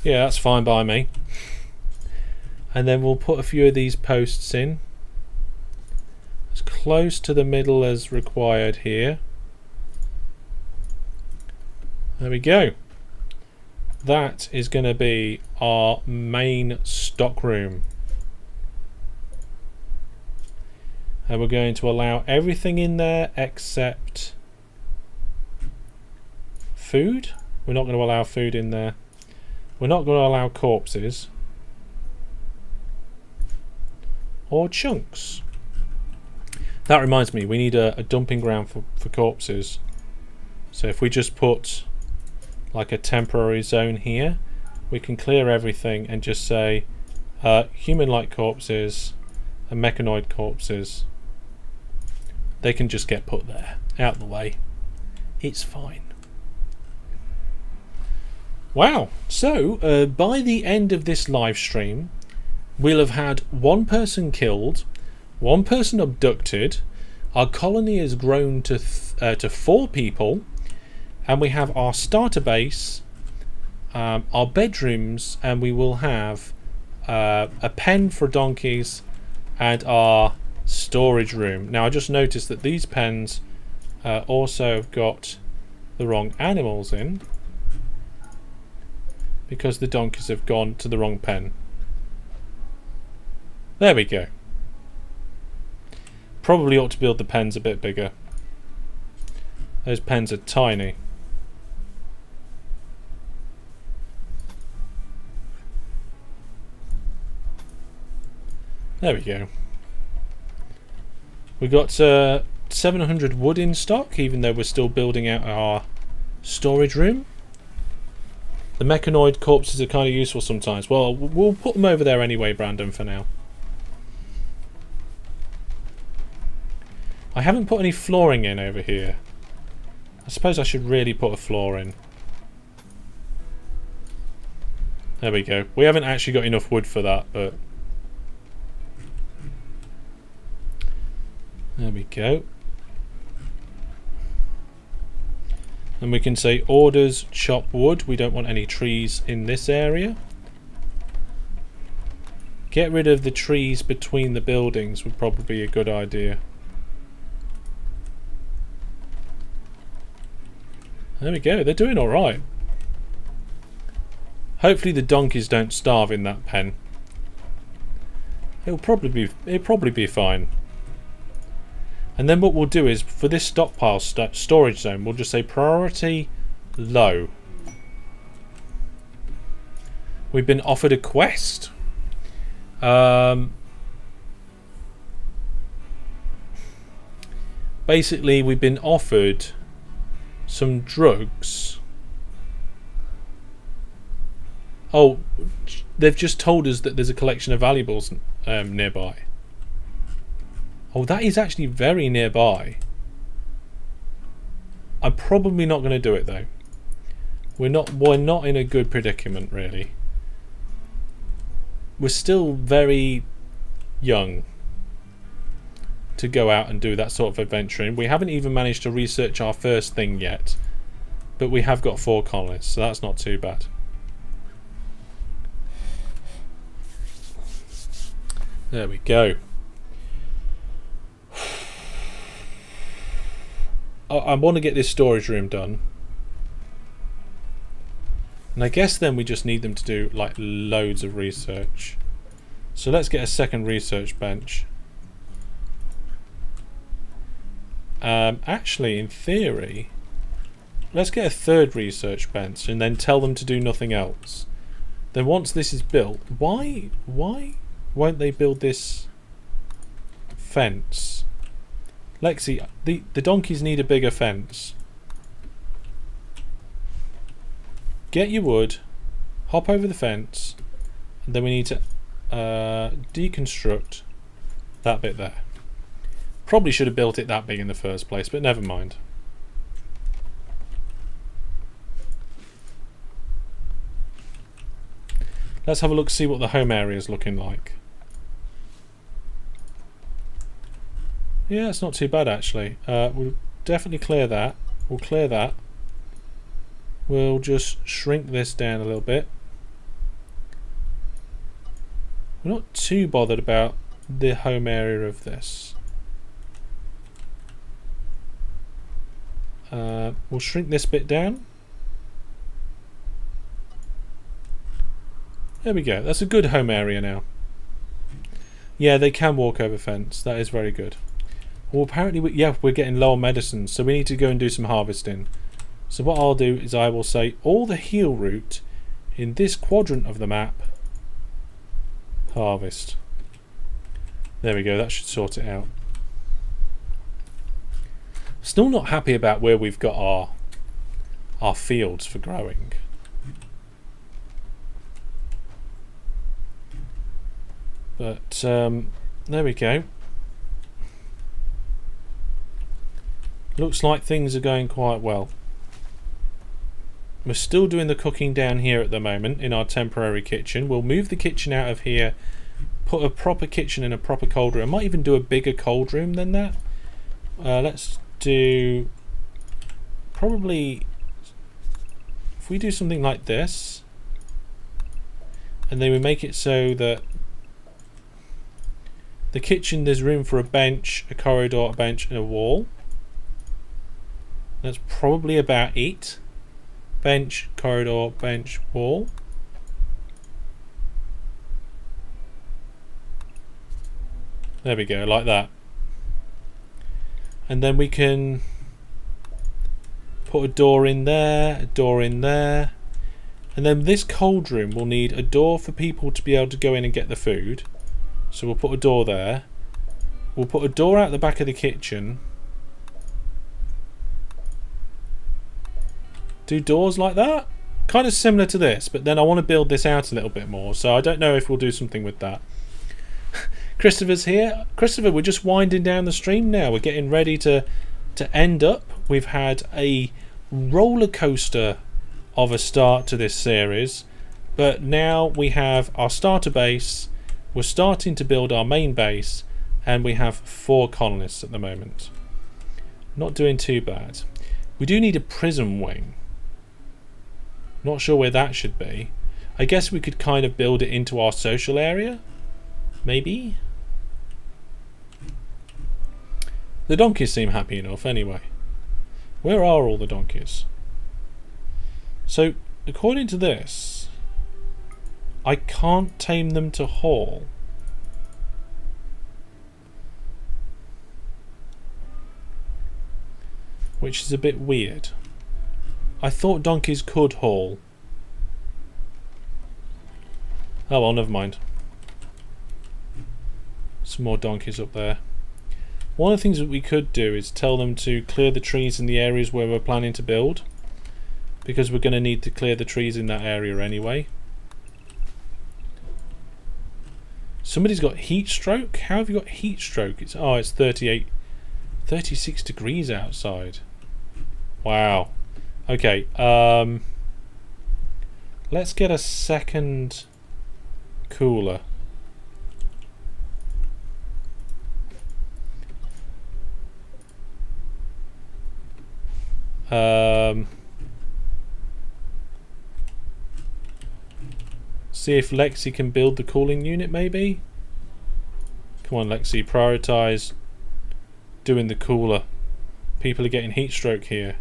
Yeah, that's fine by me. And then we'll put a few of these posts in. As close to the middle as required here. There we go. That is going to be our main stockroom. And we're going to allow everything in there except food. We're not going to allow food in there. We're not going to allow corpses or chunks. That reminds me, we need a dumping ground for corpses. So if we just put like a temporary zone here, we can clear everything and just say human-like corpses and mechanoid corpses. They can just get put there, out of the way. It's fine. Wow, so by the end of this live stream, we'll have had 1 person killed, 1 person abducted, our colony has grown to 4 people, and we have our starter base, our bedrooms, and we will have a pen for donkeys and our storage room. Now I just noticed that these pens also have got the wrong animals in, because the donkeys have gone to the wrong pen. There we go. Probably ought to build the pens a bit bigger. Those pens are tiny. There we go. We got 700 wood in stock, even though we're still building out our storage room. The mechanoid corpses are kind of useful sometimes. Well, we'll put them over there anyway, Brandon, for now. I haven't put any flooring in over here. I suppose I should really put a floor in. There we go. We haven't actually got enough wood for that, but... there we go. And we can say orders chop wood. We don't want any trees in this area. Get rid of the trees between the buildings would probably be a good idea. There we go. They're doing alright. Hopefully the donkeys don't starve in that pen. It'll probably be fine. And then what we'll do is, for this stockpile storage zone, we'll just say priority low. We've been offered a quest. Basically, we've been offered some drugs. Oh, they've just told us that there's a collection of valuables nearby. Oh, that is actually very nearby. I'm probably not going to do it though. We're not in a good predicament really. We're still very young to go out and do that sort of adventuring. We haven't even managed to research our first thing yet, but we have got 4 colonists, so that's not too bad. There we go. I want to get this storage room done, and I guess then we just need them to do like loads of research. So let's get a second research bench. Actually, in theory, let's get a third research bench and then tell them to do nothing else. Then once this is built, why won't they build this fence? Lexi, the donkeys need a bigger fence. Get your wood, hop over the fence, and then we need to deconstruct that bit there. Probably should have built it that big in the first place, but never mind. Let's have a look, see what the home area is looking like. Yeah, it's not too bad actually. We'll definitely clear that. We'll clear that. We'll just shrink this down a little bit. We're not too bothered about the home area of this. We'll shrink this bit down. There we go. That's a good home area now. Yeah, they can walk over fence. That is very good. Well, apparently, we're getting low on medicine, so we need to go and do some harvesting. So what I'll do is I will say all the heal route in this quadrant of the map, harvest. There we go. That should sort it out. Still not happy about where we've got our fields for growing. But there we go. Looks like things are going quite well. We're still doing the cooking down here at the moment in our temporary kitchen. We'll move the kitchen out of here, put a proper kitchen in a proper cold room. I might even do a bigger cold room than that. Let's do probably, if we do something like this, and then we make it so that the kitchen, there's room for a bench, a corridor, a bench and a wall. That's probably about it. Bench, corridor, bench, wall. There we go, like that. And then we can put a door in there, a door in there. And then this cold room will need a door for people to be able to go in and get the food. So we'll put a door there. We'll put a door out the back of the kitchen. Do doors like that? Kind of similar to this, but then I want to build this out a little bit more. So I don't know if we'll do something with that. Christopher's here. Christopher, we're just winding down the stream now. We're getting ready to end up. We've had a roller coaster of a start to this series, but now we have our starter base. We're starting to build our main base, and we have 4 colonists at the moment. Not doing too bad. We do need a prison wing. Not sure where that should be. I guess we could kind of build it into our social area. Maybe? The donkeys seem happy enough anyway. Where are all the donkeys? So, according to this, I can't tame them to haul. Which is a bit weird. I thought donkeys could haul. Oh well, never mind. Some more donkeys up there. One of the things that we could do is tell them to clear the trees in the areas where we're planning to build, because we're going to need to clear the trees in that area anyway. Somebody's got heat stroke? How have you got heat stroke? It's 36 degrees outside. Wow. Okay. Let's get a second cooler. See if Lexi can build the cooling unit, maybe? Come on, Lexi, prioritize doing the cooler. People are getting heat stroke here.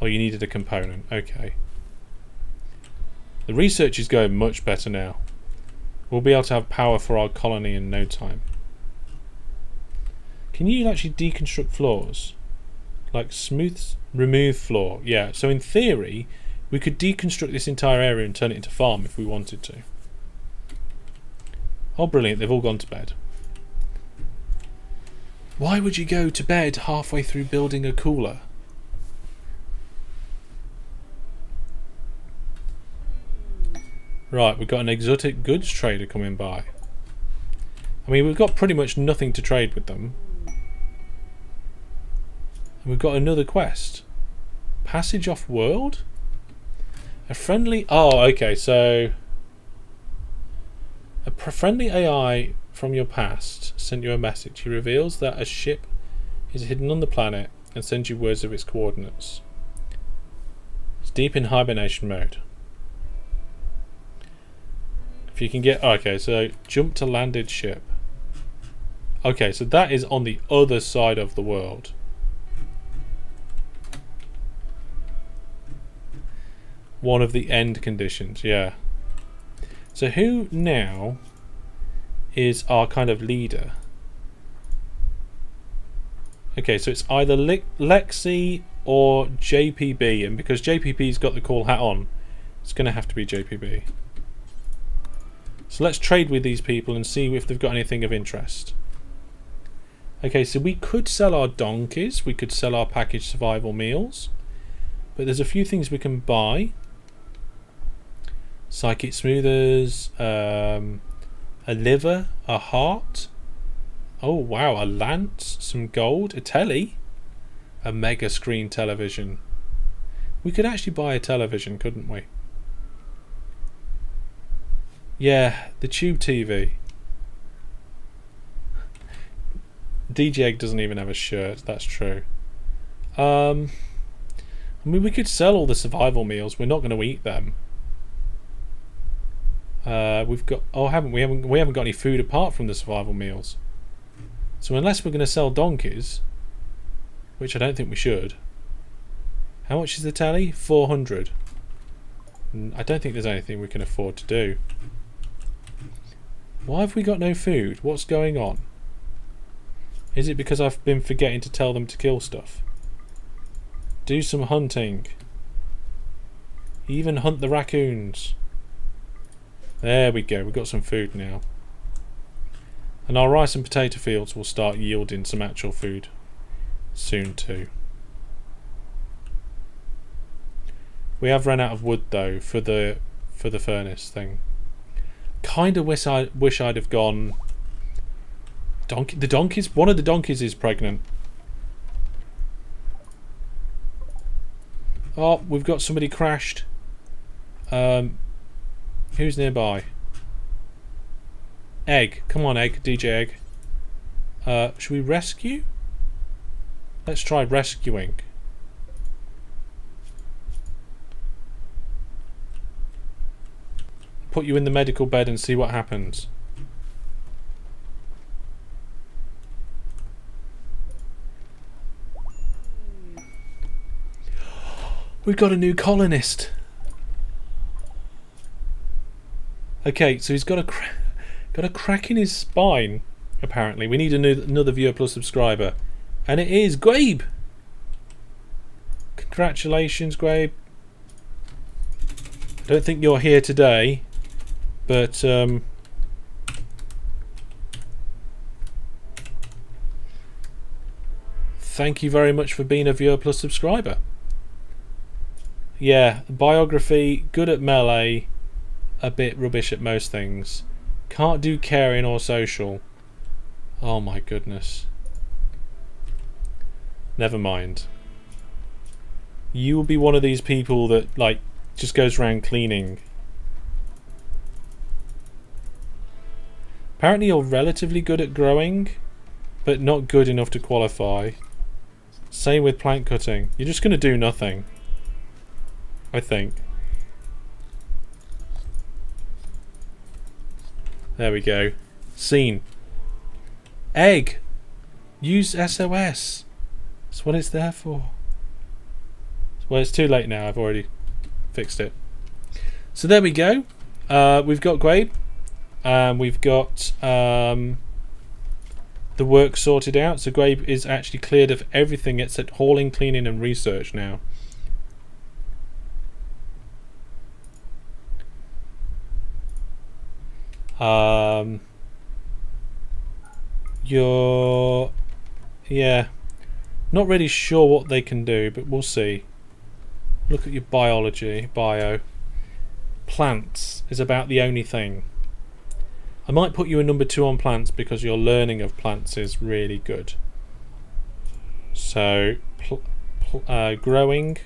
Oh, you needed a component. Okay. The research is going much better now. We'll be able to have power for our colony in no time. Can you actually deconstruct floors? Like smooth, remove floor. Yeah, so in theory, we could deconstruct this entire area and turn it into farm if we wanted to. Oh, brilliant. They've all gone to bed. Why would you go to bed halfway through building a cooler? Right, we've got an exotic goods trader coming by. I mean, we've got pretty much nothing to trade with them. And we've got another quest. Passage off world? A friendly... Oh, okay, so... A friendly AI from your past sent you a message. He reveals that a ship is hidden on the planet and sends you words of its coordinates. It's deep in hibernation mode. If you can get... Okay, so jump to landed ship. Okay, so that is on the other side of the world. One of the end conditions, yeah. So who now is our kind of leader? Okay, so it's either Lexi or JPB, and because JPB's got the cool hat on, it's going to have to be JPB. So let's trade with these people and see if they've got anything of interest. Okay, so we could sell our donkeys, we could sell our packaged survival meals, but there's a few things we can buy. Psychic smoothers, a liver, a heart. Oh wow, a lance, some gold, a telly, a mega screen television. We could actually buy a television, couldn't we? Yeah, the tube TV. DJ Egg doesn't even have a shirt, that's true. I mean, we could sell all the survival meals, we're not going to eat them. We've got... Oh, we haven't got any food apart from the survival meals. So unless we're going to sell donkeys, which I don't think we should. How much is the telly? 400. I don't think there's anything we can afford to do. Why have we got no food? What's going on? Is it because I've been forgetting to tell them to kill stuff? Do some hunting. Even hunt the raccoons. There we go, we've got some food now. And our rice and potato fields will start yielding some actual food soon too. We have run out of wood though for the furnace thing. Kinda wish I'd have gone... The donkeys? One of the donkeys is pregnant. Oh, we've got somebody crashed. Who's nearby? Egg. Come on, Egg. DJ Egg. Should we rescue? Let's try rescuing. Put you in the medical bed and see what happens. We've got a new colonist. Okay, so he's got a crack in his spine. Apparently, we need another viewer plus subscriber, and it is Grabe. Congratulations, Grabe. I don't think you're here today, but thank you very much for being a viewer plus subscriber. Yeah, biography, good at melee, a bit rubbish at most things. Can't do caring or social. Oh my goodness. Never mind. You will be one of these people that, like, just goes around cleaning. Apparently you're relatively good at growing, but not good enough to qualify. Same with plant cutting. You're just going to do nothing, I think. There we go. Scene. Egg. Use SOS. That's what it's there for. Well, it's too late now. I've already fixed it. So there we go. We've got Grabe. We've got the work sorted out. So Grabe is actually cleared of everything except hauling, cleaning and research now. You're... yeah. Not really sure what they can do, but we'll see. Look at your bio. Plants is about the only thing. I might put you a number 2 on plants because your learning of plants is really good. So, growing.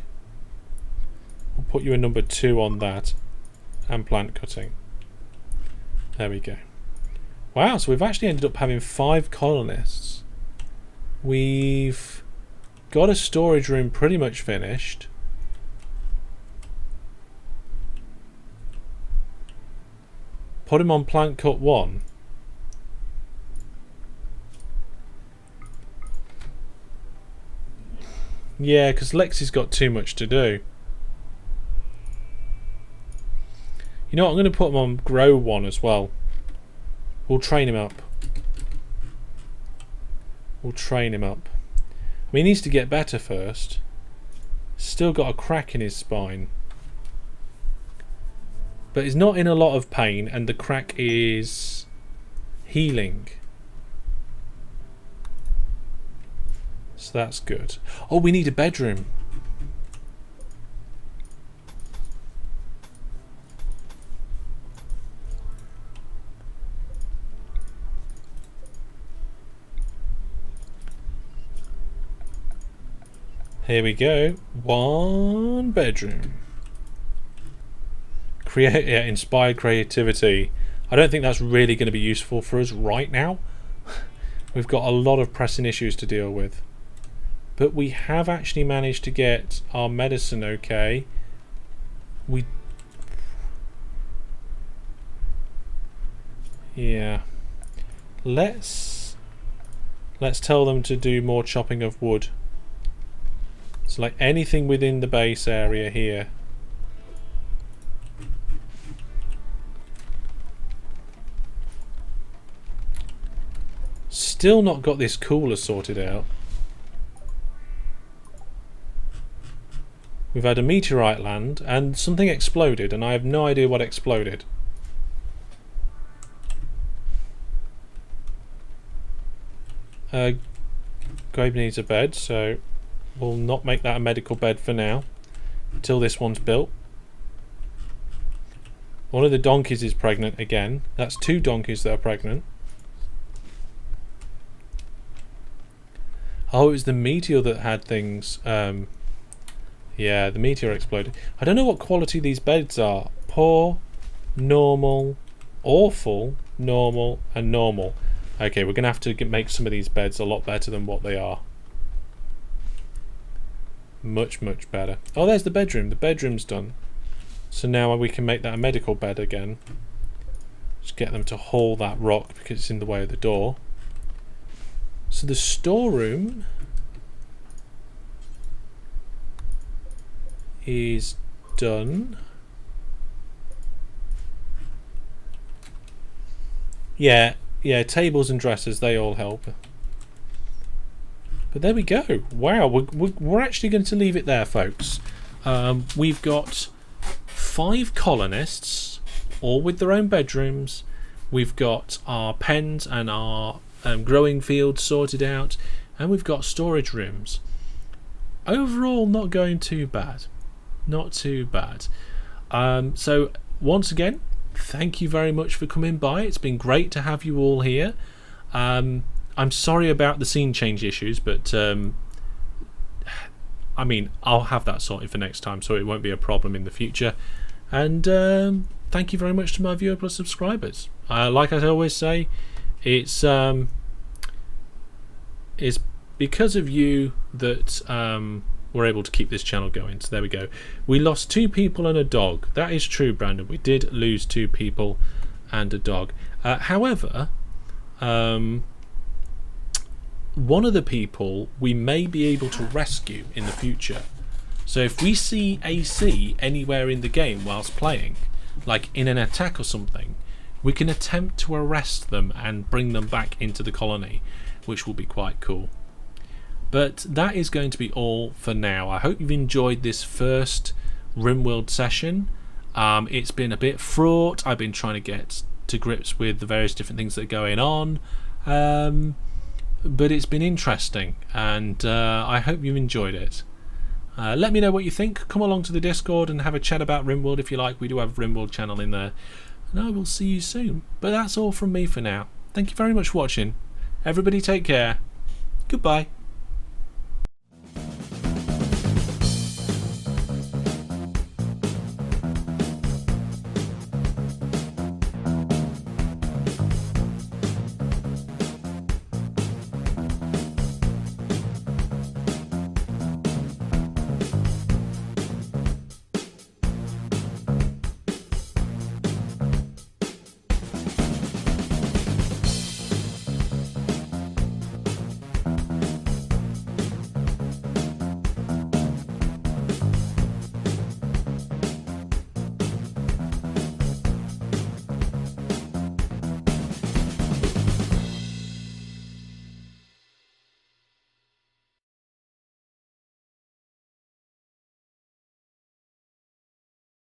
We'll put you a number 2 on that. And plant cutting. There we go. Wow, so we've actually ended up having 5 colonists. We've got a storage room pretty much finished. Put him on plant cut 1. Yeah, because Lexi's got too much to do. You know what, I'm going to put him on grow 1 as well. We'll train him up. I mean, he needs to get better first. Still got a crack in his spine. But he's not in a lot of pain, and the crack is healing. So that's good. Oh, we need a bedroom. Here we go. 1 bedroom. Inspired creativity. I don't think that's really going to be useful for us right now. We've got a lot of pressing issues to deal with. But we have actually managed to get our medicine okay. Yeah. Let's tell them to do more chopping of wood. So like anything within the base area here. Still not got this cooler sorted out. We've had a meteorite land and something exploded, and I have no idea what exploded. Grabe needs a bed, so we'll not make that a medical bed for now until this one's built. One of the donkeys is pregnant again. That's 2 donkeys that are pregnant. Oh, it was the meteor that had things. Yeah, the meteor exploded. I don't know what quality these beds are. Poor, normal, awful, normal, and normal. Okay, we're going to have to make some of these beds a lot better than what they are. Much, much better. Oh, there's the bedroom. The bedroom's done. So now we can make that a medical bed again. Just get them to haul that rock because it's in the way of the door. So the storeroom is done. Yeah, tables and dressers, they all help. But there we go. Wow, we're actually going to leave it there, folks. We've got 5 colonists, all with their own bedrooms. We've got our pens and our growing fields sorted out, and we've got storage rooms. Overall, not going too bad. Not too bad. So once again, thank you very much for coming by. It's been great to have you all here. I'm sorry about the scene change issues, but I mean, I'll have that sorted for next time, so it won't be a problem in the future. And thank you very much to my viewer plus subscribers. Like I always say, it's because of you that we're able to keep this channel going. So there we go. We lost 2 people and a dog. That is true, Brandon. We did lose 2 people and a dog. However, one of the people we may be able to rescue in the future. So if we see AC anywhere in the game whilst playing, like in an attack or something, we can attempt to arrest them and bring them back into the colony, which will be quite cool. But that is going to be all for now. I hope you've enjoyed this first RimWorld session. It's been a bit fraught. I've been trying to get to grips with the various different things that are going on. But it's been interesting, and I hope you enjoyed it. Let me know what you think. Come along to the Discord and have a chat about RimWorld if you like. We do have a RimWorld channel in there. And I will see you soon. But that's all from me for now. Thank you very much for watching. Everybody take care. Goodbye.